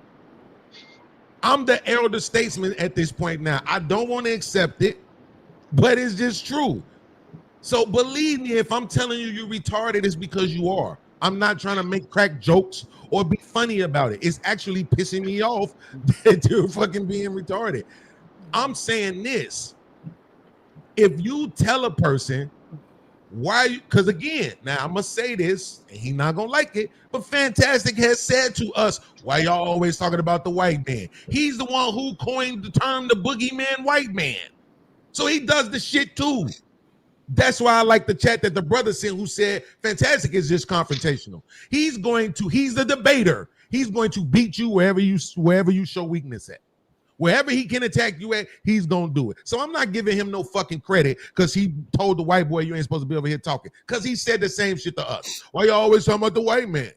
I'm the elder statesman at this point now. I don't want to accept it, but it's just true. So believe me, if I'm telling you you're retarded, it's because you are. I'm not trying to make crack jokes or be funny about it. It's actually pissing me off that you're fucking being retarded. I'm saying this. If you tell a person why, because again, now I'm gonna say this, and he's not gonna like it, but Fantastic has said to us, why y'all always talking about the white man? He's the one who coined the term the boogeyman white man. So he does the shit too. That's why I like the chat that the brother sent who said Fantastic is just confrontational. He's the debater. He's going to beat you wherever you show weakness at. Wherever he can attack you at, he's gonna do it. So I'm not giving him no fucking credit because he told the white boy you ain't supposed to be over here talking. Because he said the same shit to us. Why you always talking about the white man?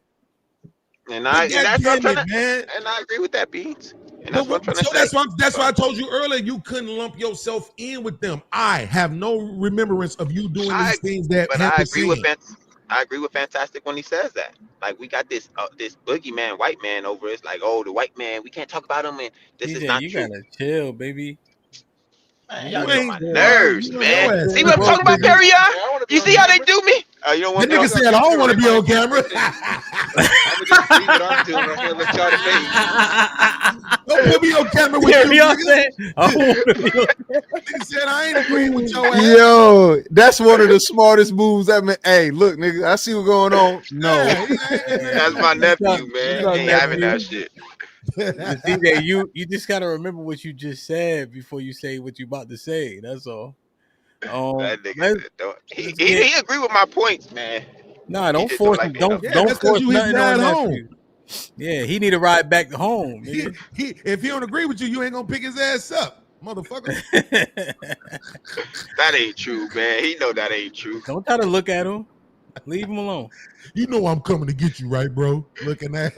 And that's what I'm trying to, man. and I agree with that, Beans. And that's what I'm trying to say. That's why I told you earlier you couldn't lump yourself in with them. I have no remembrance of you doing these things that But Hamp I is agree saying. I agree with Fantastic when he says that. Like we got this this boogeyman white man over. It's like, oh, the white man, we can't talk about him, and this is CJ, not you true. gotta chill, baby. Man, You y'all gotta get on my chill. nerves, man. Your ass See what I'm broke, talking about, nigga. Perry? You see how they do me? You don't That want to nigga said, I don't want to be on camera. I'm gonna just see what I'm doing right here. Let y'all debate. Don't put me on camera with Perry, you, y'all nigga. said, I want to be on camera. Nigga said, I ain't agreeing with your ass. Yo, that's one of the smartest moves. I mean, hey, look, nigga, I see what's going on. No, That's my nephew, man. What's He up, ain't having nephew? that shit. CJ, you just gotta remember what you just said before you say what you about to say. That's all. That nigga Let's, don't. let's get. He agree with my points, man. Nah, He don't just don't force like him. being up. Yeah, Don't that's because force you his nothing dad on home. nephew. Yeah, he need to ride back home. Nigga. If he don't agree with you, you ain't gonna pick his ass up, motherfucker. That ain't true, man. He know that ain't true. Don't try to look at him. Leave him alone. You know I'm coming to get you, right, bro? Looking at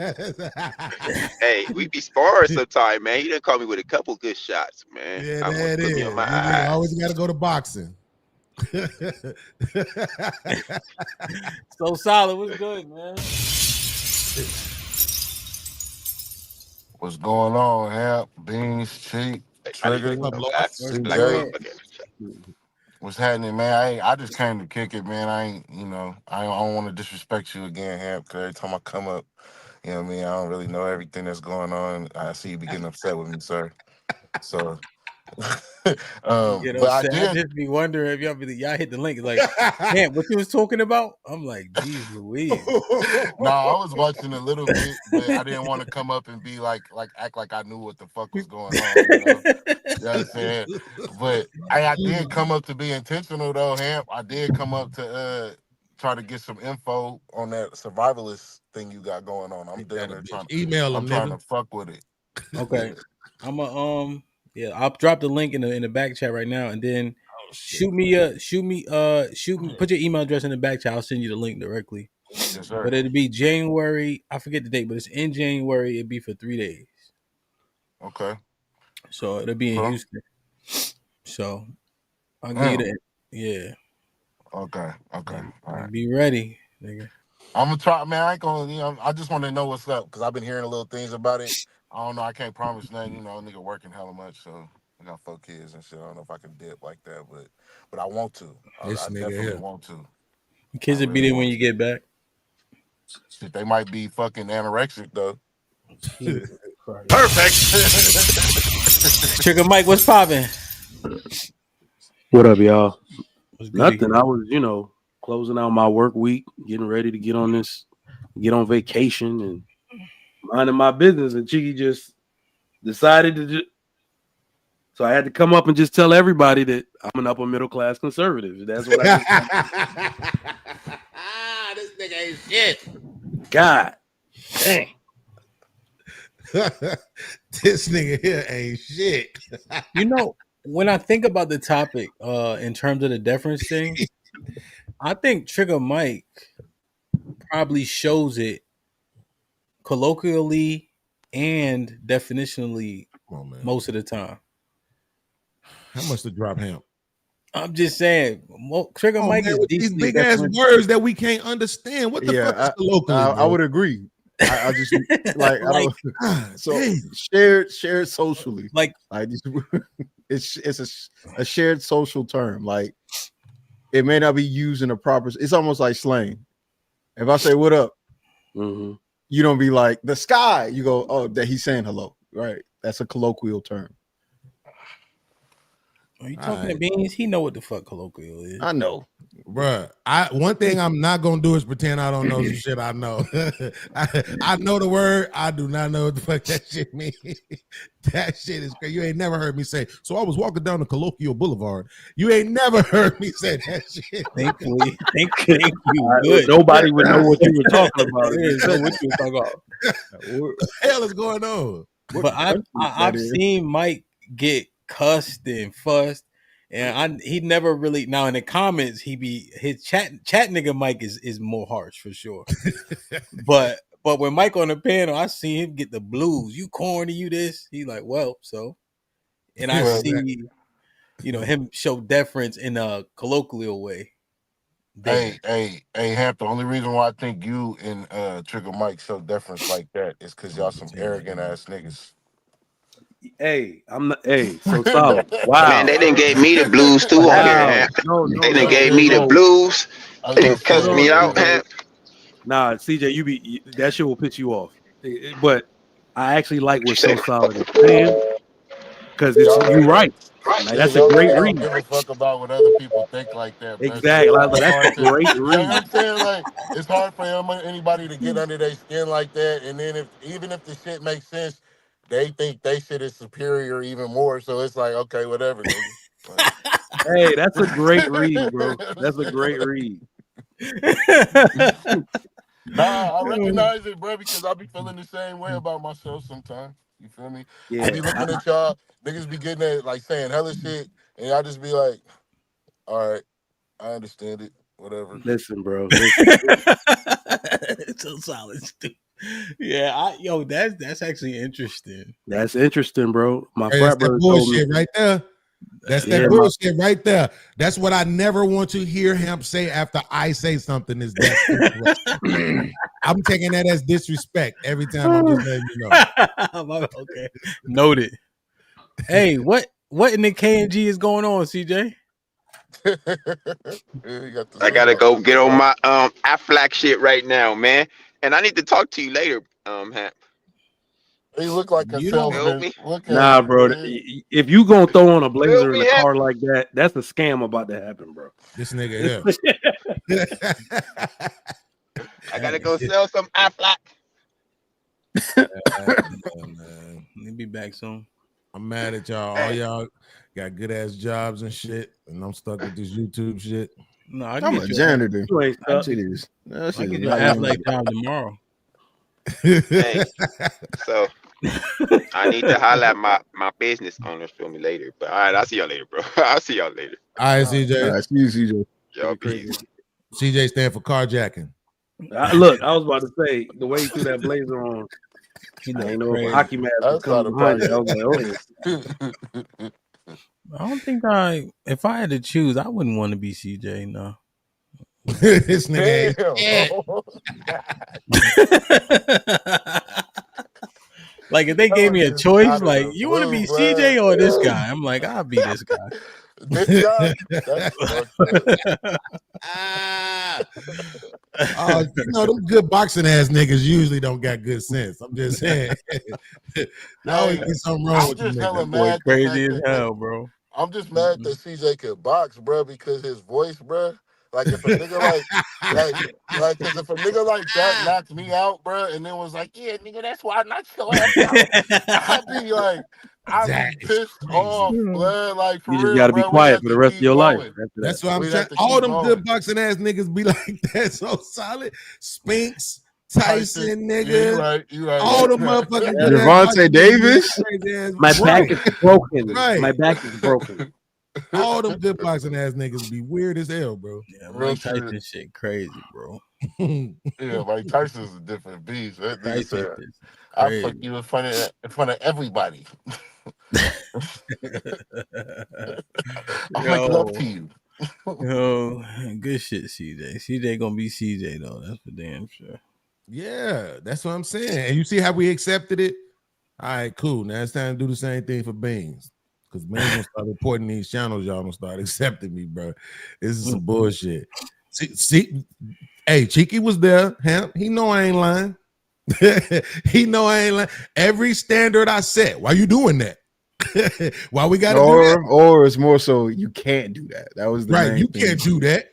Hey, we be sparring sometime, man. He done caught me with a couple good shots, man. yeah, Almost that put is. me on my You nigga eyes. always got to go to boxing. So solid. What's good, man? What's going on, Hamp? Beans, Cheek, Trigger, CJ. What's happening, man? I just came to kick it, man. I don't want to disrespect you again, Hamp, because every time I come up, you know what I mean, I don't really know everything that's going on. I see you be getting upset with me, sir. So Get but I upset. I did. just be wondering if y'all hit the link. It's like, man, what you was talking about? I'm like, geez, Louise. No, I was watching a little bit, but I didn't want to come up and be like act like I knew what the fuck was going on. You know what I'm saying? But I did come up to be intentional though, Hamp. I did come up to try to get some info on that survivalist thing you got going on. I'm damn near trying. Email I'm him, trying nigga. to fuck with it. Okay. I'm a yeah, I'll drop the link in the back chat right now, and then shoot me put your email address in the back chat. I'll send you the link directly. Yes, sir. But it'll be January. I forget the date, but it's in January. It'll be for 3 days. Okay. So it'll be in Huh? Houston. So I'll give you the yeah. Okay. Okay. All right. Be ready, nigga. I'm gonna try, man. I ain't gonna, I just want to know what's up because I've been hearing little things about it. I don't know. I can't promise nothing. Nigga working hella much, so I got 4 kids and shit. I don't know if I can dip like that, but I want to. I definitely want to. Kids will be there when you get back. Shit, they might be fucking anorexic though. Perfect. Trigger Mike, what's popping? What up, y'all? good Nothing. I was, closing out my work week, getting ready to get on vacation and minding my business. And Cheeky just decided to so I had to come up and just tell everybody that I'm an upper middle class conservative. That's what I This nigga ain't shit. God dang. This nigga here ain't shit. When I think about the topic, in terms of the deference thing, I think Trigger Mike probably shows it colloquially and definitionally most of the time. How much to drop Hamp? I'm just saying, Trigger Mike is with these decently big ass words that we can't understand. What the fuck is colloquially? I would agree. I just like I don't. So shared socially, like it's a shared social term. Like it may not be used in a proper. It's almost like slang. If I say "what up," you don't be like the sky. You go, oh, that he's saying hello, right? That's a colloquial term. Are you talking to Beans? He know what the fuck colloquial is. I know, bruh. One thing I'm not gonna do is pretend I don't know some shit I know. I know the word. I do not know what the fuck that shit means. That shit is crazy. You ain't never heard me say. So I was walking down the Colloquial Boulevard. You ain't never heard me say that shit. Thankfully, thank you. Good. Nobody would know what you were talking about. What you were talking about? What the hell is going on? But I've seen Mike get cussed and fussed, and he never really. Now in the comments, his chat nigga Mike is more harsh for sure. but when Mike on the panel, I see him get the blues. You corny, you this. He like, well, so, and I see, him show deference in a colloquial way. Hey, Hamp, the only reason why I think you and Trigger Mike show deference like that is because y'all some arrogant ass niggas. Hey, I'm not. Hey, so solid. Wow, Man, they didn't gave me the blues too on here, Hamp. They didn't gave me the blues. They didn't cuss me out, Hamp. Nah, CJ, that shit will piss you off. But I actually like what's so solid is saying because you're right. Like, that's a great read. Give a fuck about what other people think like that. Bro. Exactly. That's a great read. You know what I'm saying? Like, it's hard for anybody to get under their skin like that. And then even if the shit makes sense, they think they shit is superior even more. So it's like, okay, whatever. Like, hey, that's a great read, bro. That's a great read. Nah, I recognize it, bro, because I be feeling the same way about myself sometimes. You feel me? Yeah. I be looking at y'all, niggas be getting at like saying hella shit, and y'all just be like, all right, I understand it. Whatever. Listen, bro. It's so solid, dude. Yeah, that's actually interesting. That's interesting, bro. My Hey, frat that's brother that told me. bullshit right there. That's that bullshit right there. That's what I never want to hear Hamp say after I say something is that. I'm taking that as disrespect every time. I'm just letting you know. Okay, noted. Hey, what in the KNG is going on, CJ? I gotta go get on my Aflac shit right now, man. And I need to talk to you later, Hamp. He look like a salesman. Nah, bro. If you gonna throw on a blazer in a car like that, that's a scam about to happen, bro. This nigga here. I gotta go sell some Aflac. He'll be back soon. I'm mad at y'all. All y'all got good ass jobs and shit, and I'm stuck with this YouTube shit. No, I I'm get a you. janitor. You ain't That stuck. shit is. That I shit get is you not an even. Affleck job tomorrow. Hey, so I need to highlight my business owners for me later. But all right, I'll see y'all later, bro. I'll see y'all later. All right, All CJ. right, see you, CJ. Y'all Crazy. peace. CJ stand for carjacking. Look, I was about to say the way he threw that blazer on, He I look ain't know if a crazy. hockey mask was That's not coming a behind you. I project. was like, okay. I don't think if I had to choose, I wouldn't want to be CJ. No. This nigga Damn. Like if they That gave was me a just choice, out of like the you want to blue, be bro. CJ or this guy, I'm like I'll be this guy. This guy, that's fucked up. you know, them good boxing ass niggas usually don't got good sense. I'm just saying. There always Hey, be something wrong I'm with them just niggas. hella Boy, mad the crazy fact as that hell, bro. I'm just mad that CJ could box, bro, because his voice, bro. Like if a nigga cause if a nigga like that knocked me out, bro, and then was like, yeah, nigga, that's why I knocked your ass out. I'd be pissed off, blood. Like for You just real, got to be bro. We quiet have for to the rest of keep your life. going. After that. That's why I'm We'd trying. have to All keep them going. good boxing ass niggas be like that so solid. Spinks, Tyson, Yeah, nigga. you right. All them motherfucking good ass Javante boxing niggas Davis? be crazy ass. My back is broken. Right. My back is broken. All them good boxing ass niggas be weird as hell, bro. Yeah, Real Mike shit. Tyson shit crazy, bro. Yeah, Mike Tyson's a different beast. That nigga Tyson said, is "I crazy. fuck you in front of everybody. I make love Yo, to you." yo, good shit, CJ. CJ gonna be CJ though. That's for damn sure. Yeah, that's what I'm saying. And you see how we accepted it? All right, cool. Now it's time to do the same thing for Beans. Because Beans gonna start reporting these channels, y'all gonna start accepting me, bro. This is some bullshit. See, hey, Cheeky was there. Hamp, he know I ain't lying. He know I ain't lying. Every standard I set. Why you doing that? Why we gotta do that? Or it's more so you can't do that. That was the Right, main you thing. can't do that.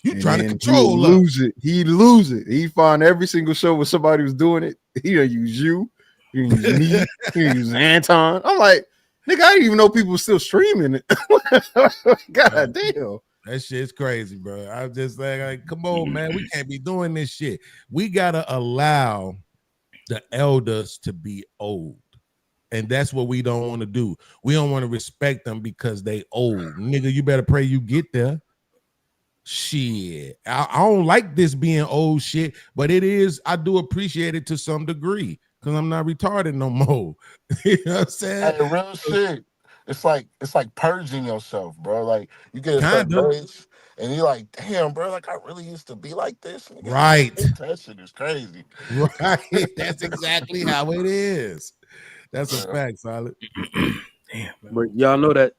You And trying to then control he'd us. lose it. He'd lose it. He'd find every single show where somebody was doing it. He'd use you. He'd use me. He'd use Anton. I'm like, nigga, I didn't even know people were still streaming it. God damn. That shit's crazy, bro. I'm just like, come on, man. We can't be doing this shit. We gotta allow the elders to be old. And that's what we don't want to do. We don't want to respect them because they old. Nigga, you better pray you get there. Shit. I don't like this being old shit, but it is, I do appreciate it to some degree because I'm not retarded no more. You know what I'm saying? Hey, real shit. It's like purging yourself, bro. Like you get a certain Kinda. age, and you're like, damn, bro. Like I really used to be like this. Nigga. Right. That shit is crazy. Right. That's exactly how it is. That's a fact, Solid. Damn, But y'all know that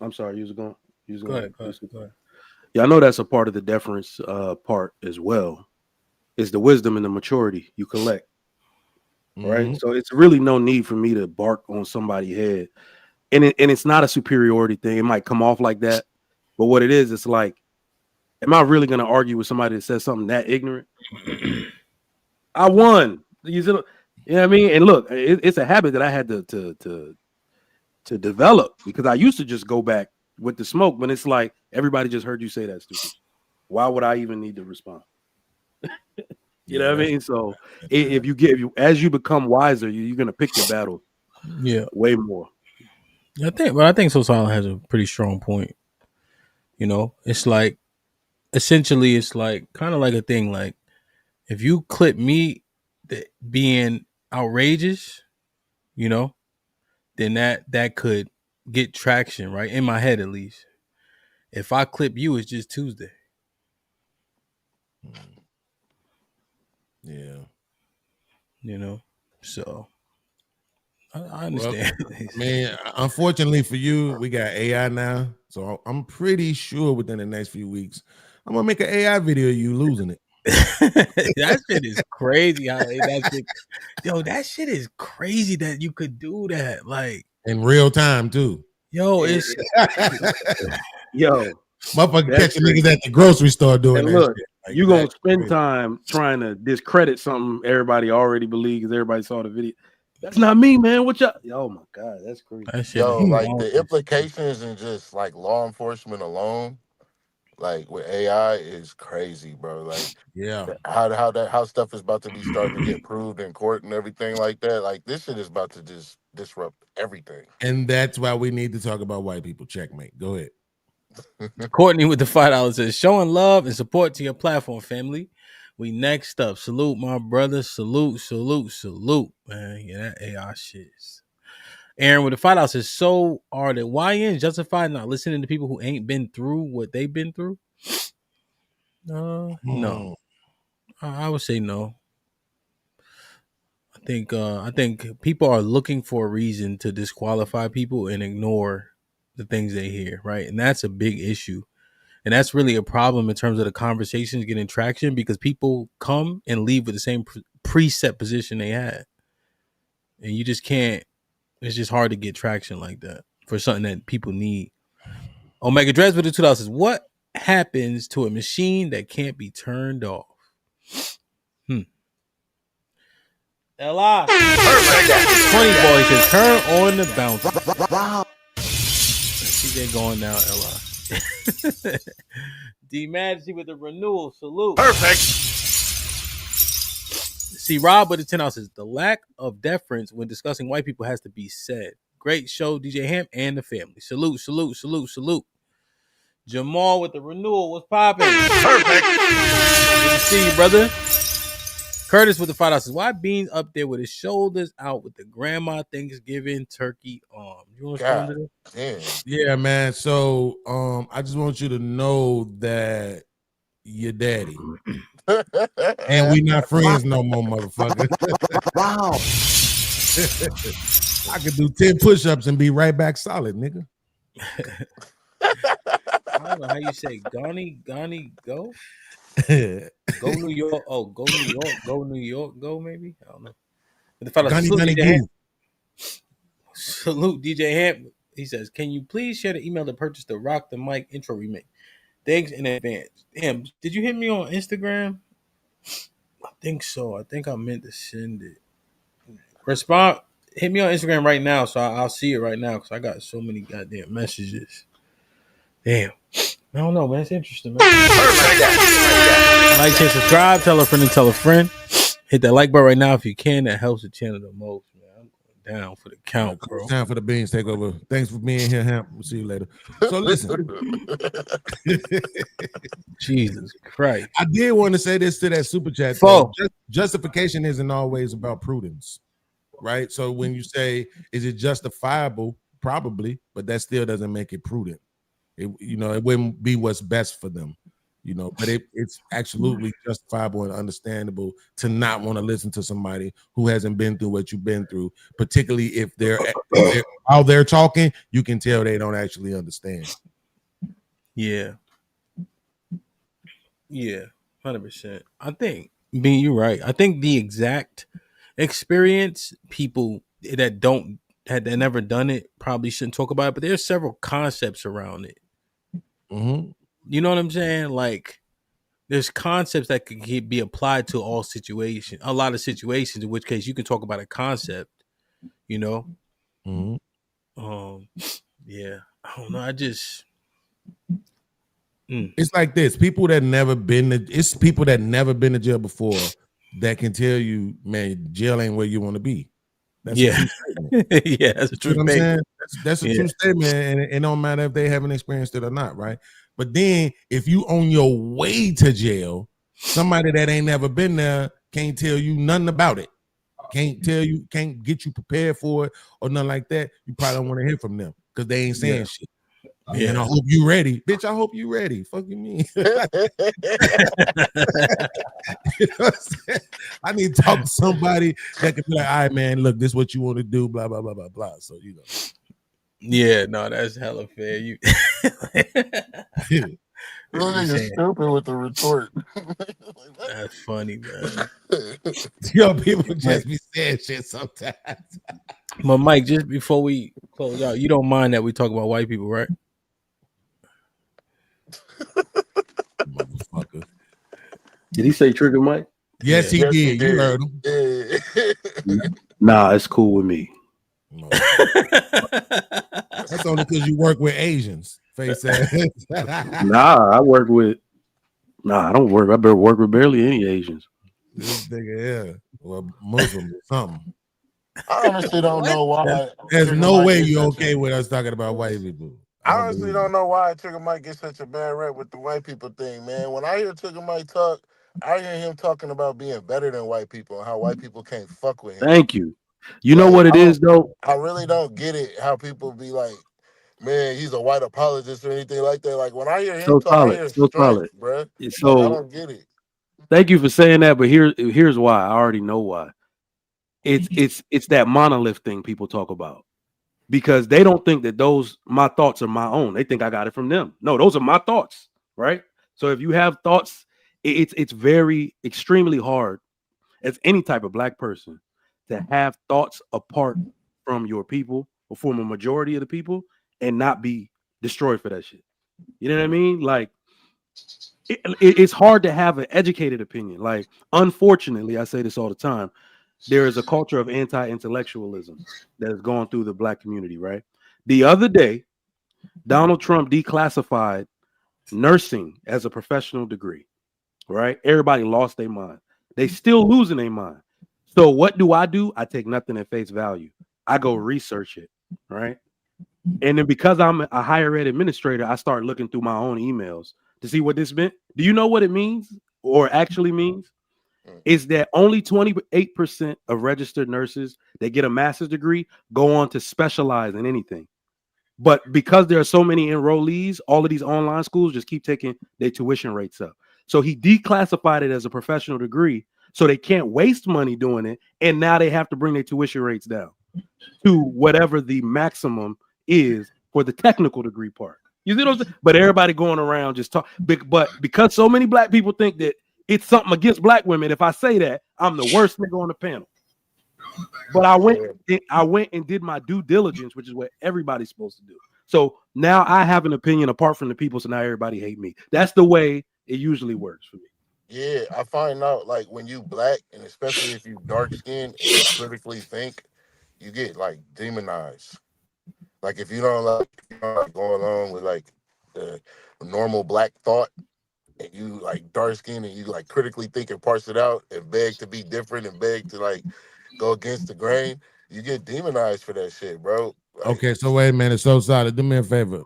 I'm sorry, you was going. Go ahead. Y'all know that's a part of the deference part as well. It's the wisdom and the maturity you collect. Right. Mhm. So it's really no need for me to bark on somebody's head. And it's not a superiority thing. It might come off like that. But what it is, it's like, am I really gonna argue with somebody that says something that ignorant? I won. You know what I mean? And look, it's a habit that I had to develop because I used to just go back with the smoke, but it's like everybody just heard you say that, stupid. Why would I even need to respond? You know what I mean? So if you as you become wiser, you're gonna pick your battle. Yeah, way more. I think So Silent has a pretty strong point. You know, it's like essentially it's like kind of like a thing like if you clip me being outrageous, you know, then that could get traction, right? In my head at least. If I clip you, it's just Tuesday. Yeah. You know, so I understand. Well, man, unfortunately for you, we got AI now. So I'm pretty sure within the next few weeks, I'm gonna make an AI video of you losing it. That shit is crazy. That shit is crazy that you could do that. Like in real time too. Yo, it's motherfucker catching niggas at the grocery store doing and that look, shit. Like, you gonna that's spend crazy. time trying to discredit something everybody already believes because everybody saw the video. That's not me, man. What y'all? Oh my god, that's crazy. Yo, like the implications and just like law enforcement alone, like with AI is crazy, bro. Like yeah, how stuff is about to be starting to get proved in court and everything like that. Like this shit is about to just disrupt everything. and that's why we need to talk about white people. Checkmate. Go ahead. Courtney with the $5 says, showing love and support to your platform, family. We next up. Salute, my brother. Salute, salute, salute. Man, yeah, that AI shit is. Aaron with the $5 says, so are the YNs justified not listening to people who ain't been through what they've been through? No. I would say no. I think people are looking for a reason to disqualify people and ignore the things they hear, right? And that's a big issue. And that's really a problem in terms of the conversations getting traction because people come and leave with the same preset position they had. And you just can't, it's just hard to get traction like that for something that people need. Omega Dress with the $2 says, what happens to a machine that can't be turned off? Ella. 20 boy says, turn on the bounce. Wow. CJ going now, Ella. D Majesty with the renewal. Salute. Perfect. See, Rob with the 10 says, the lack of deference when discussing white people has to be said. Great show, DJ Hamp and the family. Salute, salute, salute, salute. Jamal with the renewal. What's popping? Perfect. Good to see you, brother. Curtis with the $5 says, why Beans up there with his shoulders out with the grandma Thanksgiving turkey arm? You want to respond to that? Yeah, man. So I just want you to know that your daddy. And we not friends no more, motherfucker. Wow. I could do 10 push-ups and be right back solid, nigga. I don't know how you say Gani, go. Go New York. Oh, go New York. Go New York. Go maybe. I don't know. But the fellow salute DJ Hamp. Salute DJ Hamp. He says, "Can you please share the email to purchase the Rock the Mic intro remake? Thanks in advance." Damn, did you hit me on Instagram? I think so. I think I meant to send it. Respond. Hit me on Instagram right now, so I'll see it right now because I got so many goddamn messages. Damn. I don't know, man. It's interesting, man. Like, share, subscribe, tell a friend, and tell a friend. Hit that like button right now if you can. That helps the channel the most, man. I'm going down for the count, bro. It's time for the Beans takeover. Thanks for being here, Hamp. We'll see you later. So listen. Jesus Christ. I did want to say this to that super chat. Justification isn't always about prudence, right? So when you say, is it justifiable? Probably, but that still doesn't make it prudent. It wouldn't be what's best for them, but it's absolutely justifiable and understandable to not want to listen to somebody who hasn't been through what you've been through, particularly if while they're talking, you can tell they don't actually understand. Yeah, 100%. I think, Bean, you're right. I think the exact experience people that had never done it probably shouldn't talk about it, but there's several concepts around it. Mm-hmm. You know what I'm saying? Like, there's concepts that could be applied to all situations, a lot of situations, in which case you can talk about a concept, Mm-hmm. Yeah, I don't know. I just It's like this. People that never been to jail before that can tell you, man, jail ain't where you want to be. That's yeah, yeah, that's a true statement. thing. That's a true statement, and it don't matter if they haven't experienced it or not, right? But then, if you on your way to jail, somebody that ain't never been there can't tell you nothing about it. Can't get you prepared for it or nothing like that. You probably don't want to hear from them because they ain't saying shit. Yeah. And I hope you ready, bitch. I hope you ready. Fuck you mean? I need to talk to somebody that can be like, all right, man, look, this is what you want to do, blah, blah, blah, blah, blah. So, Yeah, no, that's hella fair. You You're stupid with the retort. That's funny, man. Yo, people just be saying shit sometimes. But Mike, just before we close out, you don't mind that we talk about white people, right? Motherfucker. Did he say trigger Mike? Yes, he did. You heard him. Nah, it's cool with me. That's only because you work with Asians. Face ass. Nah, I work with. Nah, I don't work. I better work with barely any Asians. This nigga, yeah, well, Muslim or something. I honestly don't know why. There's Trigger no might way get you're such a- okay with us talking about white people. I honestly don't know why Trigger might get such a bad rep with the white people thing, man. When I hear Trigger Mike talk, I hear him talking about being better than white people and how white people can't fuck with him. Thank you. You know what it is, though? I really don't get it how people be like, man, he's a white apologist or anything like that. Like when I hear him So talk, I solid, hear so strength, solid. bruh. So Like I don't get it. thank you for saying that, but here's why. I already know why. It's that monolith thing people talk about. Because they don't think that my thoughts are my own. They think I got it from them. No, those are my thoughts, right? So if you have thoughts, it's very extremely hard as any type of black person to have thoughts apart from your people or from a majority of the people and not be destroyed for that shit. You know what I mean? Like it's hard to have an educated opinion. Like, unfortunately, I say this all the time. There is a culture of anti-intellectualism that has gone through the black community, right? The other day, Donald Trump declassified nursing as a professional degree, right? Everybody lost their mind. They still losing their mind. So what do? I take nothing at face value. I go research it, right? And then because I'm a higher ed administrator, I start looking through my own emails to see what this meant. Do you know what it means or actually means? Is that only 28% of registered nurses that get a master's degree go on to specialize in anything. But because there are so many enrollees, all of these online schools just keep taking their tuition rates up. So he declassified it as a professional degree so they can't waste money doing it. And now they have to bring their tuition rates down to whatever the maximum is for the technical degree part. You see what I'm saying? But everybody going around just talk. But because so many black people think that it's something against black women, if I say that, I'm the worst nigga on the panel. But I went and did my due diligence, which is what everybody's supposed to do. So now I have an opinion apart from the people, so now everybody hate me. That's the way it usually works for me. Yeah, I find out like when you black, and especially if you dark skinned and you critically think, you get like demonized. Like if you don't like go along with like the normal black thought, and you like dark skin and you like critically think and parse it out and beg to be different and beg to like go against the grain, you get demonized for that shit, bro. Like, Okay, so wait a minute. So solid. Do me a favor.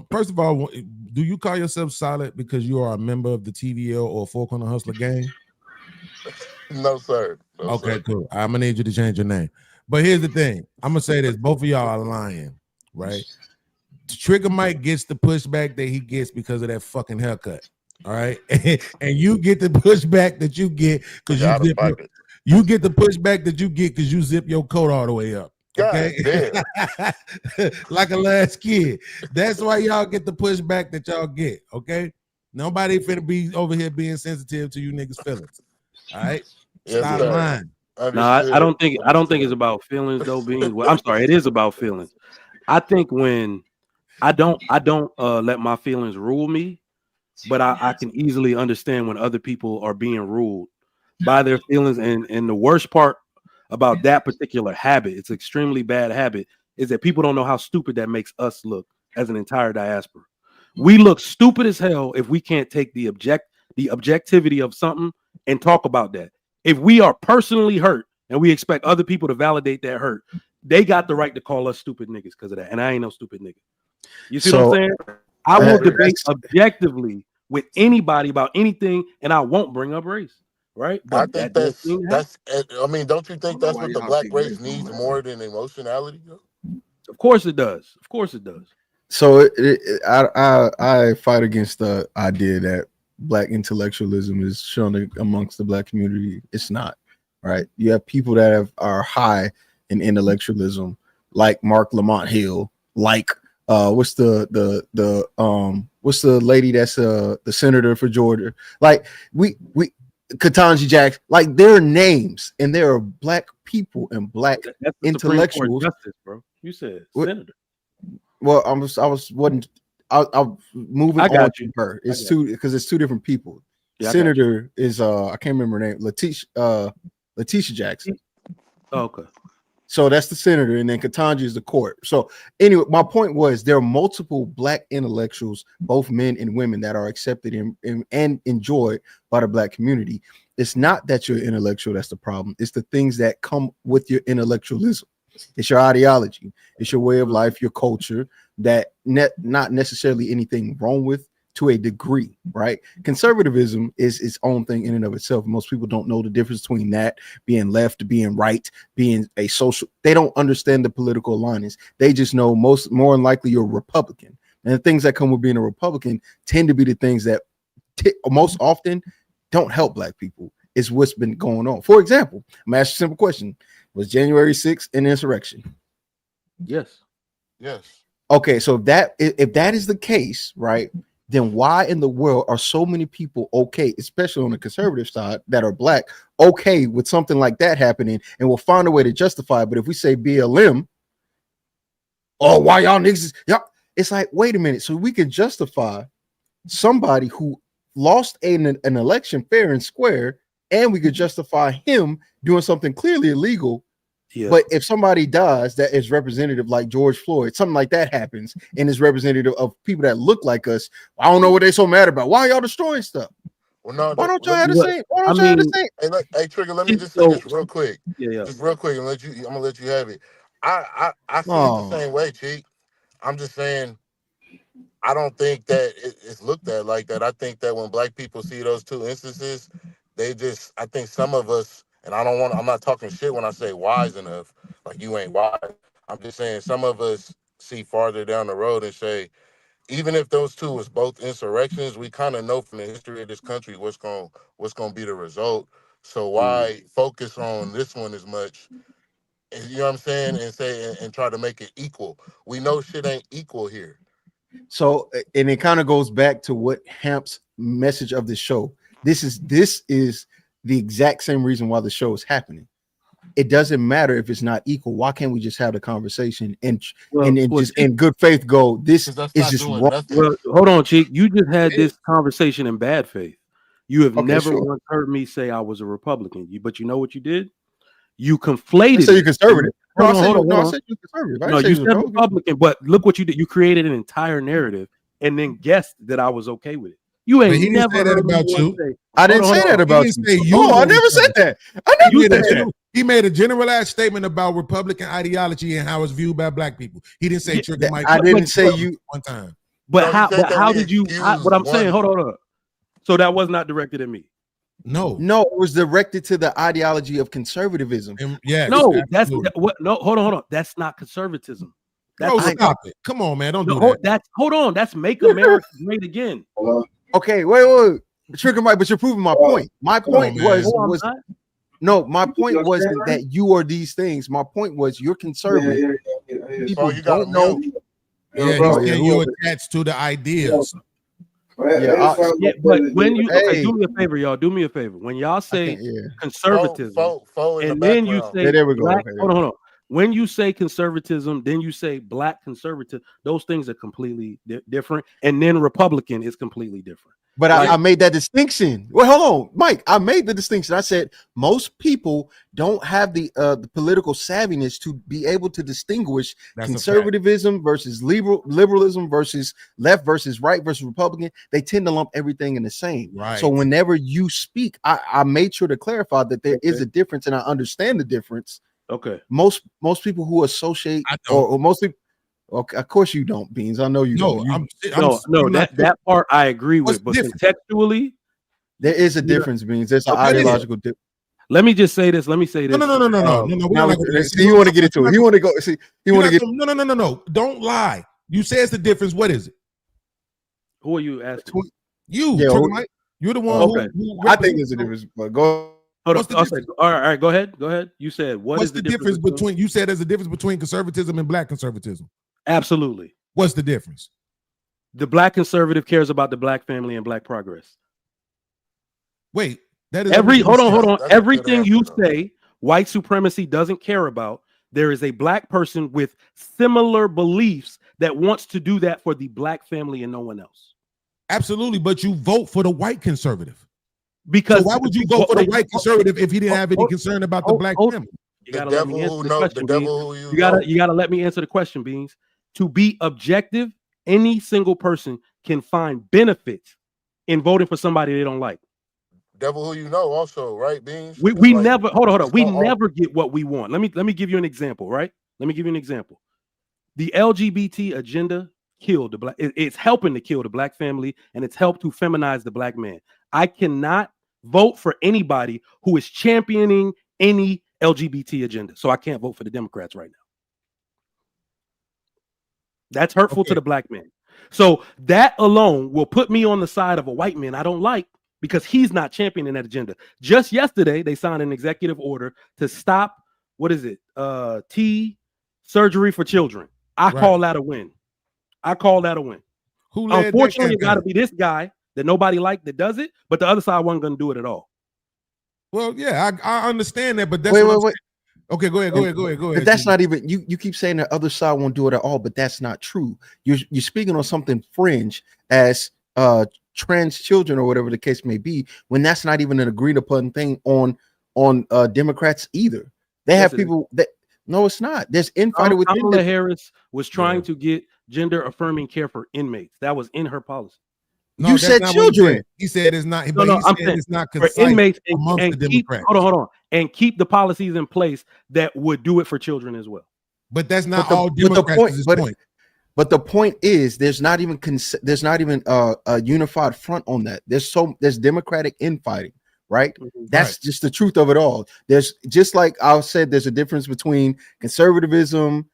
First of all, do you call yourself solid because you are a member of the TVL or Four Corner Hustler gang? No, sir. No, okay, sir. Cool. I'm gonna need you to change your name. But here's the thing. I'm gonna say this: both of y'all are lying, right? Trigger Mike gets the pushback that he gets because of that fucking haircut. All right, and you get the pushback that you get because you get the pushback that you get because you zip your coat all the way up. Okay, like a last kid. That's why y'all get the pushback that y'all get. Okay, nobody finna be over here being sensitive to you niggas' feelings. All right, stop lying. No, I don't think it's about feelings though. I'm sorry, it is about feelings. I think when I don't let my feelings rule me. But I can easily understand when other people are being ruled by their feelings. And the worst part about that particular habit, it's an extremely bad habit, is that people don't know how stupid that makes us look as an entire diaspora. We look stupid as hell if we can't take the objectivity of something and talk about that. If we are personally hurt and we expect other people to validate that hurt, they got the right to call us stupid niggas because of that. And I ain't no stupid nigga. You see what I'm saying? I will debate objectively with anybody about anything, and I won't bring up race, right? But I think that's. I mean, don't you think that's what the black race needs more than emotionality? Of course it does. Of course it does. So I fight against the idea that black intellectualism is shown amongst the black community. It's not, right? You have people that are high in intellectualism, like Mark Lamont Hill, like what's the lady that's the senator for Georgia? Like we Ketanji Jackson, like their names, and there are black people and black intellectuals. Justice, bro. You said senator. Well, I'm moving on to her. It's two different people. Yeah, Senator is I can't remember her name. Letitia Jackson. Oh, okay. So that's the senator, and then Ketanji is the court. So anyway, my point was there are multiple black intellectuals, both men and women, that are accepted and enjoyed by the black community. It's not that you're intellectual that's the problem. It's the things that come with your intellectualism. It's your ideology. It's your way of life, your culture, that not necessarily anything wrong with, to a degree, right? Conservatism is its own thing in and of itself. Most people don't know the difference between that, being left, being right, being a social. They don't understand the political alignments. They just know more than likely you're a Republican. And the things that come with being a Republican tend to be the things that most often don't help black people. Is what's been going on. For example, I'm asking a simple question. Was January 6th an insurrection? Yes. Yes. Okay, so if that is the case, right, then why in the world are so many people okay, especially on the conservative side that are black, okay with something like that happening and will find a way to justify it? But if we say BLM, oh, why y'all niggas? Y'all, it's like, wait a minute. So we can justify somebody who lost an election fair and square, and we could justify him doing something clearly illegal. Yeah. But if somebody dies that is representative, like George Floyd, something like that happens and is representative of people that look like us, I don't know what they're so mad about. Why are y'all destroying stuff? Well, no, why don't y'all have the same? Why don't y'all have the same? Hey, Trigger, let me just say this real quick. Just real quick, and I'm gonna let you have it. I see it the same way, Cheek. I'm just saying, I don't think that it's looked at like that. I think that when black people see those two instances, I think some of us, and I'm not talking shit when I say wise enough, like you ain't wise. I'm just saying some of us see farther down the road and say, even if those two was both insurrections, we kind of know from the history of this country what's gonna be the result. So why focus on this one as much? You know what I'm saying? And say and try to make it equal. We know shit ain't equal here. So, and it kind of goes back to what Hamp's message of the show. This is the exact same reason why the show is happening. It doesn't matter if it's not equal. Why can't we just have the conversation and just in good faith go, this is just wrong. Well, hold on, Cheek. You just had this conversation in bad faith. You have never once heard me say I was a Republican. But you know what you did? You conflated. I said you're conservative. Hold I on. said you're conservative. No, you said Republican, but look what you did. You created an entire narrative and then guessed that I was okay with it. You ain't never said that about you. I didn't say that about you. Oh, I never said that. I never said that. He made a generalized statement about Republican ideology and how it's viewed by black people. He didn't say Trigger Mike. I didn't say you one time. But how did you? What I'm saying, hold on. So that was not directed at me. No, it was directed to the ideology of conservatism. Yeah, no, that's what. No, hold on. That's not conservatism. Stop it. Come on, man. Don't do that. Hold on. That's Make America Great Again. Okay, wait. Trigger Mike, but you're proving my point. My point was my point wasn't that you are these things. My point was you're conservative. People don't know. Yeah, he's saying you're attached to the ideas. But when you do me a favor, y'all. Do me a favor. When y'all say conservatism, and then you say black, hold on. When you say conservatism, then you say black conservative. Those things are completely different. And then Republican is completely different. But I made that distinction. Well, hold on, Mike. I made the distinction. I said most people don't have the political savviness to be able to distinguish conservatism versus liberalism versus left versus right versus Republican. They tend to lump everything in the same. Right. So whenever you speak, I made sure to clarify that there is a difference, and I understand the difference. Okay. Most people who associate or most people. Okay, of course you don't, Beans. I know you don't. That part I agree with, but contextually, there is a difference, Beans. There's an ideological difference. Let me just say this. No. You want to get into it. You want to go. See, you want to get. No. Don't lie. You say it's the difference. What is it? Who are you asking? You, Mike. You're the one. Who I think there's a difference. But go. Hold on. All right. Go ahead. You said what's the difference between? You said there's a difference between conservatism and black conservatism. Absolutely. What's the difference? The black conservative cares about the black family and black progress. Wait, that is hold on. Everything you say, white supremacy doesn't care about. There is a black person with similar beliefs that wants to do that for the black family and no one else. Absolutely, but you vote for the white conservative. Because why would you vote for the white conservative if he didn't have any concern about the black family? You gotta let me answer the question, Beans. You gotta let me answer the question, Beans. To be objective, any single person can find benefits in voting for somebody they don't like. Devil who you know, also, right, Beans? We never hold on. We never get what we want. Let me give you an example, right? Let me give you an example. The LGBT agenda killed the black. It's helping to kill the black family, and it's helped to feminize the black man. I cannot vote for anybody who is championing any LGBT agenda, so I can't vote for the Democrats right now. That's hurtful to the black man. So that alone will put me on the side of a white man I don't like because he's not championing that agenda. Just yesterday, they signed an executive order to stop, T surgery for children. I call that a win. Who led Unfortunately, that it got to be this guy that nobody liked that does it, but the other side wasn't going to do it at all. Well, yeah, I understand that, but that's wait. Okay, go ahead. But that's not even you keep saying the other side won't do it at all, but that's not true. You're speaking on something fringe as trans children or whatever the case may be, when that's not even an agreed upon thing on Democrats either. They have people that no, it's not. There's infighting within. Kamala Harris was trying to get gender affirming care for inmates. That was in her policy. No, you said children. He said it's not. No, I'm saying it's not for inmates and the keep, Democrats. hold on, and keep the policies in place that would do it for children as well. But that's not all Democrats. But the point is, there's not even a unified front on that. There's Democratic infighting, right? That's just the truth of it all. There's just like I said, there's a difference between conservatism,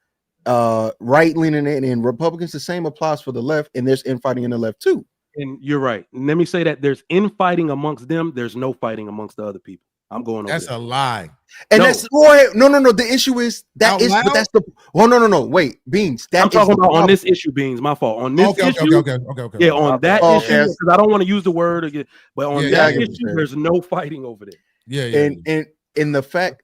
right leaning, and Republicans. The same applies for the left, and there's infighting in the left too. And you're right. And let me say that there's infighting amongst them. There's no fighting amongst the other people. I'm going over. That's a lie. And no, the issue is that is, but that's the. Well, no. Wait, Beans. I'm talking about on this issue, Beans. My fault. On this issue. Okay. Yeah, on that issue, because I don't want to use the word again. But on that issue, there's no fighting over there. Yeah. And the fact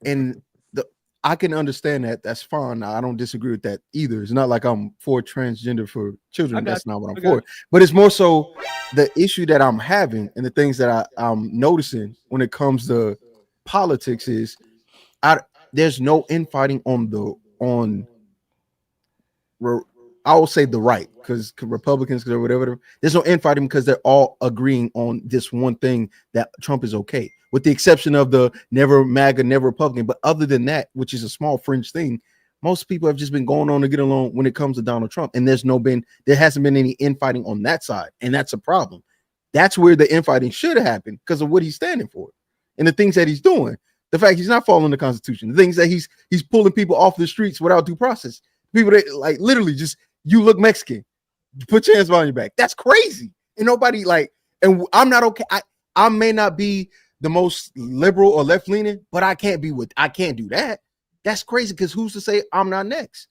I can understand that. That's fine. I don't disagree with that either. It's not like I'm for transgender for children. That's not what I'm for. But it's more so the issue that I'm having and the things that I'm noticing when it comes to politics is there's no infighting I will say the right, because Republicans or whatever, there's no infighting because they're all agreeing on this one thing, that Trump is okay, with the exception of the never MAGA, never Republican. But other than that, which is a small fringe thing, most people have just been going on to get along when it comes to Donald Trump. And there hasn't been any infighting on that side. And that's a problem. That's where the infighting should have happened because of what he's standing for and the things that he's doing. The fact he's not following the Constitution, the things that he's pulling people off the streets without due process. People that like literally just, you look Mexican, put your hands behind your back. That's crazy. And nobody and I'm not okay. I may not be the most liberal or left leaning, but I can't do that. That's crazy because who's to say I'm not next?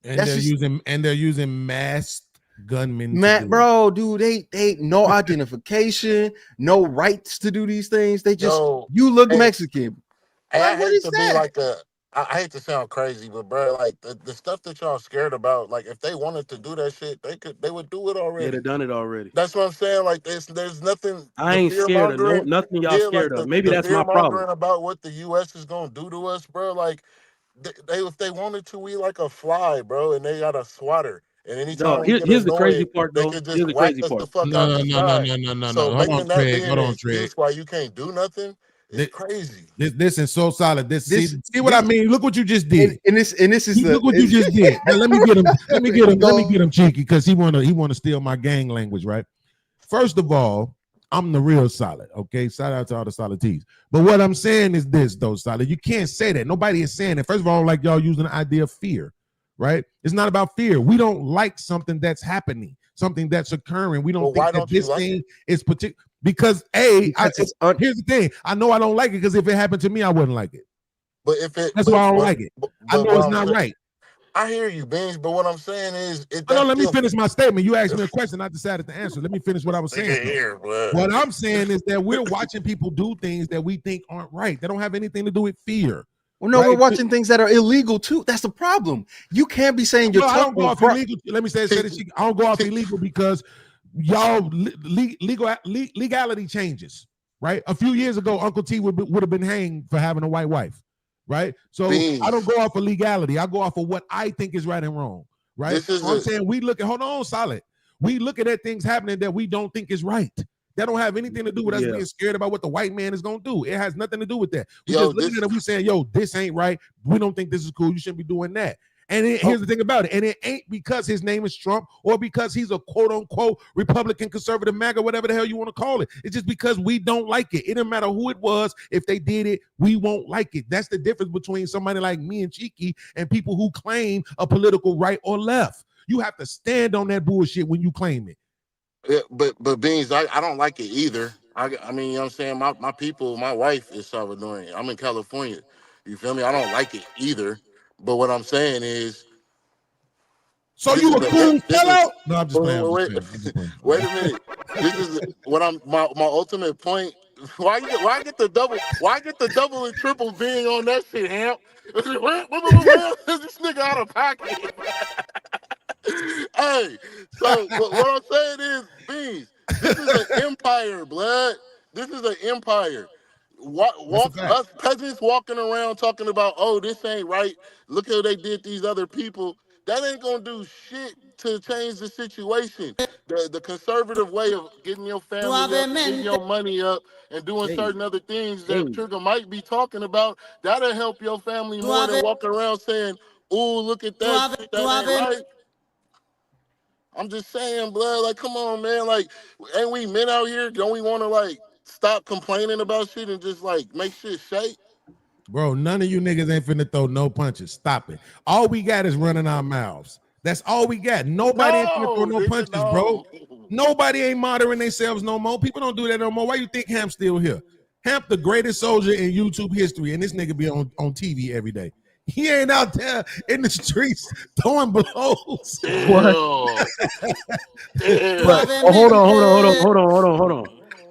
And they're using masked gunmen. Bro, dude, they no identification, no rights to do these things. They just you look Mexican. I hate to be like I hate to sound crazy, but bro, like the stuff that y'all scared about, like if they wanted to do that shit, they would do it already. Yeah, they done it already. That's what I'm saying. Like there's nothing. I ain't scared of nothing y'all scared of. Maybe that's my problem. About what the U.S. is gonna do to us, bro. Like they if they wanted to, we like a fly, bro, and they got a swatter. And anytime here's the crazy part, they though. could just whack us the fuck out the side. So Hold on, Craig. Hold on, Craig. Why you can't do nothing? It's crazy. This is so solid. See what I mean? Look what you just did. And this is look what you just did. Now, let me get him cheeky because he wanna steal my gang language, right? First of all, I'm the real solid. Okay, shout out to all the solid T's. But what I'm saying is this, though, solid. You can't say that. Nobody is saying it. First of all, like y'all using the idea of fear, right? It's not about fear. We don't like something that's happening, something that's occurring. We don't think that this thing is particular. Because here's the thing. I know I don't like it because if it happened to me, I wouldn't like it. But that's why I don't like it. I know it's not right. I hear you, Beans, but what I'm saying is let me finish my statement. You asked me a question, I decided to answer. Let me finish what I was saying. What I'm saying is that we're watching people do things that we think aren't right. They don't have anything to do with fear. Well, no, we're watching things that are illegal too. That's the problem. You can't be saying you're tough. I don't go off illegal. Let me say this. I don't go off illegal because y'all legality changes, right? A few years ago, Uncle T would have been hanged for having a white wife. right? So I don't go off of legality. I go off of what I think is right and wrong, right? This is so I'm saying we look at, hold on, Solid. We looking at things happening that we don't think is right. That don't have anything to do with us being scared about what the white man is going to do. It has nothing to do with that. We just looking at it, we saying, yo, this ain't right. We don't think this is cool. You shouldn't be doing that. And here's the thing about it. And it ain't because his name is Trump or because he's a quote unquote Republican, conservative, MAGA, whatever the hell you want to call it. It's just because we don't like it. It doesn't matter who it was. If they did it, we won't like it. That's the difference between somebody like me and Cheeky and people who claim a political right or left. You have to stand on that bullshit when you claim it. Yeah, but Beans, I don't like it either. I mean, you know what I'm saying? My people, my wife is Salvadorian. I'm in California. You feel me? I don't like it either. But what I'm saying is, so you a cool fellow? No, I'm just playing. Wait a minute. This is what I'm my ultimate point. Why get the double and triple being on that shit, Hamp? This nigga out of pocket. Hey, so what I'm saying is, Beans, this is an empire, blood. This is an empire. Us peasants walking around talking about, oh, this ain't right. Look how they did these other people. That ain't gonna do shit to change the situation. The conservative way of getting your family up, getting your money up, and doing certain other things that Trigger might be talking about, that'll help your family more than walking around saying, oh, look at that shit, that ain't right. I'm just saying, blood, like, come on, man. Like, ain't we men out here? Don't we want to, like, stop complaining about shit and just, like, make shit shake? Bro, none of you niggas ain't finna throw no punches. Stop it. All we got is running our mouths. That's all we got. Nobody ain't finna throw no punches, bro. Nobody ain't monitoring themselves no more. People don't do that no more. Why you think Hamp's still here? Hamp, the greatest soldier in YouTube history, and this nigga be on TV every day. He ain't out there in the streets throwing blows. What? But, hold on.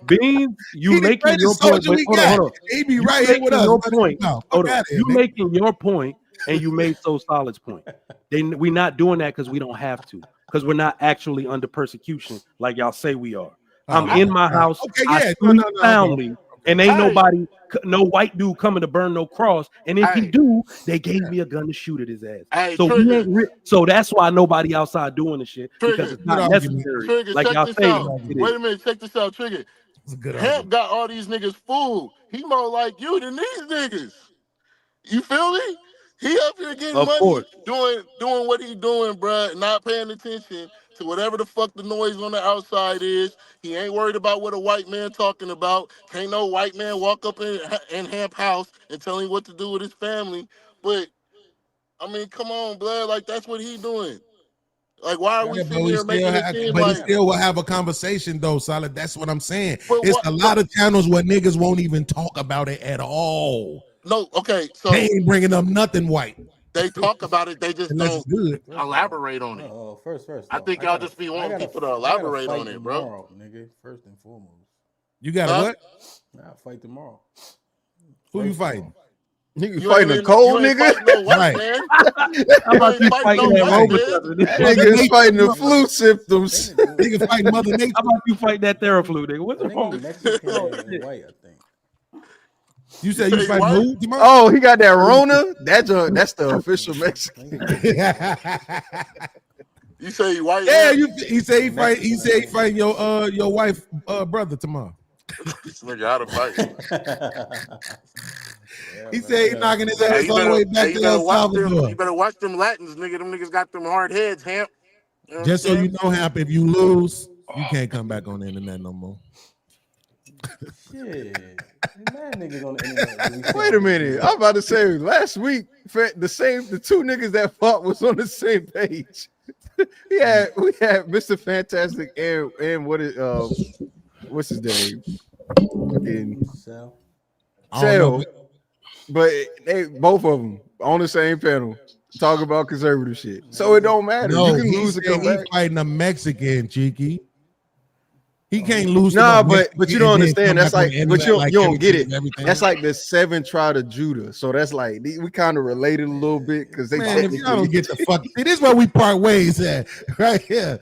Beans, you making your point. But hold on. He be right here with us. Your point. Hold on. You making your point, and you made So Solid's point. We not doing that because we don't have to, because we're not actually under persecution like y'all say we are. I'm in my house. I sleep soundly. And ain't nobody, no white dude coming to burn no cross. And if he do, they gave me a gun to shoot at his ass. So we ain't so that's why nobody outside doing the shit, because it's not necessary. Trigger, like y'all say. Wait a minute, check this out, Trigger. Hamp got all these niggas fooled. He more like you than these niggas. You feel me? He up here getting money, doing what he doing, bruh, not paying attention to whatever the fuck the noise on the outside is. He ain't worried about what a white man talking about. Can't no white man walk up in Hamp house and tell him what to do with his family. But, I mean, come on, blood. Like, that's what he doing. Like, why are we sitting here making it seem like... But he still will have a conversation, though, Solid. That's what I'm saying. It's a lot of channels where niggas won't even talk about it at all. No, okay, so... They ain't bringing up nothing white. They talk about it, they just don't elaborate on it. First, I think y'all just be wanting people to elaborate on it, bro. Tomorrow, nigga, first and foremost. You got what? I'll fight tomorrow. Who you fighting? You fighting a cold nigga? Right. How about you fighting niggas fighting the flu symptoms. Nigga fighting Mother Nature. How about you fight that Theraflu, nigga? What's wrong with Mexican and white, I think. You said you fight who tomorrow? Oh, he got that Rona. That's the official Mexican. You say white? Yeah, he said he fight. He said he fighting your wife brother tomorrow. This nigga out of fight. He said he knocking his ass all the way back to El Salvador. You better watch them Latins, nigga. Them niggas got them hard heads, Hamp. You know Just so you know, Hamp, if you lose, you can't come back on the internet no more. Shit. Mad niggas on the internet. Wait a minute. I'm about to say last week, the two niggas that fought was on the same page. we had Mr. Fantastic and what's his name? Sal. But they both of them on the same panel talk about conservative shit. So it don't matter. No, you can lose a He fighting a Mexican, Cheeky. He can't lose. Nah, but you don't understand. That's like, but you like don't get it. everything. That's like the 7 tribe of Judah. So that's like we kind of related a little bit because they Man, if y'all don't get the fuck, it is where we part ways at right here.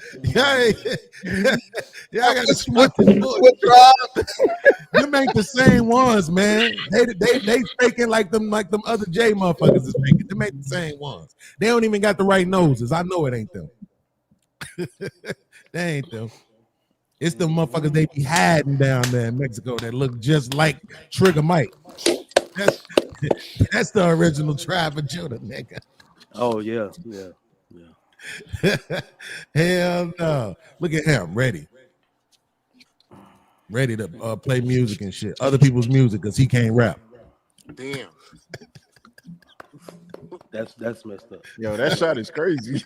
Y'all got to switch tribe. Them ain't the same ones, man. They faking like them other J motherfuckers is faking. Them ain't the same ones. They don't even got the right noses. I know it ain't them. They ain't them. It's the motherfuckers they be hiding down there in Mexico that look just like Trigger Mike. That's the original tribe of Judah, nigga. Oh yeah. Hell no. Look at him, ready to play music and shit. Other people's music because he can't rap. Damn. That's messed up. Yo, that shot is crazy.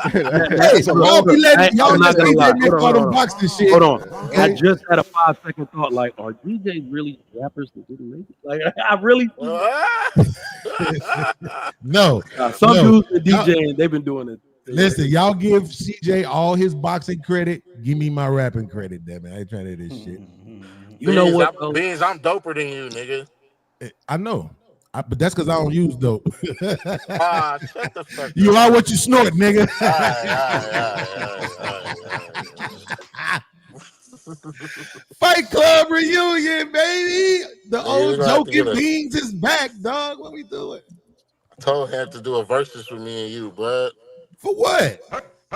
Hey, y'all be letting y'all just make all them boxing shit. Hold on. Okay. I just had a 5-second thought. Like, are DJs really rappers that didn't make it? Like, I really no. Some dudes are DJing. They've been doing it. Listen, y'all give CJ all his boxing credit. Give me my rapping credit, damn it. I ain't trying to do this shit. You know what? Beans, I'm doper than you, nigga. I know. But that's because I don't use dope. Shut the fuck you are what you snort, nigga. Fight Club reunion, baby. The old joking Beans is back, dog. What we doing? I told him to do a versus with me and you, bud. For what?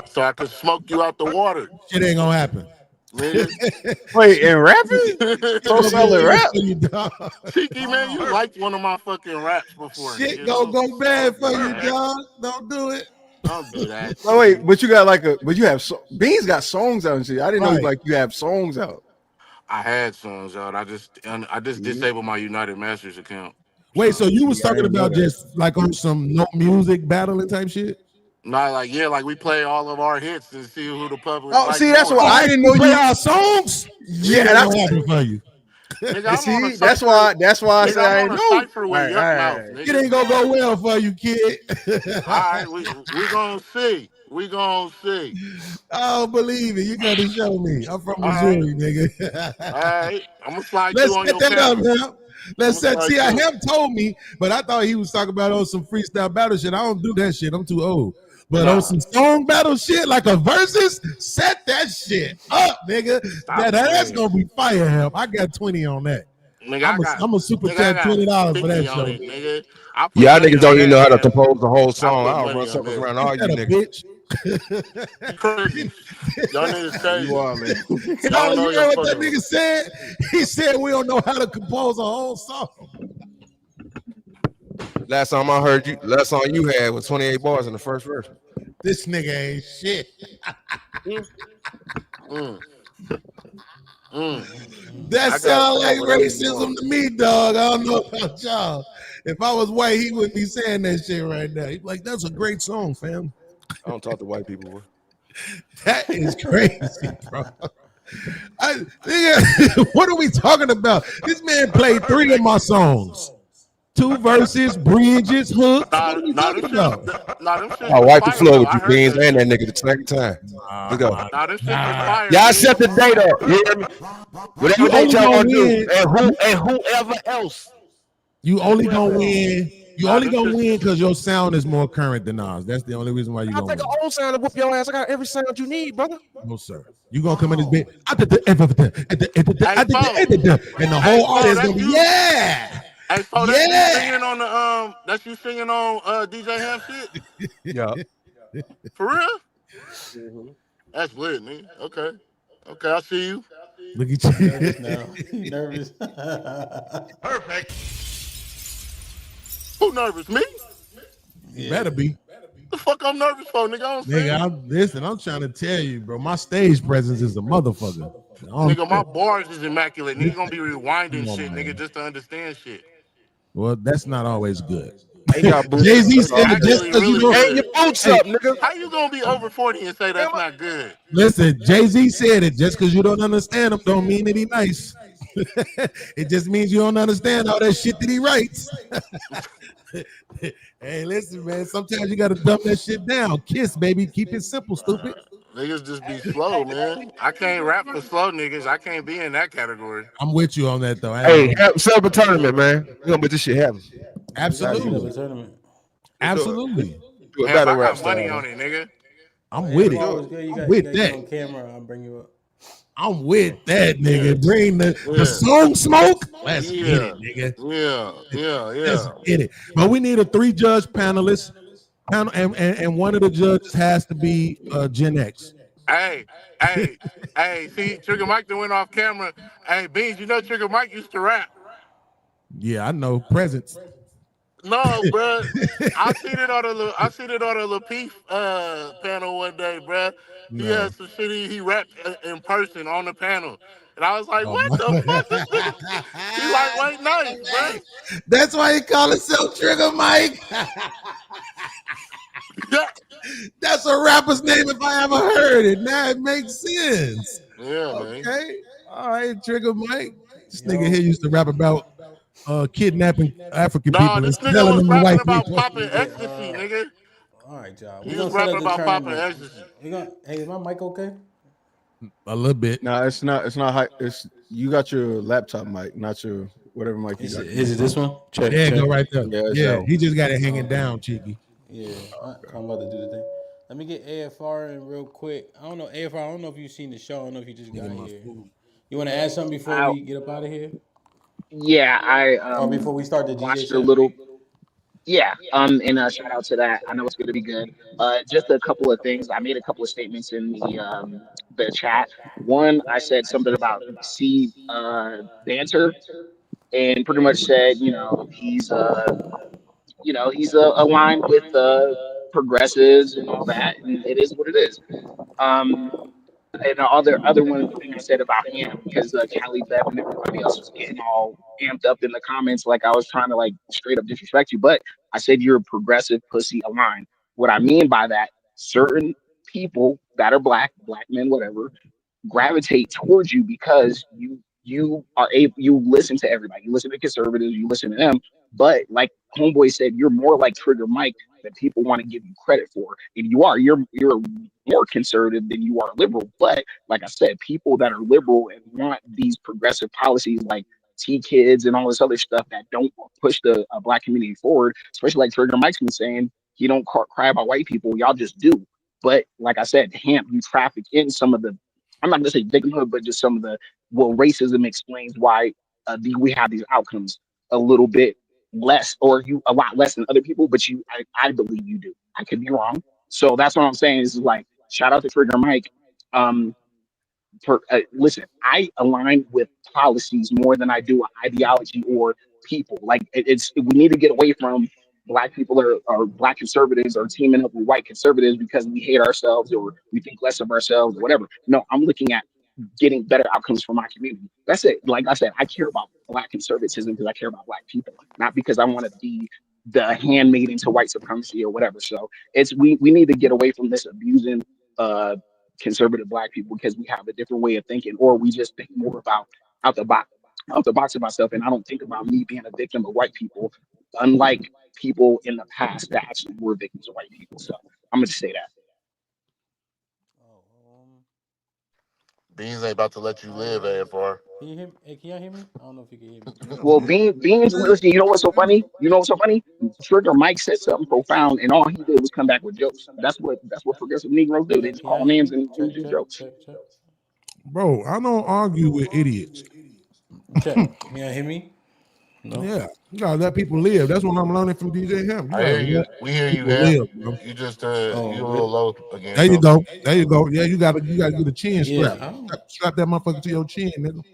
So I could smoke you out the water. Shit ain't gonna happen. Wait, and rapping? So solid rap? Tiki, man, you liked one of my fucking raps before. Shit gonna go bad for you, dog. Don't do it. Don't do that. Oh wait, but you got but you have Beans got songs out and shit. I didn't know like you have songs out. I had songs out. I just disabled my United Masters account. Wait, so you was talking about just like on some no music battling type shit? Not like we play all of our hits and see who the public. Oh, see, that's what I didn't know. Play our songs. Yeah, that's happening for you. Nigga, see, that's why I said I didn't know. It ain't gonna go well for you, kid. All right, we gonna see. We gonna see. I don't believe it. You gotta show me. I'm from Missouri, nigga. All right, I'm gonna slide you on your camera. Let's set. See, Hamp told me, but I thought he was talking about some freestyle battle shit. I don't do that shit. I'm too old. But on some song battle shit, like a versus, set that shit up, nigga. That's gonna be fire, Hamp. I got 20 on that. Nigga, I'm a super chat $20 for that show. Y'all niggas don't even know how to compose the whole song. I'll run circles around all you niggas. Crazy. Y'all niggas crazy. You are, man. You know what that nigga said? He said we don't know how to compose a whole song. Last song I heard you, last song you had was 28 bars in the first verse. This nigga ain't shit. That sounds like racism to me, dog. I don't know about y'all. If I was white, he wouldn't be saying that shit right now. He'd be like, that's a great song, fam. I don't talk to white people, bro. That is crazy, bro. What are we talking about? This man played 3 of my songs. 2 verses, bridges, hooks. What are we talking about? I'll wipe the floor with you, Beans, and that nigga the second time. Let's go. Y'all set the date up. You hear me? Whatever date y'all want to do. And whoever else. You only gonna win. You only gonna win because your sound is more current than ours. That's the only reason why you gonna win. I take an old sound and whoop your ass. I got every sound you need, brother. No, sir. You gonna come in this bit and the whole audience gonna be Hey, so that's you singing on DJ Hamp shit? Yeah. For real? Mm-hmm. That's lit, man. Okay, I see you. Look at you. Nervous now. Nervous. Perfect. Who nervous? Me? You better be. The fuck I'm nervous for, nigga? I'm trying to tell you, bro. My stage presence is a motherfucker. Nigga, my bars is immaculate. Nigga gonna be rewinding shit, nigga, just to understand shit. Well, that's not always good. Jay-Z said just because you don't hang your boots up, nigga. How you gonna be over 40 and say that's not good? Listen, Jay-Z said it. Just because you don't understand him don't mean that he nice. It just means you don't understand all that shit that he writes. Hey, listen, man. Sometimes you gotta dumb that shit down. Kiss, baby. Keep it simple, stupid. Niggas just be slow, man. I can't rap for slow niggas. I can't be in that category. I'm with you on that though. Hey, set up a tournament, man. We're gonna make this shit happen. Absolutely. Tournament. Absolutely. Do a Damn, battle I rap got money style. on it, nigga. I'm with it. Was good. You I'm got with to that. get on camera. I'll bring you up. I'm with that, nigga. Yeah. Bring the Yeah. song smoke. Let's get Yeah. it, nigga. Yeah. Let's get it. But we need a 3-judge panelist. And one of the judges has to be Gen X. Hey, see, Trigger Mike that went off camera. Hey, Beans, you know Trigger Mike used to rap. Yeah, I know. Presence. No, bro. I seen it on a Lapeef panel one day, bro. He No. had some shit he rapped in person on the panel. And I was like, Oh, what the fuck? This nigga, he lightweight nice, bro. That's why he call himself Trigger Mike. That's a rapper's name if I ever heard it. Now it makes sense. Yeah, man. Okay. All right, Trigger Mike. This nigga here used to rap about kidnapping African people and This nigga selling was them to rapping white about people. popping ecstasy, nigga. All right, y'all. He We're was gonna set rapping up the about popping tournament. ecstasy. Hey, is my mic okay? A little bit. No, it's not. It's not high. It's you got your laptop mic, not your whatever mic you got. Is it this one? Check. There you check. go right there. Yeah, it's Yeah, that he just got it hanging down, cheeky. Yeah, I'm about to do the thing. Let me get AFR in real quick. I don't know, AFR, I don't know if you've seen the show. I don't know if you just got here. You want to add something before we get up out of here? Yeah, I Or before we start the DJ watched set? a little. Yeah, and shout out to that. I know it's going to be good. Just a couple of things. I made a couple of statements in the chat. One, I said something about C banter, and pretty much said, he's aligned with progressives and all that, and it is what it is. Um, and the other one thing I said about him, because Cali Bev and everybody else was getting all amped up in the comments like I was trying to like straight up disrespect you, but I said you're a progressive pussy aligned. What I mean by that, certain people that are black men, whatever, gravitate towards you because you are able, you listen to everybody, you listen to conservatives, you listen to them, but like homeboy said, you're more like Trigger Mike that people want to give you credit for, and you're more conservative than you are liberal. But like I said, people that are liberal and want these progressive policies like T kids and all this other stuff that don't push the black community forward, especially like Trigger Mike's been saying, he don't cry about white people, y'all just do. But like I said, Hamp, you traffic in some of the, I'm not gonna say victimhood, but just some of the, well, racism explains why we have these outcomes a little bit less, or you a lot less than other people. But I believe you do. I could be wrong. So that's what I'm saying. Is like shout out to Trigger Mike. Listen, I align with policies more than I do ideology or people. Like we need to get away from black people or black conservatives or teaming up with white conservatives because we hate ourselves or we think less of ourselves or whatever. No, I'm looking at getting better outcomes for my community. That's it. Like I said, I care about black conservatism because I care about black people, not because I want to be the handmaiden to white supremacy or whatever. So we need to get away from this abusing conservative black people because we have a different way of thinking, or we just think more about out the box of myself, and I don't think about me being a victim of white people, unlike people in the past that actually were victims of white people. So I'm gonna just say that. Beans ain't about to let you live, AFR. Can you hear me? Hey, can y'all hear me? I don't know if you can hear me. Well, Beans, listen, you know what's so funny? Trigger Mike said something profound, and all he did was come back with jokes. That's what progressive Negroes do. They just call names and do jokes. Bro, I don't argue with idiots. Check. Can y'all hear me? No. Yeah, you gotta let people live. That's what I'm learning from DJ Hamp. I hear you. We hear you, Hamp. You just you a little low again. There you go. There you go. Yeah, you gotta get a chin strap. Yeah, Strap that motherfucker to your chin, nigga.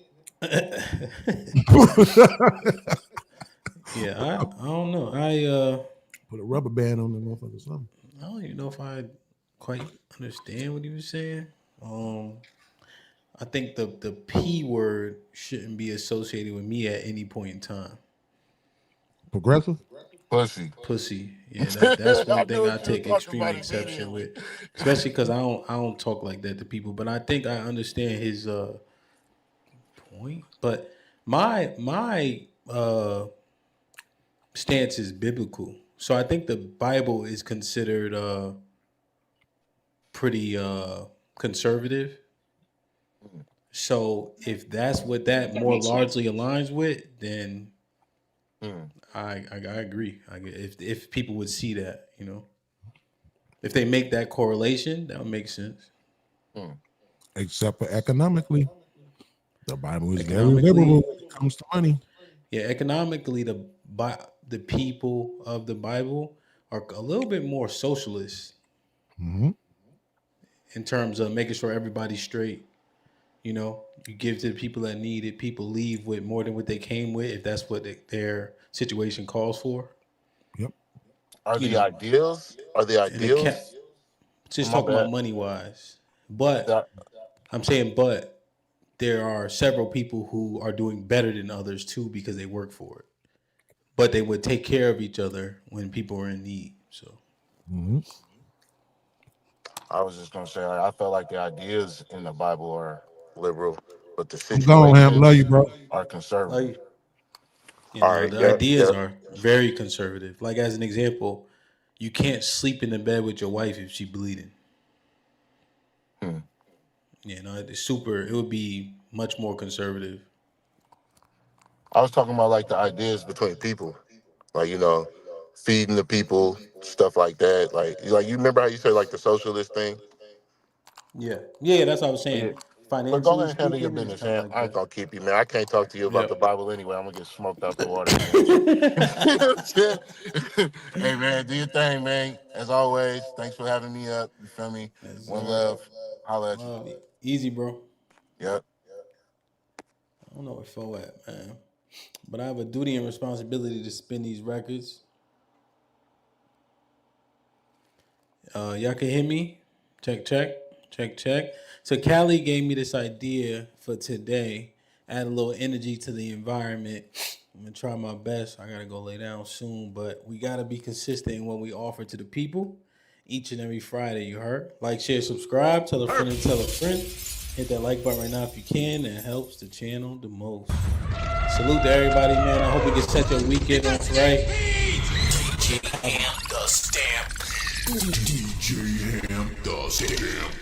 Yeah, I don't know. Put a rubber band on the motherfucker or something. I don't even know if I quite understand what he was saying. I think the P word shouldn't be associated with me at any point in time. Progressive? Pussy. Yeah, that's one thing I take extreme exception with, especially because I don't talk like that to people. But I think I understand his point. But my stance is biblical, so I think the Bible is considered pretty conservative. So if that's what that more largely aligns with, then I agree. If people would see that, you know, if they make that correlation, that would make sense. Except for economically, the Bible is very liberal when it comes to money. Yeah, economically, the people of the Bible are a little bit more socialist in terms of making sure everybody's straight. You know, you give to the people that need it. People leave with more than what they came with, if that's what their situation calls for. Yep. Are the ideals? Just talking about money wise, but I'm saying, but there are several people who are doing better than others too because they work for it. But they would take care of each other when people are in need. So. I was just gonna say, I felt like the ideas in the Bible are liberal, but the Love you, bro. are conservative. The ideas are very conservative. Like as an example, you can't sleep in the bed with your wife if she's bleeding. You know, it would be much more conservative. I was talking about like the ideas between people, like, you know, feeding the people, stuff like that. Like you remember how you said like the socialist thing? Yeah, that's what I was saying. Financially, but go ahead and handle your speaking, business, man. I ain't gonna keep you, man. I can't talk to you about the Bible anyway. I'm gonna get smoked out the water. Hey, man, do your thing, man. As always, thanks for having me up. You feel me? One love. Holla at you. Easy, bro. Yep. I don't know where Fo at, man. But I have a duty and responsibility to spin these records. Y'all can hear me? Check. So Callie gave me this idea for today. Add a little energy to the environment. I'm gonna try my best. I gotta go lay down soon, but we gotta be consistent in what we offer to the people each and every Friday. You heard? Like, share, subscribe. Tell a friend and tell a friend. Hit that like button right now if you can. It helps the channel the most. Salute to everybody, man. I hope we can set your weekend off right. DJ Hamp the Stamp. DJ Hamp the Stamp.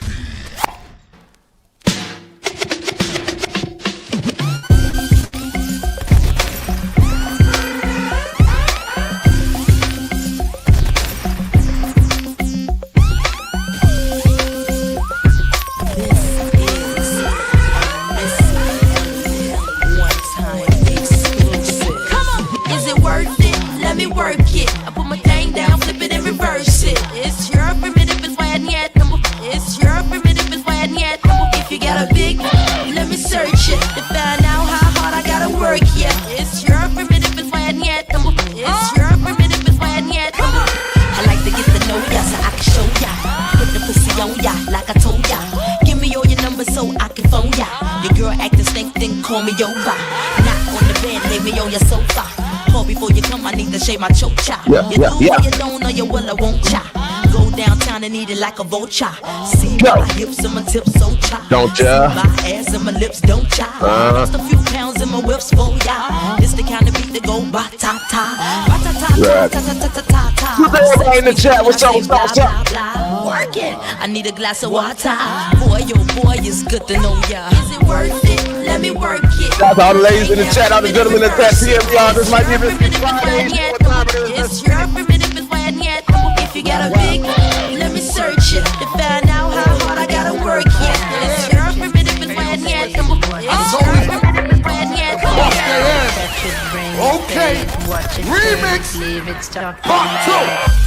Call me over, not on the bed, lay me on your sofa. Call before you come, I need to shave my choke chop. You do or you don't, or you will, I won't chop. Go downtown and eat it like a vulture. See my hips and my tips so chop. Don't ya? See my ass and my lips don't chop. Lost a few pounds in my whips for ya. This the kind of beat that go ba ta ta, ba ta ta ta ta ta ta ta ta. Who's everybody in the chat? What's up? Working, I need a glass of water. Boy, oh boy, it's good to know ya. Is it worth it? Let me work it. Shout out to all the ladies in the chat, all the gentlemen in the chat. PM, y'all, this might be a risky Friday. What time it is? It's your primitive is when yet. If you got a big, let me search it to find out how hard I gotta work yet. It's your primitive is when yet. It's your primitive is when yet. Okay, remix part 2.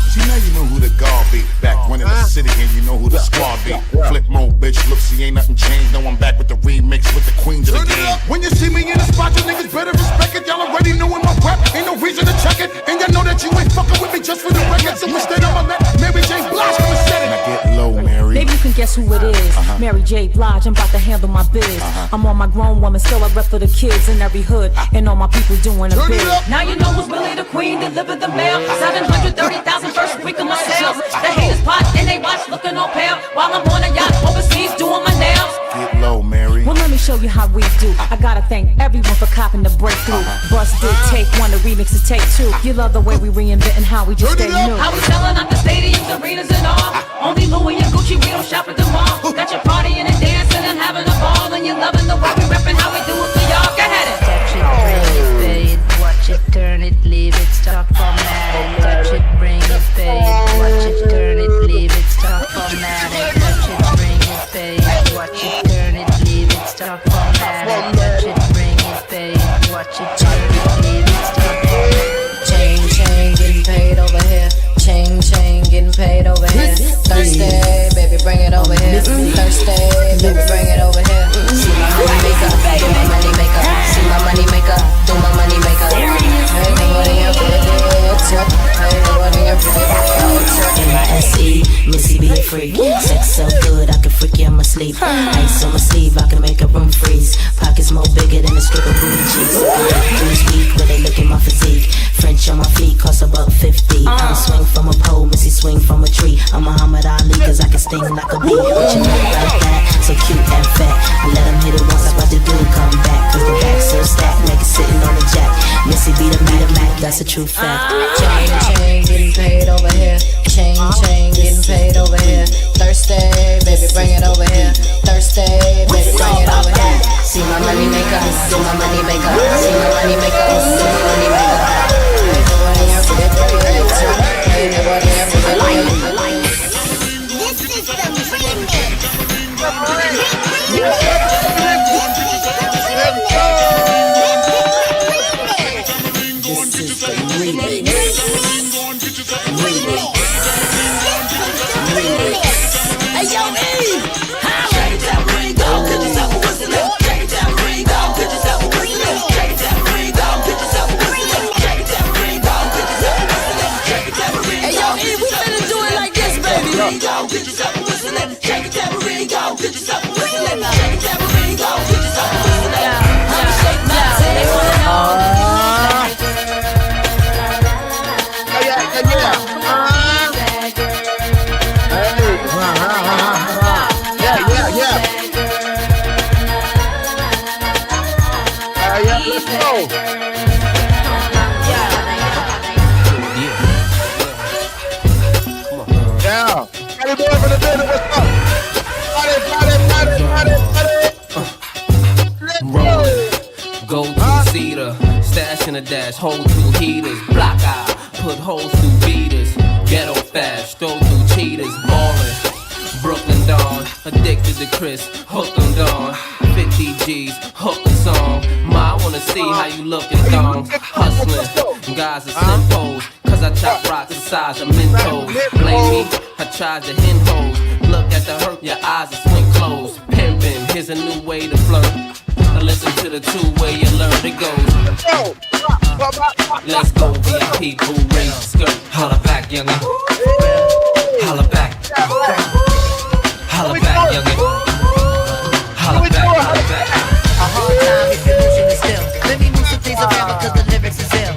See, now you know who the guard be. Back when in the city and you know who the squad be. Flip mode, bitch, look, see, ain't nothing changed. No, I'm back with the remix with the queens of the game. When you see me in the spot, you niggas better respect it. Y'all already knowin' my rap, ain't no reason to check it. And y'all know that you ain't fucking with me just for the record. So instead of my neck, Mary J. Blige, come and set it. Now get low, Mary. Maybe you can guess who it is. Mary J. Blige, I'm about to handle my biz. I'm on my grown woman, still I rep for the kids in every hood. And all my people doing a bid. Now you know who's really the queen, deliver the mail. 730,000 first week of my sales. The haters pot and they watch looking all pale while I'm on a yacht overseas doing my nails. Get low, Mary. Well, let me show you how how we do. I gotta thank everyone for copping the breakthrough. Bust did take one, the remix is take two. You love the way we reinventing how we just stay new. How we selling out the stadiums, arenas, and all. Only Louis and Gucci, we don't shop at the mall. Got you partying and dancing and having a ball, and you loving the way we reppin' how we do it for y'all. Go ahead and touch it, bring it, pay it, watch it, turn it, leave it, stop formatting. Touch it, bring it, pay it, watch it, turn it, leave it, stop formatting. Touch it, bring it, pay it, watch it, turn it, leave it, stop formatting. Touch it, bring it, pay it, watch it, turn it, leave it, stop formatting. Chain, getting paid over here. Chain, getting paid over here. Thursday, baby, bring it over here. Thursday, baby, bring it over here. See my money maker, do my money maker. See my money maker, do my money maker. Hey, what in your picture? Hey, what in your picture? M-I-S-E, Missy be a freak. Sex so good, I can freak you in my sleep. Ice on my sleeve, I can make a room freeze. Pockets more bigger than a strip of booty cheeks. Blues week, where they look at my physique. French on my feet, cost about 50. I don't swing from a pole, Missy swing from a tree. I'm Muhammad Ali, cause I can sting like a bee. What you know about that? So cute and fat. I let him hit it once, I watch the dude come back. Cause the back's so stacked, like it's sitting on the jack. Missy beat a Mac, that's a true fact. Chain, getting paid over here. Chain, getting paid over here. Thursday, baby, bring it over here. Thursday, baby, bring it over here. See my money maker, do my money maker. See my money maker, do my money maker. Hey, what in your picture? Hey, what in your picture? Dash, hold through heaters, block out, put holes through beaters, ghetto fast, stroll through cheaters, ballin', Brooklyn Dawn, addicted to Chris, hooked on Dawn, 50 G's, hook a song, Ma, I wanna see how you lookin' thong, hustlin', guys are slim pose, cause I chop rocks the size of Mentos, blame me, I charge the hen hoes, look at the hurt, your eyes are swing closed, pimpin', here's a new way to flirt. Listen to the two-way you learn it goes. Let's go, VIP, boo, raise the skirt. Holla back, youngin'. Holla back. Holla back, youngin'. Holla back, holla back. A hard time if your motion is still. Let me move some things around because the lyrics is ill.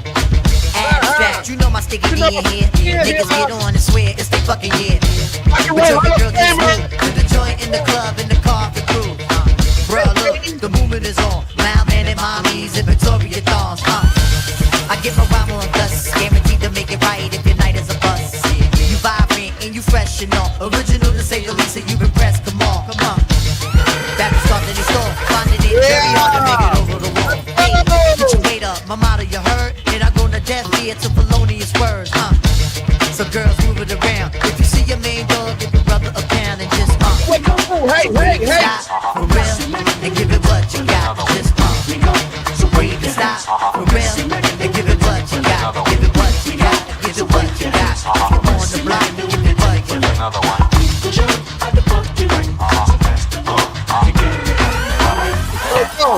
Abstract, you know my sticky D in here. Niggas get on and swear it's the fucking year. But your girl gets moved to the joint in the club, in the car, the crew. Bro, look, the movement is on. Loud man and mommies and Victoria thongs. I get my rhyme on dust, guaranteed to make it right if your night is a bust. You vibrant and you fresh and all. Original to say the least, and you've impressed. Come on. That is starting in store. Finding it very hard to make it over the wall. Hey, get your weight up, my motto you heard. And I go to death ear to felonious words, So girls move it around. If you see your main dog, give your brother a pound and just Hey. For real, and give it what you got. Just so breathe and stop. For real, and give it what you got. Give it what you got. Give it what you got. On the block, give it what you got. Another one. Let's go.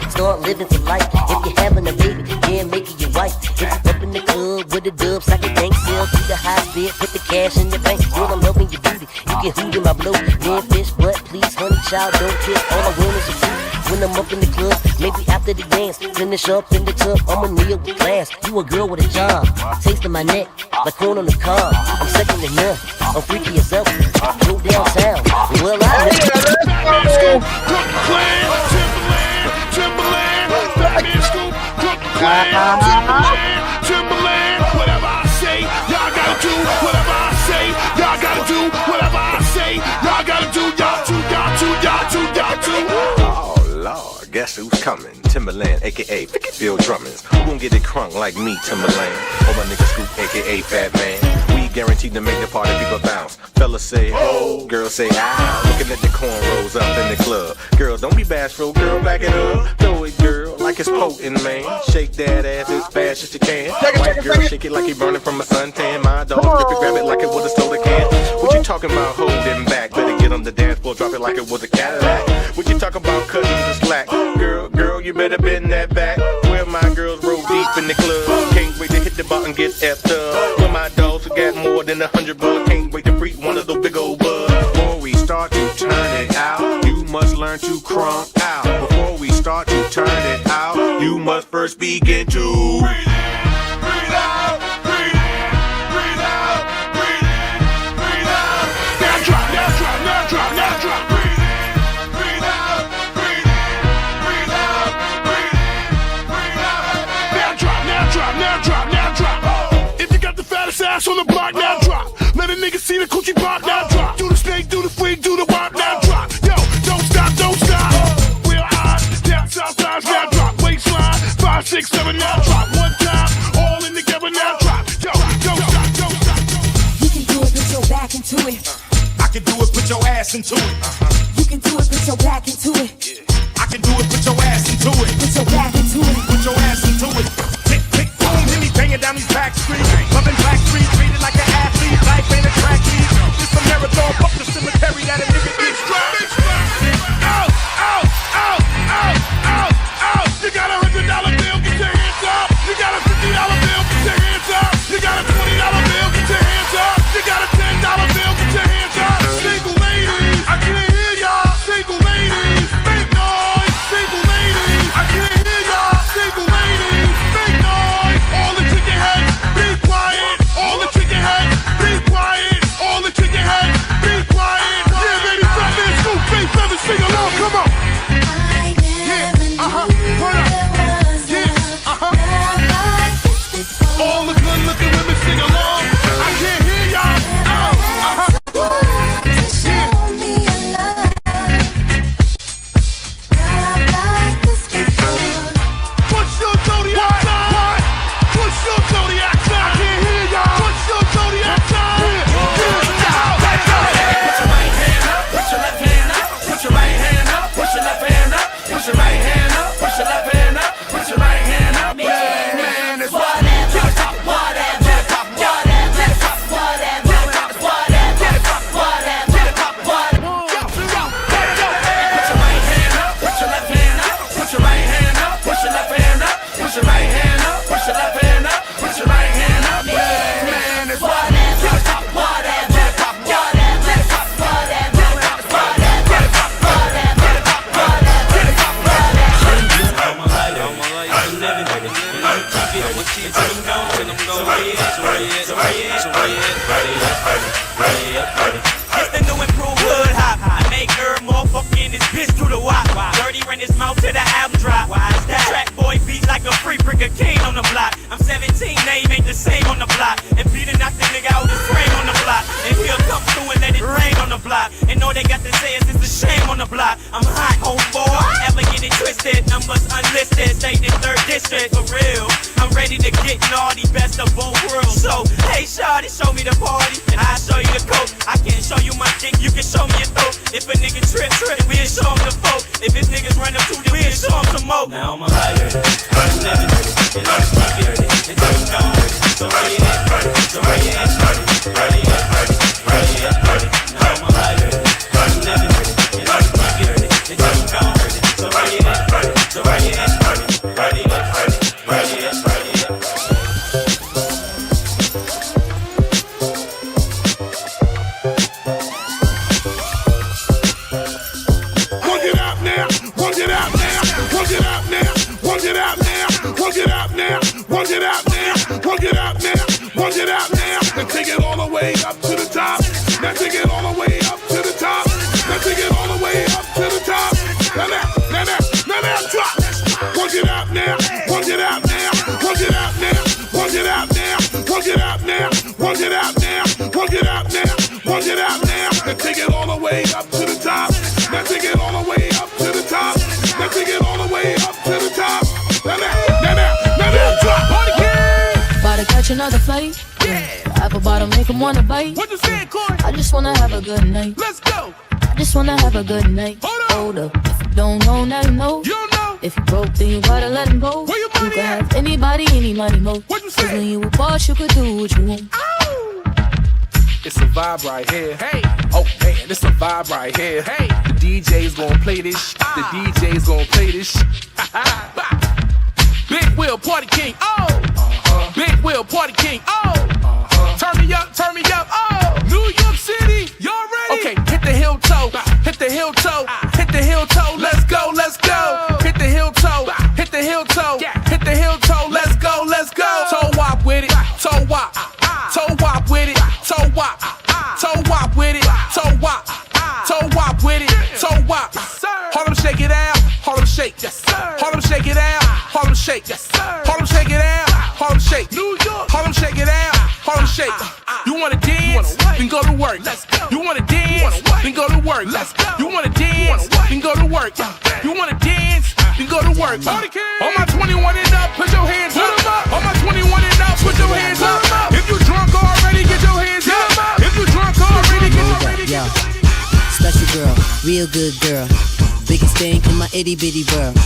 Start living for life. If you're having a baby, yeah, make it your wife. If you up in the club with the dubs, like a gang sell to the high speed, put the cash in your bank. Girl, I'm loving your booty. You can hoot in my blow. Then fish, but please, honey, child, don't kiss. All I want is a food. When I'm up in the club, maybe after the dance, finish up in the tub. I'm a meal with class. You a girl with a job, tasting my neck like corn on the cob. I'm second to none. I'm freaky yourself. Go downtown. Well, I Timberland, whatever I say, y'all gotta do whatever I say, y'all gotta do whatever I say, y'all gotta do, y'all too. Oh Lord, guess who's coming? Timberland, aka Bill Drummond. Who gon' get it crunk like me, Timberland? Or my nigga Scoop, aka Fat Man. We guaranteed to make the party people bounce. Fellas say ho, girls say ah. Looking at the cornrows up in the club. Girls, don't be bashful, girl, back it up. Throw it, girl, like it's potent, man. Shake that ass as fast as you can. White girl, shake it like he burning from a suntan. My dog, grip it, grab it like it was a soda can. What you talking about holding back? Better get on the dance floor, drop it like it was a Cadillac. What you talking about cutting the slack? Girl, you better bend that back. Where my girls roll deep in the club. Can't wait to hit the button, get effed up. Where my dogs who got more than 100 bucks. Can't wait to freak one of those big old bugs. Before we start to turn it out, you must learn to crunk out. Before we start to turn it out, you must first begin to breathe in, breathe out, breathe in, breathe out, breathe in, breathe out. Now drop, now drop, now drop, now drop. Breathe in, breathe out, breathe in, breathe out, breathe in, breathe out. Now drop, now drop, now drop, now drop. If you got the fattest ass on the block, now drop. Let a nigga see the coochie pop, now drop. Do the snake, do the freak, do the wop, now drop. Yo, don't stop, don't stop. Real eyes, down south sides, now drop. Waistline, 5, 6, 7, now drop. One time, all in together, now drop. Yo, don't stop, don't stop. You can do it, put your back into it. I can do it, put your ass into it. You can do it, put your back into it. I can do it, put your ass into it. Put your back into it. Put your ass into it. Tick, tick, boom, hit me banging down these back streets. Loving black streets, treated like an athlete. Life ain't a track meet. It's a marathon, fuck the cemetery that a nigga gets strapped. Out, out, out, out, out, out. You got $100 bill, get your hands up. You got a $50 bill, get your hands up. You got a $20 bill, get your hands up. You got a $10 bill, get your hands up. Single ladies, I can't hear y'all. Single ladies, make noise. Single ladies, I can't hear y'all. Single ladies, make noise. All the chicken heads, be quiet. All the chicken heads, be quiet. All the chicken heads, be quiet. Yeah, baby, stop this. Scoop, face, never sing along. Come on. Yeah, hold up. Yeah, all the good looking women sing along. I can't hear y'all. What's your zodiac sign? What's your zodiac sign? I can't hear y'all. What's your zodiac sign? Put your right hand up, put your left hand up, put your right hand up, put your left hand up, put your right hand up, put your left hand up, put your right hand up. Man, it's It's the new improved hood hop. I make her more fucking this bitch through the wop. Dirty ran his mouth to the album drop. Track boy beat like a free brick of cane on the block. I'm 17, name ain't the same on the block. And Peter knocked the nigga out his frame on the block. And he'll come through and let it rain on the block. And all they got to say is it's a shame on the block. I'm hot, home boy, ever get it twisted. Numbers unlisted, stayed in 3rd district for real. I'm ready to get naughty, best of both worlds. So, hey shawty, show me the party, and I'll show you the coat. I can't show you my dick, you can show me your throat. If a nigga trip, we'll show him the folk. If his niggas run up to them, we'll show him some more. Now I'm a liar, I'm living, and I'm smoking, and I'm gone. So where you at, so where you at, where you at, where you at, now I'm a liar, I'm living, and I'm smoking, and I'm gone. So where you at, so where you at, where you at, where you at, where you at. Work it out now, and take it all the way up to the top. out now, work it out now, work it out now, work it out now, work it out now, work it out now, work it out now, work it out now. Now take it all the way up to the top. Now take it all the way up to the top. Now take it all the way up to the top. Now drop. About to catch another flight. Yeah. Apple bottom make him wanna bite. What you saying, Corey? I just wanna have a good night. Let's go. I just wanna have a good night. Hold up. If you don't know, now you know. You don't know. If you broke, then you gotta let him go. Where your You money can at? have anybody, any money, mo. What you Cause say? when you a boss, you could do what you want. It's a vibe right here. Hey, oh man, it's a vibe right here. Hey, the DJ's gonna play this. The DJ's gonna play this. Big Will, Party King, oh. Big Will, Party King, oh. Turn me up, oh. New York City, y'all ready? Okay, hit the heel toe, hit the heel toe, hit the heel toe. Let's go, let's go. Hit the heel toe, hit the heel toe, hit the heel toe. Let's go, let's go. Toe wop with it, toe wop with it, toe wop with it, toe wop with it, toe wop. Harlem shake it out, Harlem shake, yes sir. Harlem shake it out, Harlem shake, yes sir. Harlem shake it out, Harlem shake, New York. Harlem shake it out, Harlem shake. You wanna dance? Then go to work. Let's go. You wanna dance? Then go to work. Let's go. You wanna dance? Then go to work. You wanna dance? Then go to work. All my 21 and up, put your hands up. All my 21 and up, put your hands up. If you drunk already, get your hands up. If you drunk already, get your Special girl, real good girl. Biggest thing in my itty bitty world.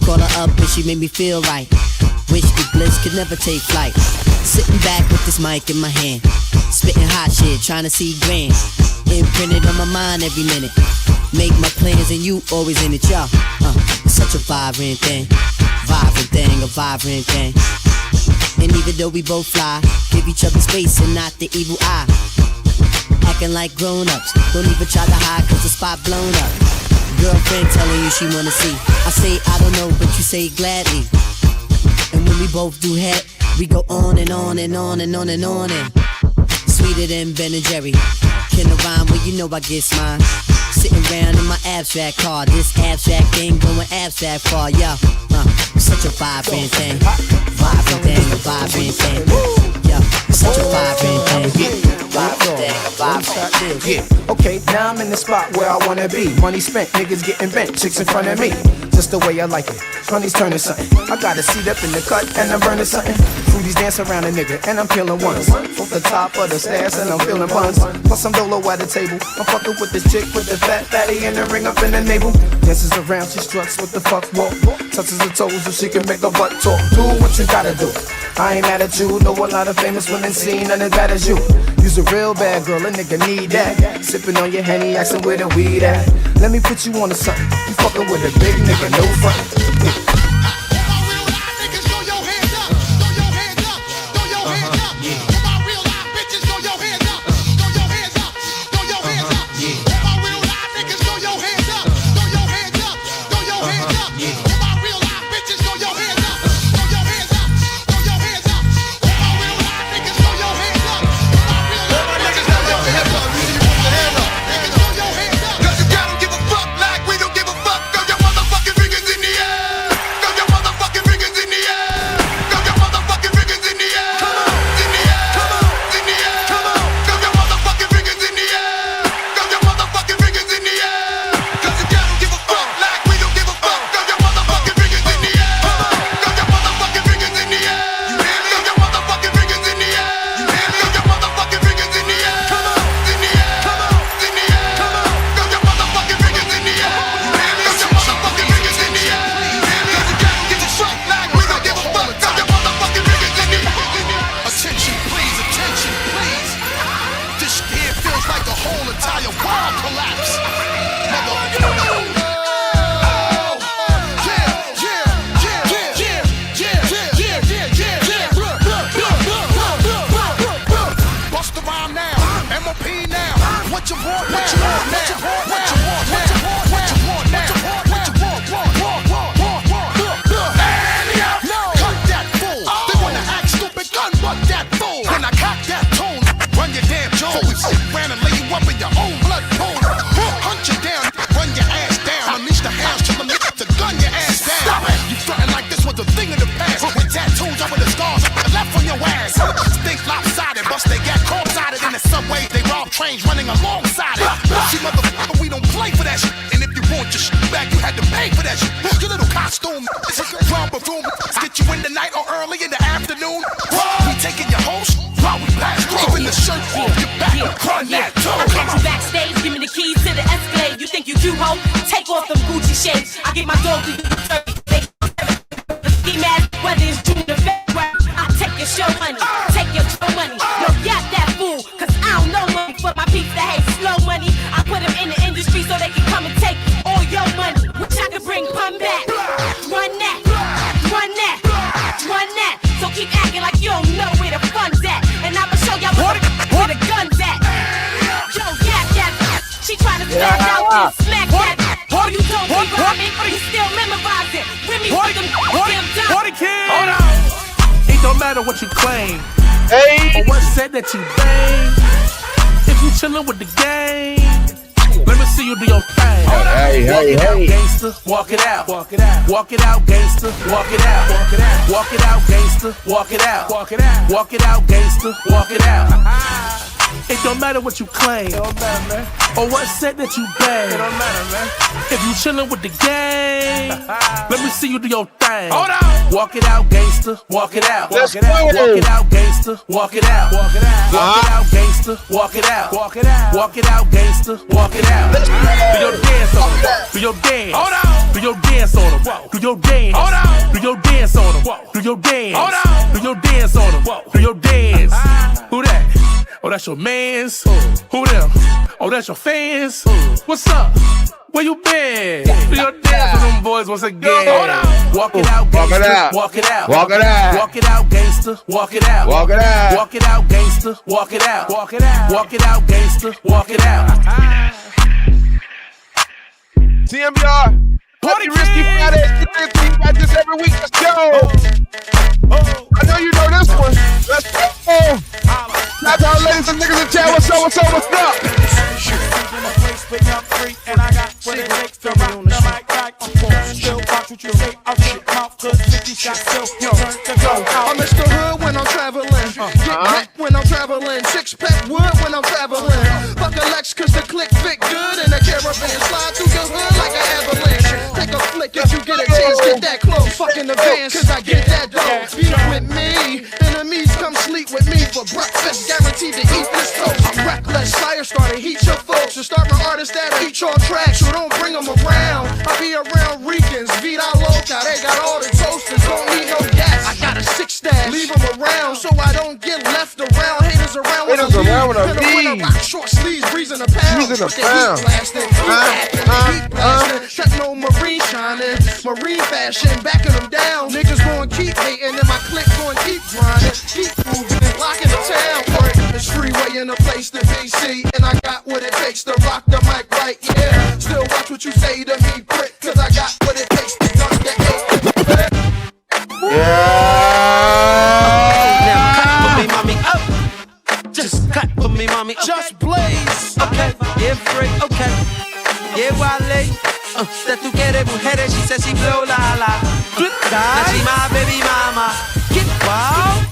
Call her up and she made me feel right. Wish the bliss could never take flight. Sitting back with this mic in my hand. Spitting hot shit, trying to see grand. Imprinted on my mind every minute. Make my plans and you always in it, y'all. It's such a vibrant thing. Vibrant thing, a vibrant thing. And even though we both fly, give each other space and not the evil eye. Acting like grown-ups, don't even try to hide cause the spot blown up. Girlfriend telling you she wanna see. I say I don't know, but you say gladly. And when we both do head, we go on and on and on and on and on and sweeter than Ben and Jerry. Can I rhyme? Well, you know I get mine. Sitting around in my abstract car. This abstract thing going abstract far, yeah. Such a vibrant thing. Vibrant thing, a vibrant thing. Yeah, such a vibrant thing. Vibrant thing, a vibrant thing. Yeah, okay, now I'm in the spot where I wanna be. Money spent, niggas getting bent, chicks in front of me. Just the way I like it. Honey's turning something. I got a seat up in the cut and I'm burning something. Fruities dance around a nigga and I'm killing ones. Off the top of the stairs and I'm feeling buns. Plus I'm dolo at the table. I'm fucking with this chick with the fat fatty and the ring up in the navel. Dances around, she struts with the fuck walk. Touches her toes so she can make her butt talk. Do what you gotta do. I ain't mad at you. Know a lot of famous women seen none as bad as you. You's a real bad girl, a nigga need that. Sipping on your Henny, asking where the weed at. Let me put you on to something. You fucking with a big nigga, no front. Cause you gotta give a fuck like we don't give a fuck. Throw your motherfucking fingers in the air. Get you in the night or early in the afternoon. We taking your whole while we pass through. Even the shirt off your back, run that too. I catch you backstage, give me the keys to the Escalade. You think you cute, ho? Take off them Gucci shades. I get my dog to you. Ski mask, whether it's June or February. I take your show money, take your show money. Yo, yap that fool, cause I don't know money for my peeps that hate slow money. I put them in the industry so they can come and take all your money. Which I can bring, come back. Run that, run that, run that. So keep acting like you don't know where the fun's at. And I'ma show y'all where the gun's at. Yo, yap that. She tryna stand out and smack that. Oh, you don't be rhyming, but you still memorize it. With me for them damn dumb. Hold on. It don't matter what you claim. Or what said that you bang. If you chillin' with the gang, let me see you do your thing. Walk it out, gangster. Walk it out. Walk it out. Walk it out, gangster. Walk it out. Walk it out. Walk it out, gangster. Walk it out. Walk it out. Walk it out, gangster. Walk it out. It don't matter what you claim. It don't matter, man. Or what set that you bang. It don't matter, man. If you chillin' with the gang, let me see you do your thing. Hold on. Walk it out, gangster. Walk it out. Walk it out. Walk it out, gangster. Walk it out. Walk it out. Walk it out, gangster. Walk it out. Walk it out. Walk it out, gangster. Walk it out. Do your dance on them. Do your dance. Hold on. Do your dance on them. Do your dance. Hold on. Do your dance on them. Do your dance. Hold on. Do your dance on them. Do your dance. Who that? Oh, that's your mans. Who them? Oh, that's your fans. What's up? Where you been? Do your dance with them boys once again. Walk it out, gangster. Walk it out. Walk it out. Walk it out, gangster. Walk it out. Walk it out. Walk it out, gangster. Walk it out. Walk it out. Walk it out, gangster. Walk it out. TMBR. Party Risky Friday. Like this every week. Let's go. I know you know this one. Let's go. That's our ladies and niggas in chat. What's up? What's up? What's up? And I got what it takes to rock the mic like a force. Still watch what you say out your mouth, cause 50 shots still turn to go. I'm Mr. Hood when I'm traveling. Get wrecked when I'm traveling. Six pack wood when I'm traveling. Fuck a Lex cause the click fit good in a caravan. Slide through your hood like an avalanche. Take a flick if you get a chance. Get that close. Fuck in advance cause I get that dough. Beat with me. Enemies come sleep with me for breakfast. Guaranteed to eat this toast. I'm reckless. Fire started heat your folks. So start my artists that'll eat your tracks. So don't bring them around. I be around Ricans. Vida Loca. They got all the toasters. Don't need no gas. I got a six stash. Leave them around so I don't get left around. Haters around with a lead. Rock short sleeves. Breezing a pound. With the heat blasting. Heat blasting. Techno marine shining. Marine fashion. Backing them down. Niggas going keep hating. And my clique going keep grinding. Keep moving. Locking the town. It's freeway in a place to be seen. And I got what it takes to rock the mic right, yeah. Still watch what you say to me, prick. Cause I got what it takes to dunk the hate. Now cut for me, mommy. Oh, just cut for me, mommy. Okay. Just blaze. Okay, yeah, free. Okay, yeah, Wale. That tú quieres mujeres, she says she blow la la. Now she my baby mama. Get wild.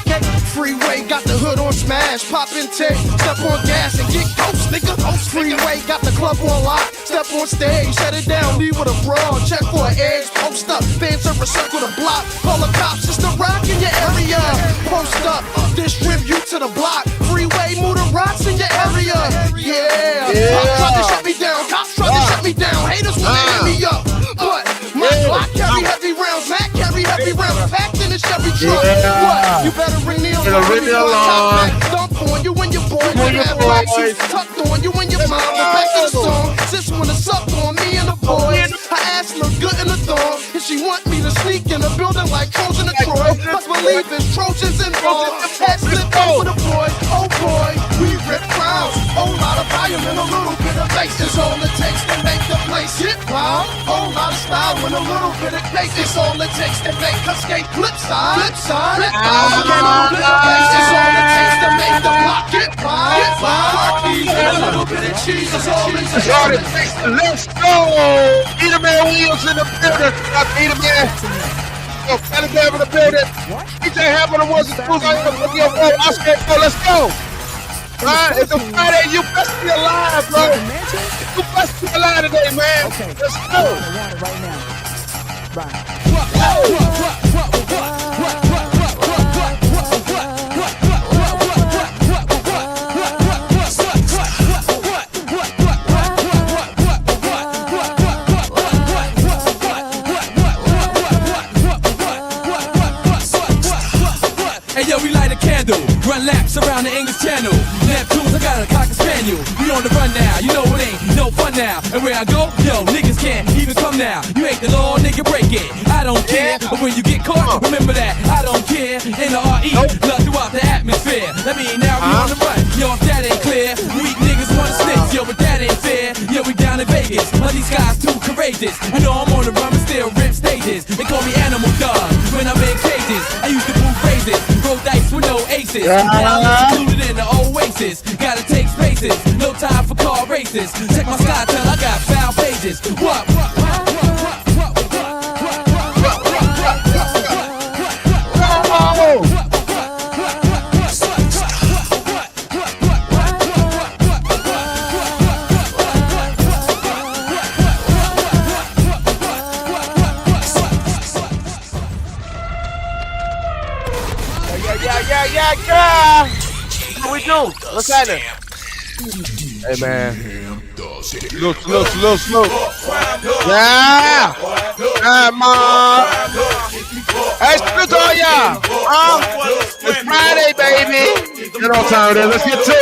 Okay. Freeway got the hood on smash, pop and tick, step on gas and get ghost, nigga. Freeway got the club on lock, step on stage, shut it down, leave with a brawl, check for an edge, post up, fans are circle the block, call the cops, it's the rock in your area. Post up, distribute to the block, freeway, move the rocks in your area. Yeah. Cops tried to shut me down, cops tried to shut me down, haters wanna hit me up, but my Glock carry heavy rounds, Mac carry heavy rounds, packed in a Chevy truck. What? You better ring the alarm. Dump on you and your boy. Tucked on you and your mom. Back to the song. Sis wanna suck on me and the boys. Her ass look good in the thong. And she want me to sneak in the building like Trojan and Troy. Must believe it's Trojans involved. Head slip over the boy. Oh boy, we rip crowds. Whole lot of volume and a little bit of bass is all it takes to make the place hit wild. Whole lot of style and a little bit of bass is all it takes to make her skate flip side. Flip side. Flip side. Bass is all it takes to make the block get wild. Get wild. And a little bit of cheese is all it takes. Let's go. Peter Man Wheels in the building. Peter Man. Yo, Patty Bear in the building. DJ Hamp on the ones and twos. I'm going to put your phone. Oscar, let's go. Right, it's a Friday. You best be alive, bro. You best be alive today, man. Okay. Let's go. Hey yo, we light a candle, run laps around the English Channel. Neptunes, I got a cocker spaniel. We on the run now, you know it ain't no fun now. And where I go, yo, niggas can't even come now. You ain't the law, nigga, break it. I don't care, but when you get caught, remember that. I don't care, N-R-E, love throughout the atmosphere. That mean now we on the run, yo, if that ain't clear. Weak niggas wanna snitch, yo, but that ain't fair. Yo, we down in Vegas, all these guys too courageous. I know I'm on the run, but still rip stages. They call me Animal Dog when I'm in cages. I used to move phrases, roll dice with no aces. Now I'm included in the oasis. Gotta take spaces, no time for car races. Check my sky till I got foul pages. What? Yeah. What we do? What's happening? Hey man. Salute. Yeah. Come on. Hey, salute all y'all. It's Friday, baby. Get on time there. Let's get to it.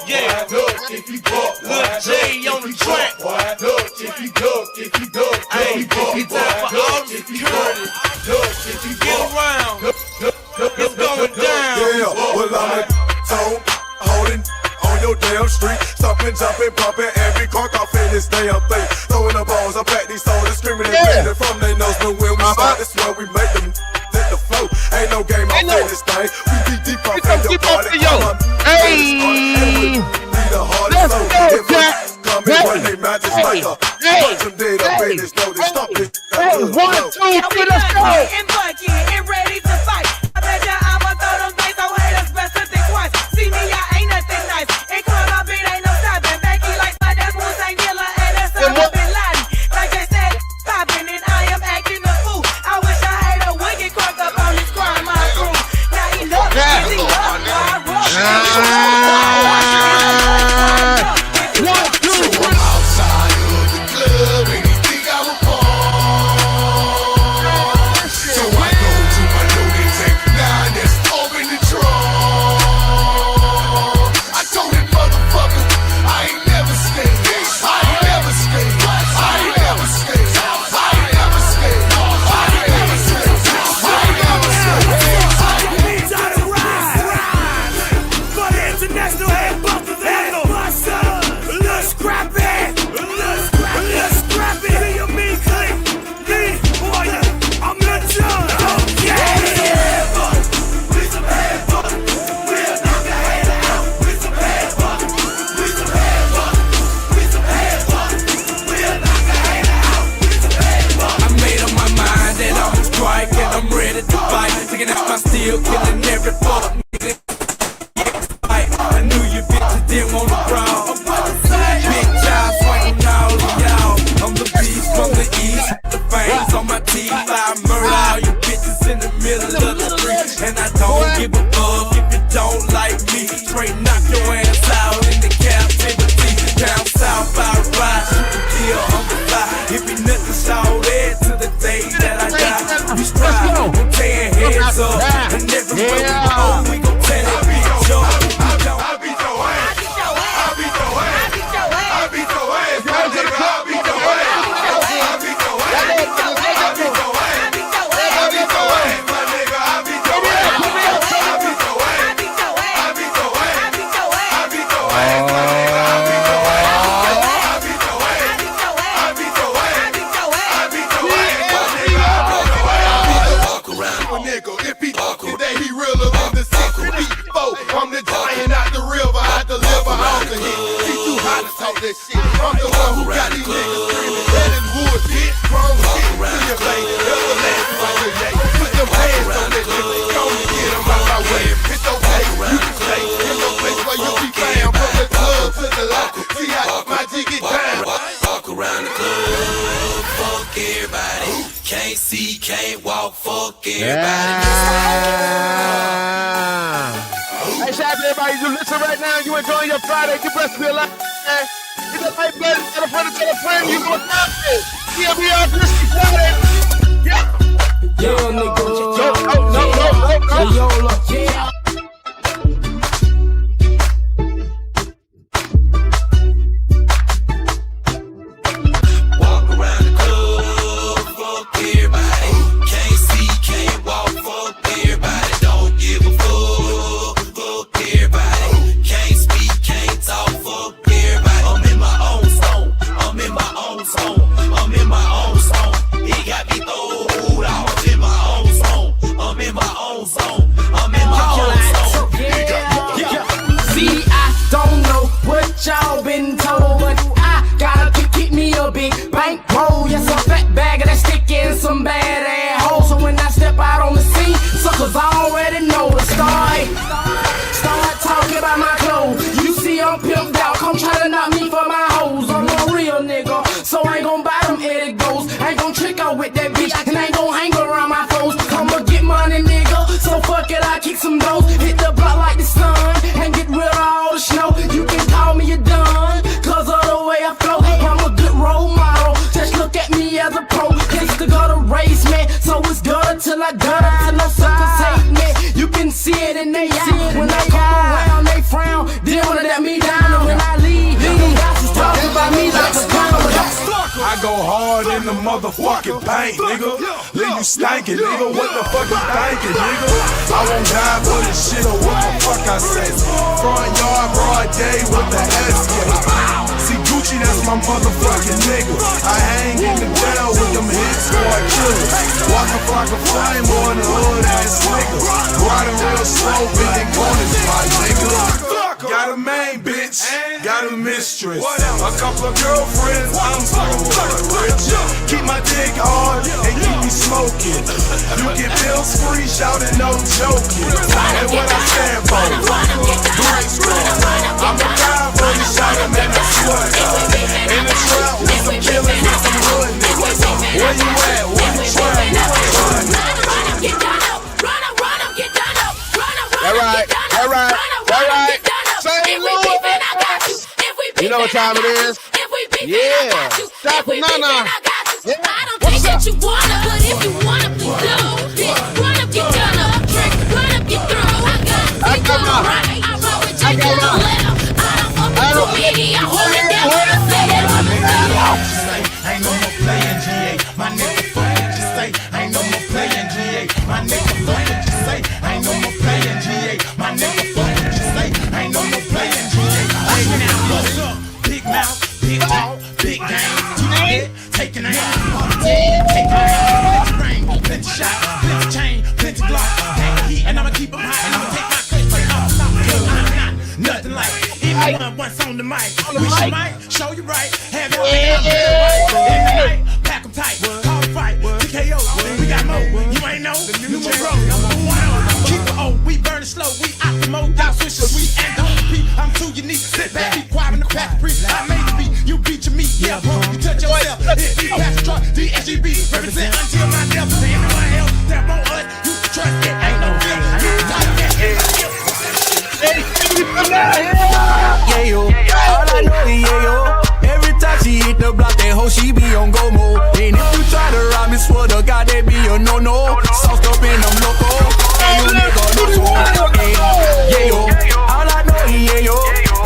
Yeah. Lil J on the track. Hey, it's time for all the security. Get around. It's going down. Yeah, well, I'm a tone holding on your damn street. Stopping, jumping, pumping every cork off in this damn thing. Throwing the balls up at these soldiers, screaming and banging from their nose. But when we start, that's where we make them hit the flow. Ain't no game off in this thing. We be deep up in your party. Hey, let's go, Jack. Come in when they matches like a bunch of dead up in this notice. Stop it. Hey, 1, 2, 3, let's go. And bucky and ready to fight. I bet ya I'ma throw them things, so haters best to think twice. See me, I ain't nothing nice. In club, I beat ain't no stopping. Becky like my dad's one St. Gilla, and that's Osama Bin Laden. Like they said, popping, and I am acting a fool. I wish I had a wicked crunk up on this crime, my crew. Now he loves me, he loves my room. 1, 2, 3. Outside of the club, and he think I'm a pawn. So I go to my loading tank, now that's open the trunk. I told that motherfucker, I ain't never scared. I ain't never scared. I ain't never scared. I ain't never scared. I ain't never scared. I ain't never scared. Time to ride for the international head buster handle. Let's scrap it. Let's scrap it. Do you mean click? Me, boy, I'm the judge. We some head buster. We'll knock a head out. We some head buster. We some head buster. We some head buster. We'll knock a head out. We some head buster. I made up my mind that I'm a strike and I'm ready to fight. Taking out my steel, killing every fuck nigga. I knew you bitches didn't want to crawl. Big child swinging all of y'all. I'm the beast from the east. The fangs on my teeth. I murder all you bitches in the middle of the street. And I don't give a fuck if you don't like me. Straight knock your ass out in the captivity. Down south I ride, shoot the kill on the fly. If you nothing shout it to the day that I die. We strive, we're tearing heads up. And everywhere we go, we gon' tear that bitch up. I beat your ass. I beat your ass. I beat your ass. I beat your ass. I beat your ass. I beat your ass. I beat your ass. I beat your ass. I beat your ass, my nigga. I beat your ass. I beat your ass. I beat your ass. I beat your ass. I beat your ass. I beat your ass. I beat your ass, my nigga. I beat your ass. I beat your ass. I beat your ass. I beat your ass. I beat your ass. I beat your ass, my nigga. I beat your ass. Hey, shout out to everybody you listen right now. You enjoying your Friday. You blessed to be alive. Man. You just like better tell a friend. You gonna stop it. Yeah, we are Christy Friday. Yeah. Yeah, nigga. No. Yeah. Walk around the club, fuck everybody. Can't see, can't walk, fuck everybody. Don't give a fuck everybody. Can't speak, can't talk, fuck everybody. I'm in my own zone. I'm in my own zone. I'm in my own zone. He got me throwed out. I'm in my own zone. I'm in my own zone. I'm in my own zone. See, I don't know what y'all been told, but I gotta keep me a big bankroll. Yes, a fat bag of that stick and some bad ass hoes. So when I step out on the scene, suckers already know the story. Start talking about my clothes. You see I'm pimped out, come try to knock me for my hoes. I'm a real nigga, so I ain't gon' buy them Eddie Goes. I ain't gon' trick out with that bitch, and I ain't gon' hang around my foes. I'ma get money, nigga, so fuck it, I kick some doors. Hit the block like the sun, and get rid of all the snow. You can call me a done, cause of the way I flow. I'm a good role model, just look at me as a pro. It's the gutter race, man, so it's gutter till I gutter. Till no suckers hate me, you can see it in they eye. When I come around, they frown, they wanna let me down. And when I leave, them guys is talking about me like a clown. I go hard in the motherfucking paint, nigga. Leave you stankin', nigga. What the fuck you thinking, nigga? I won't die for this shit or what the fuck I say. Front yard, broad day with the SK. See Gucci, that's my motherfucking nigga. I hang in the jail with them hit squad killers. Walking like a flame on the hood ass nigga. Riding real slow, bending corners, my nigga. Got a main bitch, got a mistress, a couple of girlfriends, I'm so rich. Keep my dick hard and keep me smoking. You get bills free, shouting no joking. And what I stand for, Black Squad. I'm a guy for the shot, man, I swear. In the trap with some killers and some hood niggas. Where you at? Where you trying? All right. St. Louis. You know what time it is? Yeah. Stop it, Nana. Yeah. What's up? You wanna, but if you wanna, please don't. Run up, get done up, drink, run up, get through. I got right. I roll with you to the left. I don't fuck with too many. I hold it down when I say it. Ain't no more playing GA. My nigga, fuck what you say. Ain't no more playing GA. My nigga, fuck what you say. Ain't no more playing GA. My nigga, fuck what you say. Ain't no more playing GA. What's up? Big mouth, big talk, big game. Taking a hand, taking a hand. Plenty rain, plenty shot, plenty chain, plenty glock. And I'ma keep them high, and I'ma take my clip like I'm not nothing like anyone once on the mic. Wish you might show you right, have your man up in the night, pack them tight, call a fight, TKO, we got more, you ain't know, numero, keep it old, we burn it slow, we out the mode, y'all switches, we ain't on the beat, I'm too unique, sit back, be quiet in the pack, pre, I made the beat, you beat your meat, yeah, bro, you touch yourself, hit me, pass the truck, DSGB, represent until my death, to anyone else, that won't us, you trust it, ain't no fear, you talk that, yeah, yo, all I know is yeah, yo. Every time she hit the block, that hoe, she be on go mode. And if you try to rob me, swear to God, they be a no-no. Sauced up in them loco, and you nigga no so. Yeah, yo, all I know is yeah, yo.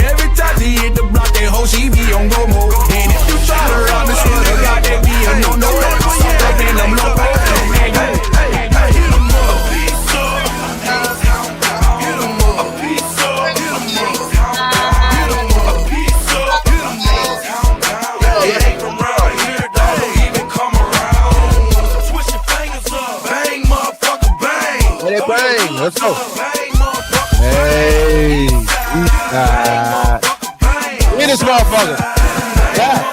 Every time she hit the block, that hoe, she be on go mode. And if you try to rob me, swear to God, they be a no-no. Sauced up in them loco, Let's go. Hey, in this motherfucker. Yeah.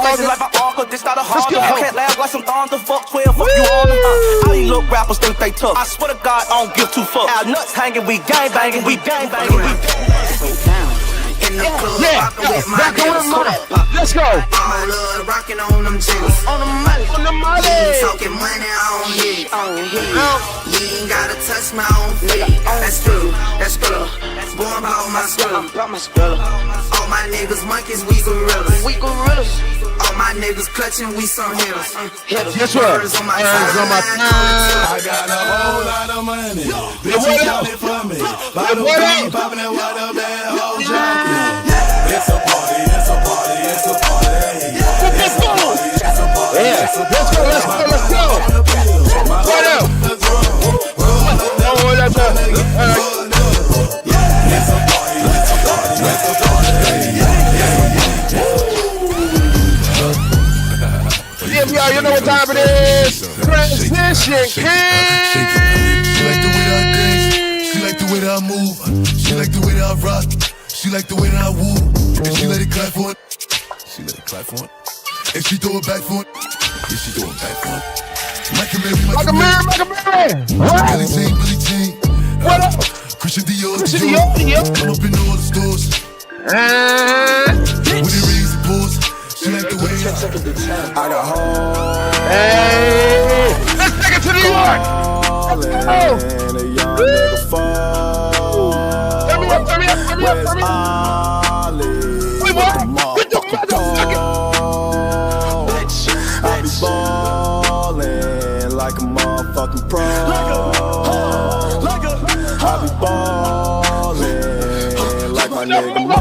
faces like an arc, this not a hard. I can't laugh like some thunder, fuck 12, fuck you all. All these little rappers think they tough. I swear to God, I don't give two fucks. Our nuts hanging, we gang banging, we gang banging, we Yeah, back on the money. Let's go. Rocking on them jiggers. On the money. On the money. Talking money, I don't hit. You ain't gotta touch my own feet. That's true. That's true. Born about my skull. All my niggas monkeys, we gorillas. We gorillas. All my niggas clutching, we some hitters. Guess what? Birds on my time. I got a whole lot of money. Bitches count it for me. Bottle green, popping that water, bad whole jacket. It's a party, it's a party, it's a party. It's a party, it's a party. Yeah, let's go, let's go, let's go. What up? Oh, that's up. It's a party, it's a party, it's a party. Yeah, y'all, you know what time it is. Transition King. She like the way that I dance. She like the way that I move. She like the way that I rock. She like the way that I woo. And she let it clap for it. She let it clap for it. And she throw it back for it. Yeah, she throw it back for it. Like a Mary, like a Mary, like a Mary. Billy Jean, Billy Jean. What up? Christian Dior, Christian Dior. I'm up in all the stores. When it rains, it pours. She like the way I got home. Hey, let's take it to New York. Let's go. Turn me up, turn me up, turn me up, turn me up. Wait, what? Get the motherfucker. I be ballin' like a motherfucking pro. I be ballin' like my nigga Mo.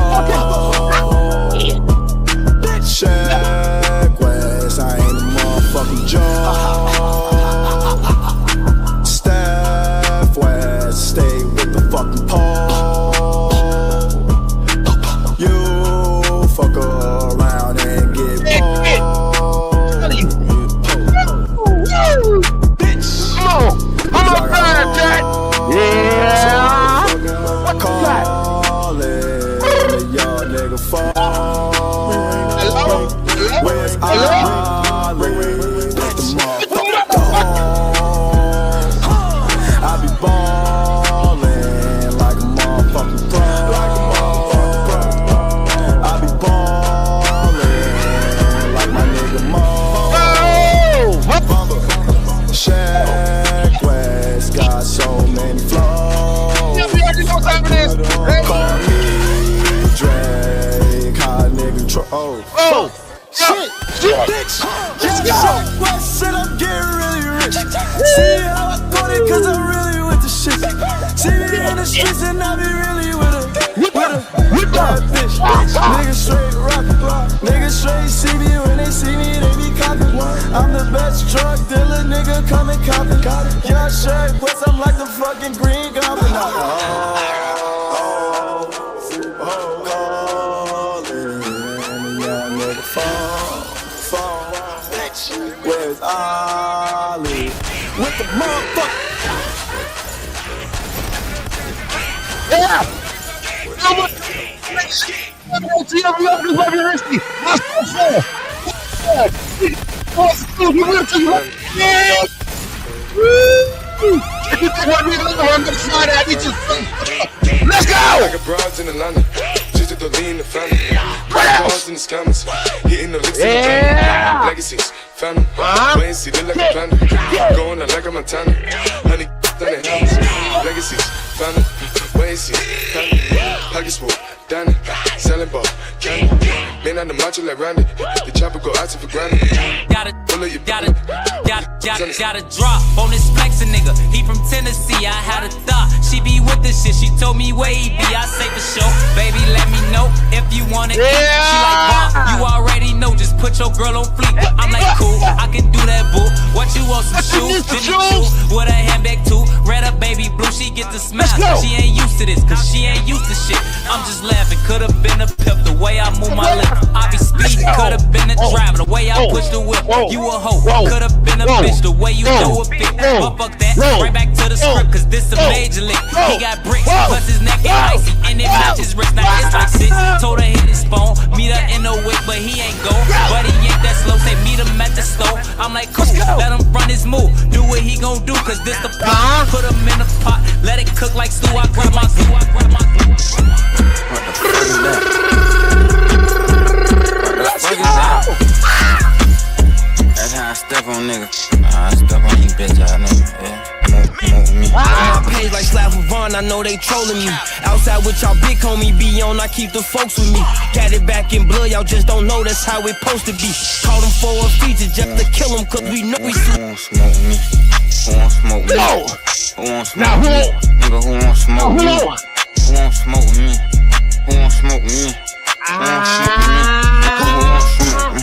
Check West, I ain't a motherfucking joke. Steph West, stay with the fucking pole. You fuck around and get pulled. Bitch, come on, I'm on fire, Jack. Yeah. What's that? Y'all nigga fall. Where's I be ballin' like a motherfucking pro. I be ballin' like my nigga Mo. Shaq West got so many flows. Call me Drake, hot nigga Tro. Shit, bitch, Shaq West said I'm getting really rich. See how I got it, cause I'm really with the shit. See me in the streets and I be really with a bad bitch. Niggas straight rock the block. Niggas straight see me when they see me, they be copping. I'm the best drug dealer, nigga, coming copping. Young Shaq West, I'm like the fucking Green Goblin. Where's Ollie? With the motherfucker. Yeah. Let's go! Like a bronze in Atlanta. Just to the lean, the family. Balls in the scammers. Hitting the licks in the family. Legacies, family. Wait and see, they like a planet. Going out like a Montana. Honey, then it happens. Legacies, family. Wait and see, family. Pockets full, Danny. Selling ball, candy. Man on the macho like Randy. The chopper go out to for granted. Gotta drop on this flexin' nigga. He from Tennessee, I had a thought. She be with this shit, she told me where he be. I say for sure, baby, let me know if you wanna eat. She like, Bob, you already know, just put your girl on fleek. I'm like, cool, I can do that, boo. What you want, some shoes? Jimmy Choo, with a handbag too. Red up, baby, blue, she get the smell. She ain't used to this, cause she ain't used to shit. I'm just laughing, could've been a pimp. The way I move my lips. I be speeding, could've been a driver. The way I push the whip, you a hoe. Could've been a bitch, the way you do a bit. But fuck that, right back to the script, cause this a major lick. He got bricks, plus his neck and icy, and it matches wrist. Now it's like 6. Told her hit his phone, meet her in the wick, but he ain't go. But he ain't that slow, say meet him at the store. I'm like, cool, let him run his move. Do what he gon' do, cause this the pot. Put him in the pot, let it cook like stew. I grab my stew, I grab my stew. What the fuck is that? What the fuck is that? That's how I step on nigga. I step on you bitch ass nigga, yeah. My page like Slap Vaughn, I know they trolling me. Outside with y'all big homie be on, I keep the folks with me. Got it back in blood, y'all just don't know that's how it supposed to be. Call them for a feature just to kill them, cause we know we Who won't smoke me? Who won't smoke me? Who won't smoke me? Nigga, who won't smoke me? Who won't smoke me? Who won't smoke me? Who won't smoke me? Who won't smoke me?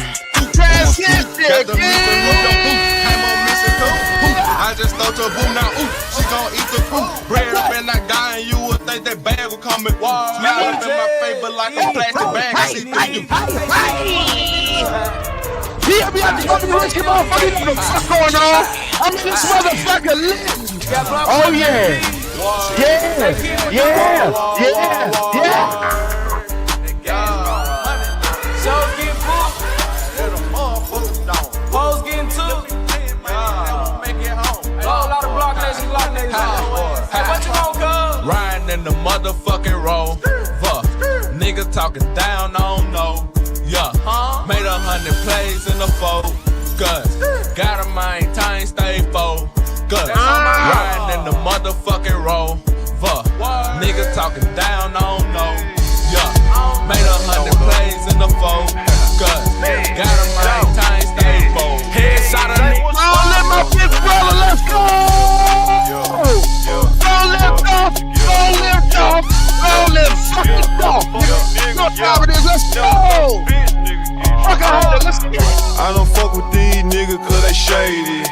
Got the missing your boo. Came on missing too. I just stole your boo now. Ooh, she gon' eat the fruit. Bread up and I got and you would think that bag would come in. Smile up in my face, but like a plastic bag. I see through you. Yeah, we have to go to the rich motherfucker. You know what's going on? I'm in this motherfucker lit. Oh yeah. Yeah. Shows getting booked. Hoes getting took. Make it home. A lot of block niggas. Hey, what you want, cuz? Riding in the motherfucking road. Fuck. Nigga talking down, I don't know. Yeah. Made 100 plays in the focus. Gotta maintain, stay focused. Riding in the motherfucking road. Fuck. Nigga talking down, I don't know. Yeah. Made 100 plays in the focus. Gotta maintain, stay focused. Headshot a nigga. Don't let my big brother, let's go! Don't lift off! Don't lift off! Don't lift fucking off! You know what time it is, let's go! Fuck out, let's go! I don't fuck with these niggas cause they shady.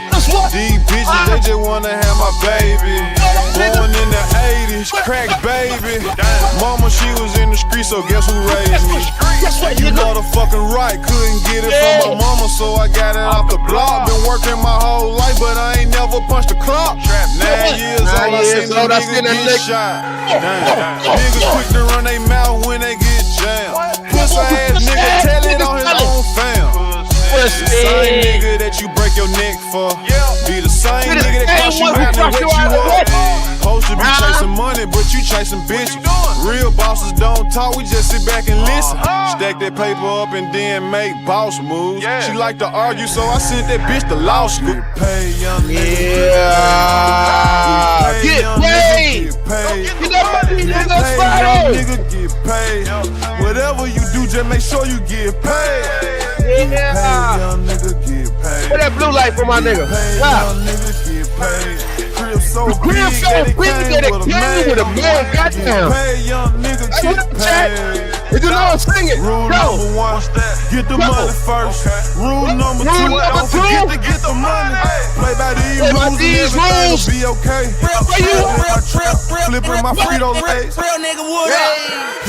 These bitches, they just wanna have my baby. Born in the 80s, crack baby. Mama, she was in the street, so guess who raised me? You motherfucking right, couldn't get it from my mama, so I got it off the block. Been working my whole life, but I ain't never punched a clock. 9 years old, I seen the nigga get shot. Niggas quick to run they mouth when they get jammed. Pussy ass nigga tell it on his own fam. The same nigga that you break your neck for. Be the same nigga that cost you out and wet you up. Supposed to be chasing money, but you chasing bitches. Real bosses don't talk, we just sit back and listen. Stack that paper up and then make boss moves. She like to argue, so I sent that bitch to law school. Get paid, young nigga. Get paid! Get that money, nigga, young nigga, get paid. Whatever you do, just make sure you get paid. Yeah. Young nigga, get paid. Where that blue light for my nigga? Young nigga, get paid. Crib so big that it came with a man, goddamn. Young nigga, get paid. Did you know I'm singing? Rule number 1, get the money first. Rule number 2, don't forget to get the money. Play by these rules and everything will be okay. Flipping my Frito Lays. Real nigga, what up?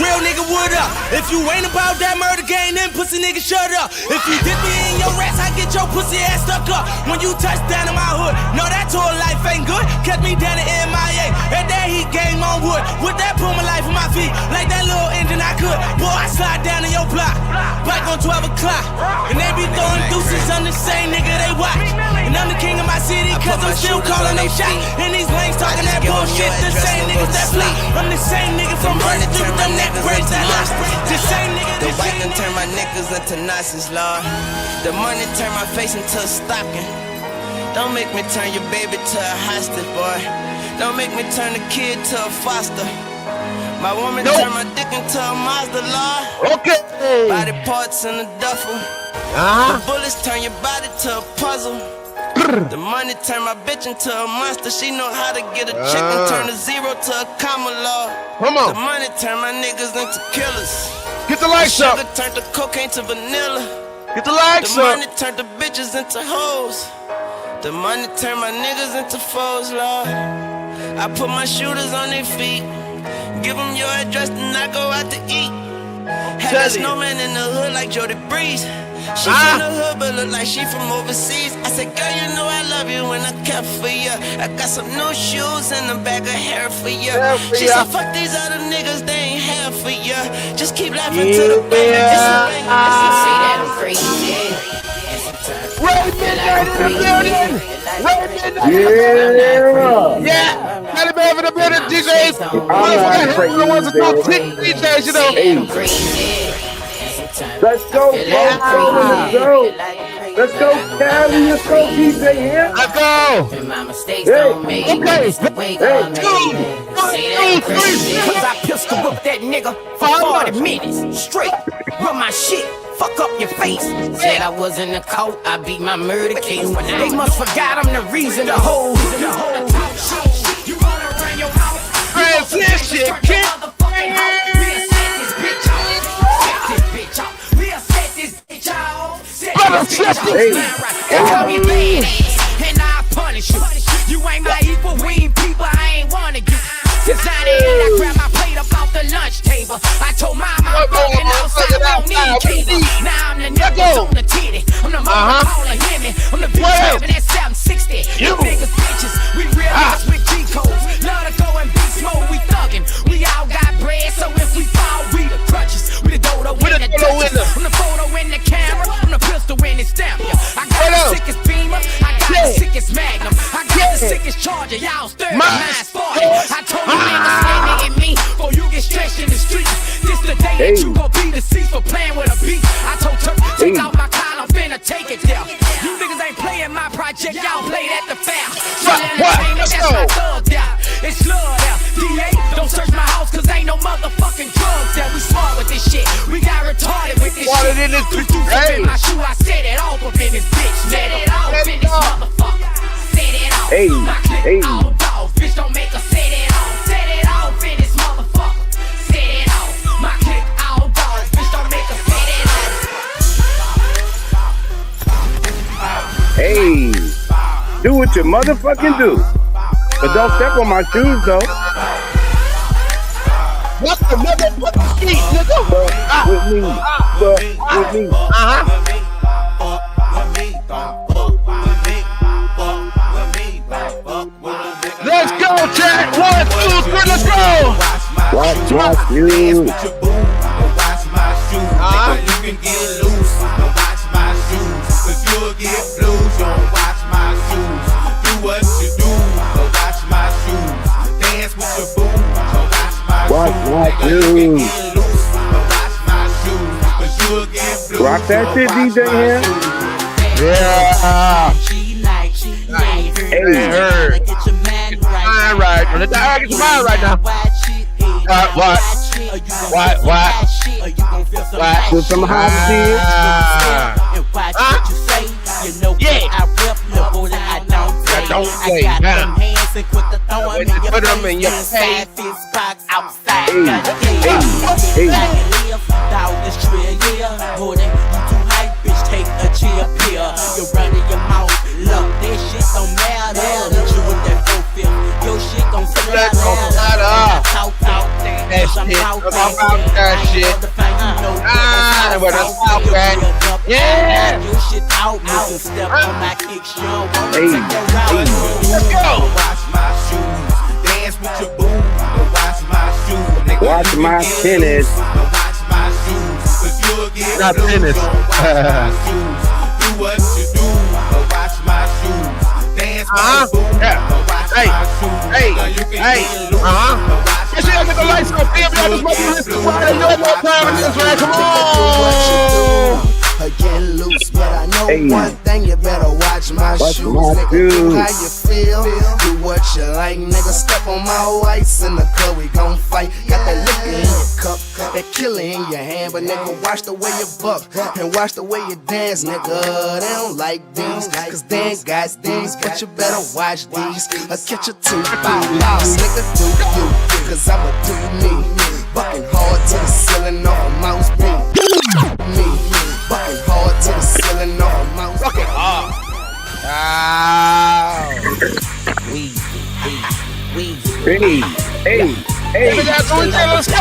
Real nigga, what up? If you ain't about that murder game, then pussy nigga, shut up. If you dip me in your rats, I get your pussy ass stuck up. When you touch down in my hood, no, that tour life ain't good. Catch me down in MIA, and that heat game on wood. With that pull my life on my feet, like that little engine I could. Boy, I slide down in your block, back on 12 o'clock. And they be throwing deuces on the same nigga they watch. And I'm the king of my city, cause I'm still calling no shot. And these lanes talking that bullshit, the same niggas that fly. I'm the same nigga from Burns through them neck braids that lost. The same nigga, the white can turn my niggas into Nazis, Lord. The money turn my face into a stocking. Don't make me turn your baby to a hostage, boy. Don't make me turn the kid to a foster. My woman turn my dick into a Mazda, Lord. Okay. Body parts in a duffel. The bullets turn your body to a puzzle. The money turn my bitch into a monster. She know how to get a check and turn a zero to a comma, Lord. Come on. The money turn my niggas into killers. Get the lights up. The sugar turned the cocaine to vanilla. Get the lights up. up. The money turned the bitches into hoes. The money turn my niggas into foes, Lord. I put my shooters on their feet. Give them your address and I go out to eat. Had a snowman in the hood like Jody Breeze. She from the hood but look like she from overseas. I said, girl, you know I love you when I care for you. I got some new shoes and a bag of hair for you. She said, fuck these other niggas, they ain't hair for you. Just keep laughing to the bank. It's a bang. Say that I'm crazy. Ray Midnight in the building! Ray Midnight! Yeah! Got man in the building, DJs! Motherfucker, the ones that go tick DJs, you know! Let's go, let's go! Let's go, Cali, let's go, DJ here! Let's go! Hey, okay! Hey, 2, 1, 2, 3! Cause I pistol whip that nigga for 40 minutes straight. Run my shit. Fuck up your face. Said I was in the court, I beat my murder case. They must forgot I'm the reason the whole you wanna run your house. Transition, kid. We'll set this bitch off. We'll set this bitch off. Set this bitch off. They call me badass, and I'll punish you. You ain't my equal, we ain't people, I ain't one of you. Since 98, I grabbed my plate up off the lunch table. I told mom I'm fucking outside, we don't need cable. Now I'm the niggas on the titty. I'm the mama calling Hemi. I'm the bitch driving at 760. You niggas bitches, we real niggas with G codes. Love to go and beast mode, we thuggin'. We all got bread, so if we fall, we the crutches. We the dodo in the Dutchess. I'm the photo in the camera, I'm the pistol in the stamp. I got the sickest Beamer, I got the sickest Magnum, I got the sickest Charger, y'all's 30, mine's 40. I told you niggas standing in me, before you get stretched in the streets. This the day that you gon' be deceased for playing with a beat. I told Turk, take out my collar, I'm finna take it there. You niggas ain't playing my project, y'all played at the fair. That's my thug there. It's love there. DA, don't search my house, cause ain't no motherfucking drugs there. We smart with this shit. We got retarded with this shit. In this we threw something in my shoe, I set it off up in this bitch. Set it off in this motherfucker. Set it off. My clip all dog. Bitch, don't make us set it off. Set it off in this motherfucker. Set it off. My clip all dog. Bitch, don't make us set it off. Hey, do what you motherfucking do. But don't step on my shoes, though. What's the motherfucking street, nigga? With me. With me. Let's go, Jack. 1, 2, 3, let's go. Watch my shoes. You can get loose, but watch my shoes. Cause you'll get blues, you don't watch my shoes. Do what you do, but watch my shoes. Dance with your boo, but watch my shoes. You can get loose, but watch my shoes. Cause you'll get blues. Rock that shit, DJ here. Yeah. Hey, heard. Get your mind right. Get your mind right now. What? With some hot shit. I don't say now. Put them in your face. Take a chill pill. You're running your mouth. Look, that shit don't matter. That you with that 4-5. Your shit don't matter. Talk that shit. I'm about that shit. But I'm out that. Yeah. Your shit out. You can step on my kick show. Let's go. Watch my shoes. Dance with your boo. Watch my shoes. Watch my tennis. Watch my shoes. Cause you'll get not tennis. Do what you do, but watch my shoes. Dance with your boo. Watch my shoes. Hey. Get your nigga lights on. Y'all just might be listening Friday. You ain't no time in this, man. Come on. Get loose, but I know one thing, you better watch my shoes. Nigga, do how you feel, do what you like. Nigga, step on my whites in the club, we gon' fight. Got that liquor in your cup, that killer in your hand. But nigga, watch the way you buck, and watch the way you dance, nigga. They don't like these, cause they ain't got these. But you better watch these, or catch a 2 loss. Nigga, do you, cause I'ma do me. Bucking hard to the ceiling off a mouse beam. Me. Bucking hard to the ceiling off a mouse. Bucking hard. Hey. Hey, that's what we did. Let's go.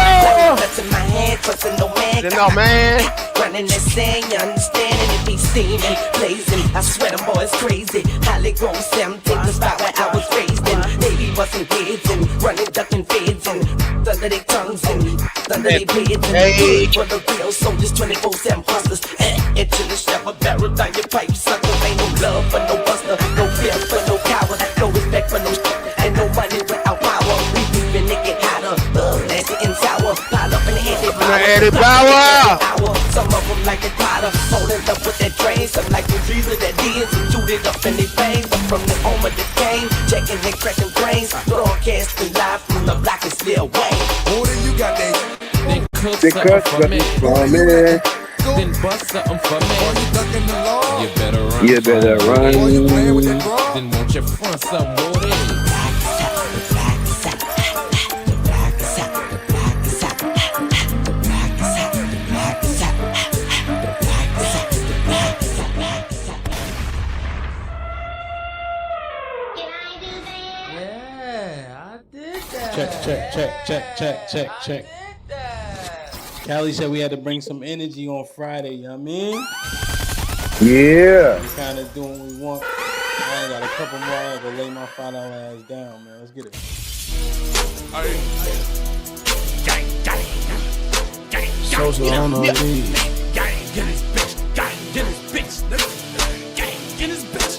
No, man. Running that sand, you understand, and it be steaming, blazing. I swear them boys crazy. Holly Grove 17, the spot where I was raised in. Baby wasn't heads and running, ducking feds and under their tongues and under their beds and hey. For the real soldiers, 24/7 hustlers. Into the shower, barrel down your pipe, sucker. Ain't no love for no buster, no fear for no coward, no respect for no and no money without power. We beefing, it get hotter, nasty and sour. Pile up in the Eddie Power. Some of them like it Potter, holding up with that drain. Some like the dreamer that did and shoot it up in their veins. But from the home of the game, checking and cracking brains. Broadcasting live from the block is still Wayne. Oh, then you got that. Then cook They something cut for me. man. Then bust something for me. You better run. You better run. Then won't you front something more than Check. Callie said we had to bring some energy on Friday, you know what I mean? Yeah. We kind of doing what we want. I got a couple more. I gotta lay my $5 ass down, man. Let's get it. Social on the lead. Get his bitch. Get his bitch. Get his bitch.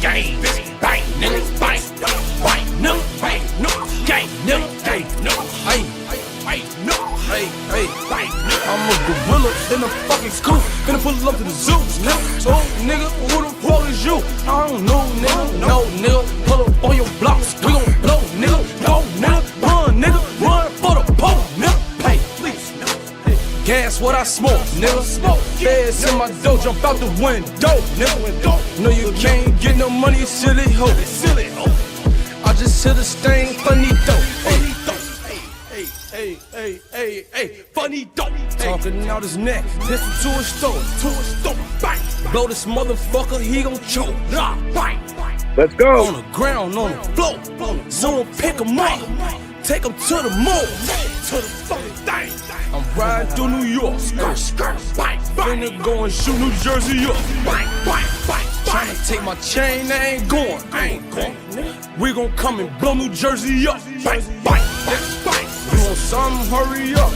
Gang, bang, niggas, bang, no, bang, no, gang, no, I'm a gorilla in the fucking scoop. Finna pull up to the zoo, nigga. So, nigga, who the fuck is you? I don't know, nigga. No, nigga. Pull up on your blocks. We gon' blow, nigga. Go, nigga. Run for the pole, nigga. Hey, please, nigga. Gas what I smoke, nigga. Feds in my dough, jump out the window, nigga. No, you can't get no money, silly hoe. I just hit a stain, funny dope. Hey, funny dope. Talking out his neck, pistol to his store, bang. Blow this motherfucker, he gon' choke. Bang. Let's go. On the ground, on the floor. Someone pick him up, take him to the moon, to the fucking thing. I'm riding through New York, skirt, bang. Finna go and shoot New Jersey up, bang. Tryna take my chain, I ain't going. We gon' come and blow New Jersey up, bang. You want something? Hurry up.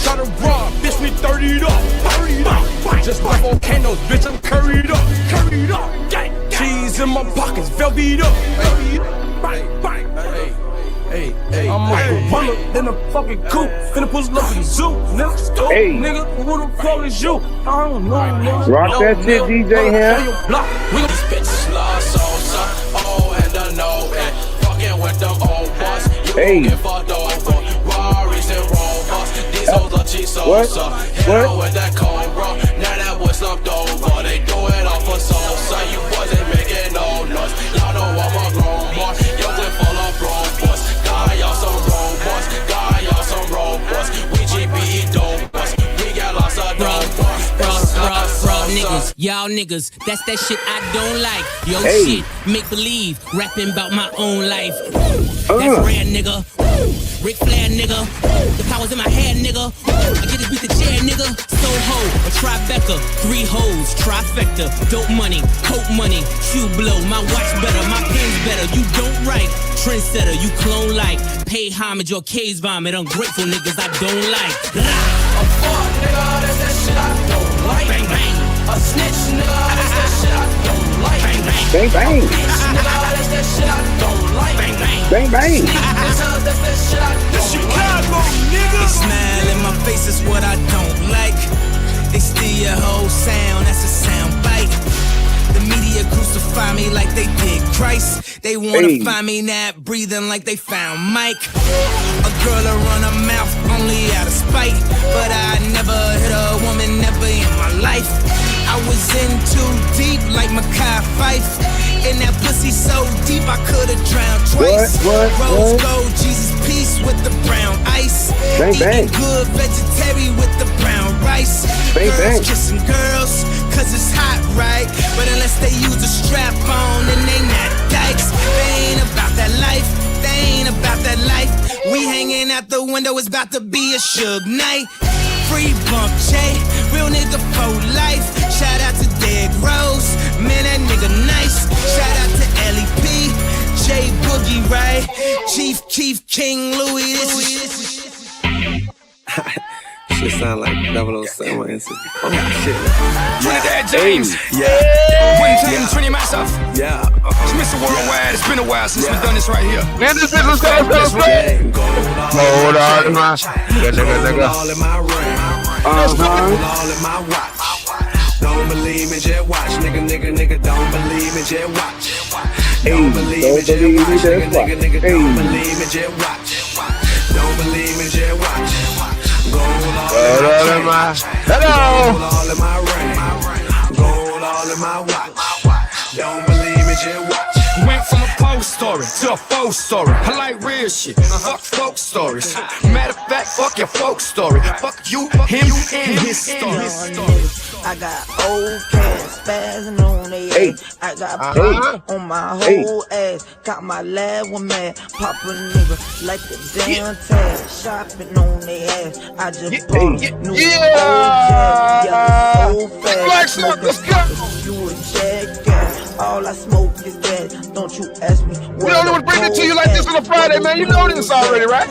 Try to rob, bitch, me 30'd up. Just like volcanoes, bitch, I'm curried up. Cheese in my pockets, velvet up. Hey, I'm a gorilla in a fucking coop. Finna pull up in the zoo, nigga. Hey. Nigga, who the fuck is you? I don't know, nigga. Rock that shit, DJ Hamp. We gon' bitch, lost salsa, oh, and I know it. Fucking with them old boys. Hey. Get fucked over. Rarries and Rovers. These hoes are cheese salsa. Hell with that Cobra. Now that boy slumped over. They do it off for salsa. You boys ain't making no noise. Y'all know I'm a grown boy. Your clip full of robots. Got y'all some robots. Got y'all some robots. We GBE dope boys. We got lots of dope boys. Raw niggas, y'all niggas, that's that shit I don't like. Yo shit, make believe, rapping about my own life. That's rare, nigga. Ric Flair, nigga. The power's in my head, nigga. I get to beat the chair, nigga. Soho, a trifecta, 3 hoes, trifecta. Dope money, coke money, shoe blow. My watch better, my pen's better. You don't write, trendsetter, you clone like. Pay homage or case vomit. Ungrateful niggas I don't like. A fuck nigga, that's that shit I don't like. Bang bang. A snitch nigga, that's that shit I don't like. Bang bang. Bang bang. Bitch nigga, that's that shit I don't like. Bang bang. Bang bang. That's that shit I don't like. They smile in my face is what I don't like. They steal your whole sound, that's a sound bite. The media crucify me like they did Christ. They wanna find me not breathing like they found Mike. A girl to run her mouth only out of spite, but I never hit a woman, never in my life. I was in too deep like Mackay Fife. And that pussy so deep I could've drowned twice. Rose gold, Jesus peace with the brown ice. Bang, Eating bang. good vegetarian with the brown rice. Bang, Girls bang. kissing girls, cause it's hot, right? But unless they use a strap on, then they not dykes. They ain't about that life. They ain't about that life. We hanging out the window, it's about to be a Suge night. Free bump J, real nigga for life. Shout out to Derrick Rose, man that nigga nice. Shout out to LEP, J Boogie, right? Chief Keef, King Louis, this is Shit sound like 007 and 64. Shit. Trinidad James. Yeah. One time, 20 myself. Yeah. It's Mr. Worldwide. It's been a while since we've done this right here. Man, this business goes right. Hold on, man. Nigga. All in my ring. All in my watch. Don't believe me, just watch. Nigga, don't believe me, just watch. Don't believe me, just watch. Nigga, don't believe me, just watch. Don't believe me, just watch. Gold all in my ring. Gold all in my watch. Don't believe me, just watch. Went from a post story to a folk story. I like real shit. Fuck folk stories. Matter of fact, fuck your folk story. Fuck you, him, and his story. I got old cats spazzing on they ass. I got paint on my whole ass. Got my lab one mad. Pop a nigga like a damn tag. Shopping on they ass. I just bought new old jazz. Yeah, old fast. Let's go. You a jackass. All I smoke is gas. Don't you ask me. We don't even bring it to you like this on a Friday, man. You know this already, right?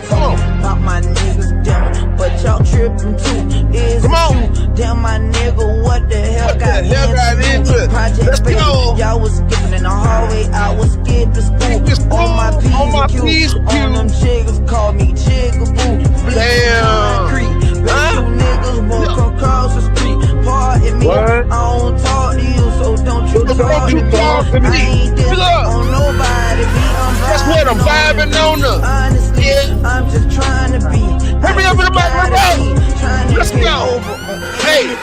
Come on. Pop my niggas down, but y'all tripping too. Come on. Damn my nigga, what the hell got into it? Project Baby, y'all was skipping in the hallway, I was skipping school. On my P's and Q's, on them chiggers call me Chiggaboo. Damn. Bet you niggas won't come across the street. Pardon me, I don't talk to you, so don't you talk to me. I ain't this on nobody. That's what I'm vibing on them. Honestly, I'm just trying to be. Hit me up in the microphone. Let's go. Hey.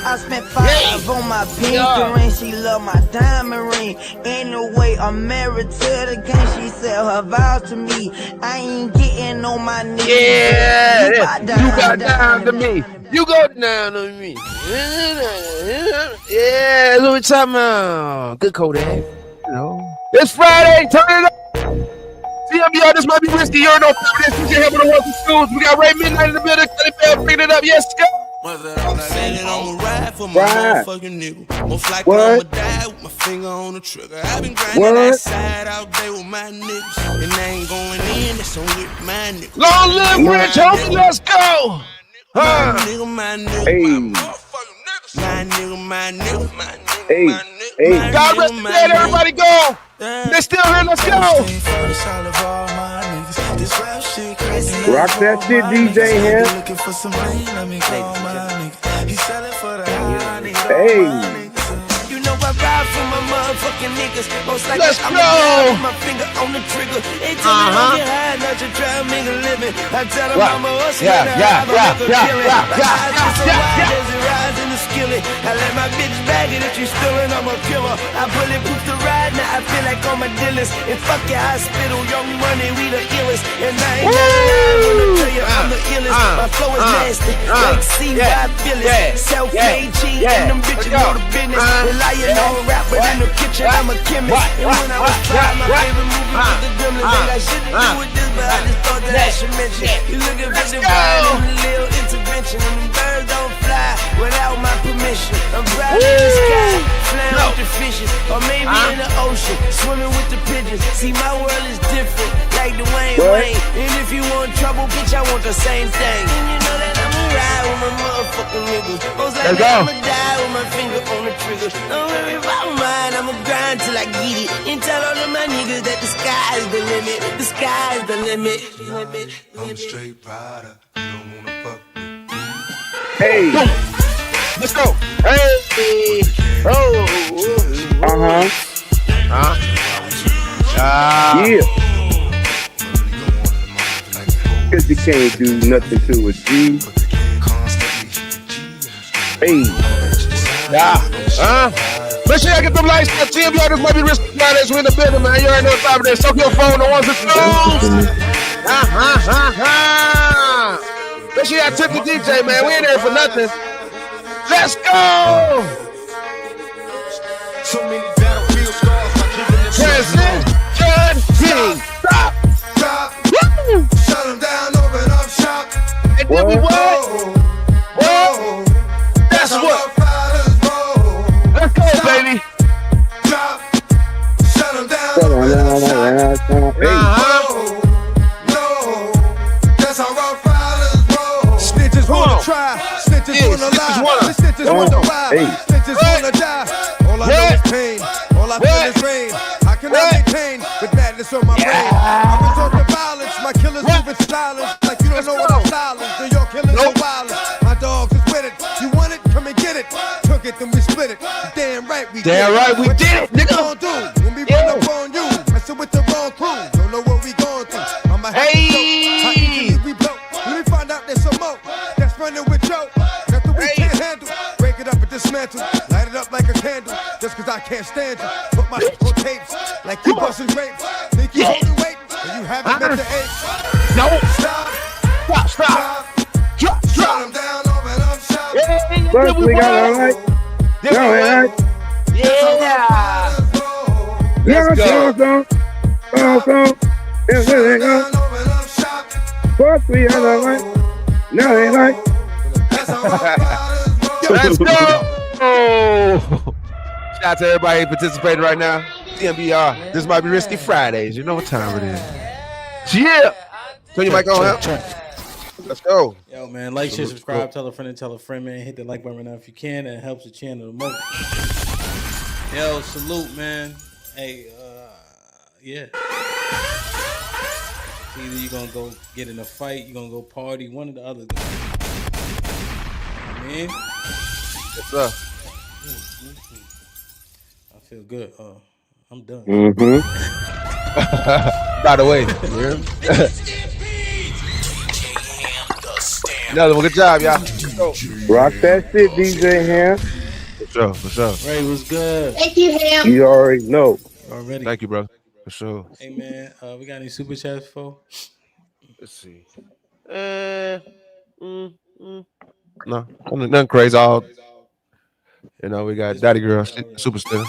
I spent 5 on my pink ring. She love my diamond ring. Anyway, I'm married to the game. She said her vow to me. I ain't getting on my knees. Yeah, you got down to me. You go down on me. Yeah, what we talking about? Good code, eh? It's Friday. Turn it up. CMBR, this might be risky. You're no this. You can help with the work schools. We got Ray Midnight in the building. Pick it up. Yes, go. Said it I'ma ride for my motherfucking nigga. Most likely I'ma die with my finger on the trigger. I've been grinding that side all day with my niggas. And I ain't going in, that's on with my niggas. Long live Rich, homie, let's go. My nigga, my nigga. God rest the dead, everybody go. They still here, let's go. Rock that shit, DJ Hamp. Hey. You know I ride for my motherfucking niggas. Most like let's I'm go. With my finger on the trigger. They tell me don't get high, not to try to make a living. I tell them I'm a hustler, I just so wild as it rides in the skillet. I let my bitch bag it if you stealing, I'm a killer. I bulletproof the ride, now I feel like all my dealers. And fuck your hospital, young money, we the illest. And I ain't gonna tell you I'm the illest. My flow is nasty, like C, I feel it. Self-made cheese, and them bitches know the business. Relying on rapper in the kitchen, I'm a chemist. And when I was 5, my favorite movie was The Gremlins. Ain't got shit to do with this, but I just thought that I should mention. You looking for the divine and a little intervention. And them birds don't fly without my permission. I'm proud in the sky, flying with the fishes. Or maybe in the ocean, swimming with the pigeons. See, my world is different, like Dwayne Wayne. And if you want trouble, bitch, I want the same thing. And you know that I'ma ride with my motherfucking niggas. Most likely I'ma die with my finger on the trigger. Don't worry about mine, I'ma grind till I get it. And tell all of my niggas that the sky's the limit. The sky's the limit. I'm a straight rider. You don't wanna fuck with me. Hey. Let's go. Hey. Yeah. Cause you can't do nothing to a G. Hey. Make sure y'all get them lights. TMBR, this might be risky Fridays. We're in the building, man. You already know what's happening. Soak your phone on ones and twos. Make sure y'all tip the DJ, man. We ain't there for nothing. Let's go. So many battlefield scars, my President King. Stop. Shut them down, open up shop. And then we what? What? That's what. Let's go, baby. Drop. Shut them down, that's how rough riders roll. Snitches wanna try, snitches wanna lie, snitches wanna ride, snitches wanna die. All I know is pain, all I feel is rain. How can I maintain with madness on my brain? I resort to violence, my killers moving silence. Like you don't know what I'm silent, so your killers are violent. My dogs is with it, you want it, come and get it. Took it, then we split it. Damn right we did it, nigga. What you gonna do when we run up on you? Messing with the wrong crew, don't know what we going through. I'ma have to how easily we blow. Let me find out there's some more that's running with Joe. Nothing we can't handle. Break it up and dismantle. Light it up like a candle. Just cause I can't stand you. Put my on tapes like you busting grapes. Think you holding weight and you haven't met the age. No. Stop. Drop. Shut them down, open up shop. First we got all right. Let's go. First we got all right. Now they like. Let's go. Shout out to everybody participating right now. TMBR. This might be Risky Fridays. You know what time it is. Yeah. Turn your mic on, Hamp. Let's go. Yo, man, like, share, subscribe, tell a friend, man. Hit the like button right now if you can. It helps the channel the most. Yo, salute, man. Hey, yeah. It's either you're going to go get in a fight, you're going to go party, one or the other. Man. What's up? I feel good. I'm done. By the way, yeah. Another one. Good job, y'all. Rock that shit, DJ Hamp. For sure. Ray was good. Thank you, Ham. You already know. Already. Thank you, bro. For sure. Hey, man, we got any super chats for? Let's see. No, nothing crazy. All we got Daddy Girl, super still.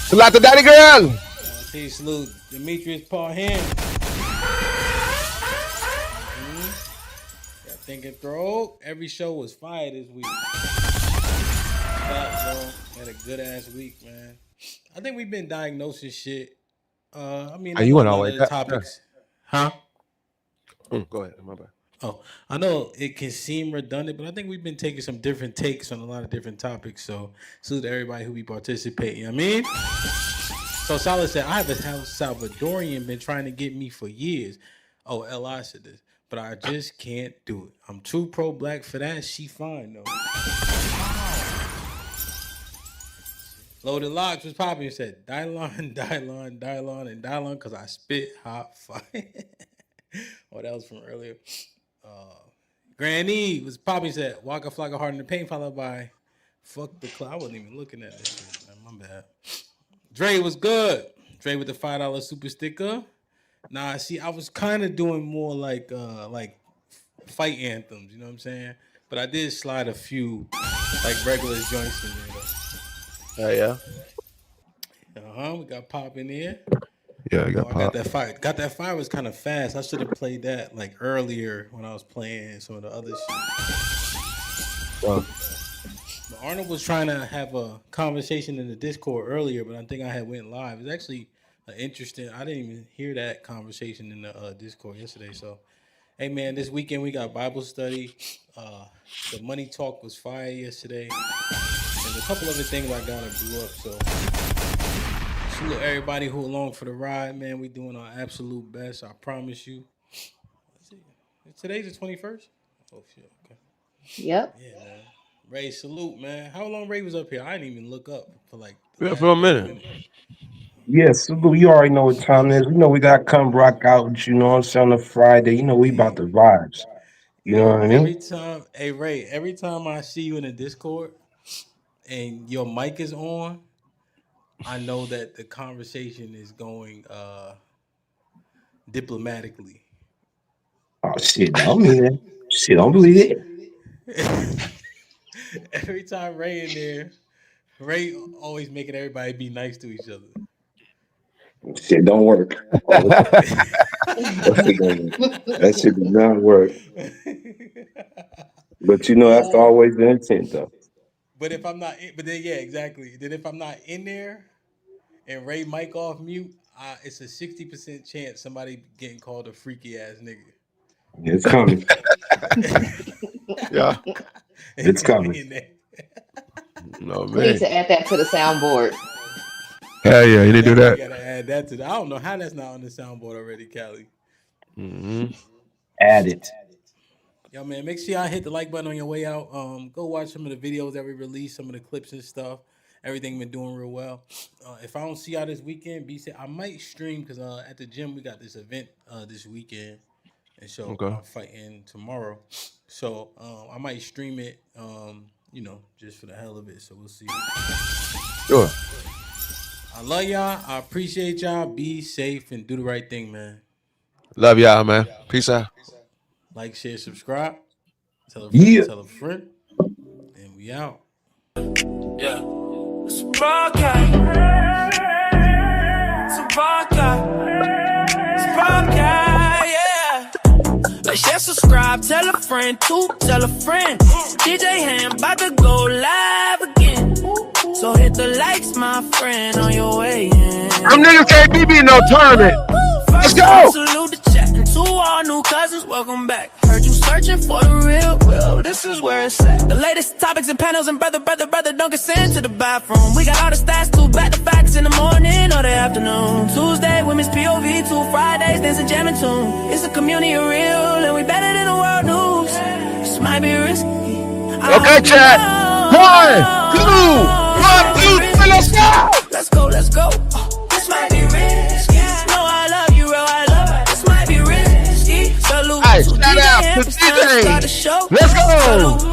Salute to Daddy Girl. Peace, salute Demetrius Paul Ham. Got Thinking Throw. Every show was fire this week. Had a good ass week, man. I think we've been diagnosing shit. I mean, you want all the topics, huh? Go ahead, my bad. Oh, I know it can seem redundant, but I think we've been taking some different takes on a lot of different topics. So, salute to everybody who be participating. You know what I mean? So, Salah said, I have a Salvadorian been trying to get me for years. Oh, Li said this, but I just can't do it. I'm too pro-black for that. She fine, though. Loaded Locks was popping and said, Dylon, because I spit hot fire. Oh, that was from earlier. Granny was popping said, Waka Flocka Hard in the Paint, followed by Fuck the Cloud. I wasn't even looking at this shit, man. My bad. Dre was good. Dre with the $5 super sticker. Nah, see, I was kind of doing more like fight anthems, you know what I'm saying? But I did slide a few like regular joints in there. Yeah. We got Pop in there. Yeah, I got Pop. Got that fire was kind of fast. I should have played that like earlier when I was playing some of the other shit. But Arnold was trying to have a conversation in the Discord earlier, but I think I had went live. It's actually interesting. I didn't even hear that conversation in the Discord yesterday. So, hey man, this weekend we got Bible study. The money talk was fire yesterday. There's a couple other things I got to blew up. So, salute everybody who along for the ride, man. We doing our absolute best. I promise you. Let's see. Today's the 21st. Oh shit. Okay. Yep. Yeah, man. Ray, salute, man. How long Ray was up here? I didn't even look up for like. Yeah, for a minute. Yes, you already know what time it is. You know we got to come rock out, you know what I'm saying, on a Friday. You know we about the vibes. You know what I mean? Every time, hey Ray, every time I see you in the Discord and your mic is on, I know that the conversation is going diplomatically. Oh shit, don't mean it. Shit, don't believe it. Every time Ray in there, Ray always making everybody be nice to each other. Shit don't work. That shit does not work. But you know, that's always the intent, though. But if I'm not, but then yeah, exactly. Then if I'm not in there and Ray mic off mute, it's a 60% chance somebody getting called a freaky ass nigga. It's coming. Yeah, it's coming. No We need man. to add that to the soundboard. Hell yeah, you didn't do that. You gotta add that to. I don't know how that's not on the soundboard already, Callie. Add it. Yo, man, make sure y'all hit the like button on your way out. Go watch some of the videos that we released, some of the clips and stuff. Everything been doing real well. If I don't see y'all this weekend, be safe. I might stream because at the gym we got this event this weekend, and so I'm fighting tomorrow. So I might stream it, just for the hell of it. So we'll see. Sure. I love y'all. I appreciate y'all. Be safe and do the right thing, man. Love y'all, man. Peace out. Like, share, subscribe. Tell a friend, tell a friend. And we out. Yeah. It's a broadcast. It's a broadcast. It's a broadcast, yeah. Like, share, subscribe. Tell a friend to tell a friend. DJ Hamp about to go live again. So hit the likes, my friend, on your way in. Them niggas can't be in no tournament. Let's go. Salute the chat and to all new cousins, welcome back. Heard you searching for the real, well, this is where it's at. The latest topics and panels and brother, don't get sent to the bathroom. We got all the stats, too, back to facts in the morning or the afternoon. Tuesday, women's POV, 2 Fridays, dancing, jamming tune. It's a community of real, and we better than the world news. This might be risky. Okay, chat. 1, 2, 1, 2, 3, let's go. Let's go, let's go. This might be risky. No, I love you, real, I love it. This might be risky. Salute to shout out to DJ. Let's go. Salute.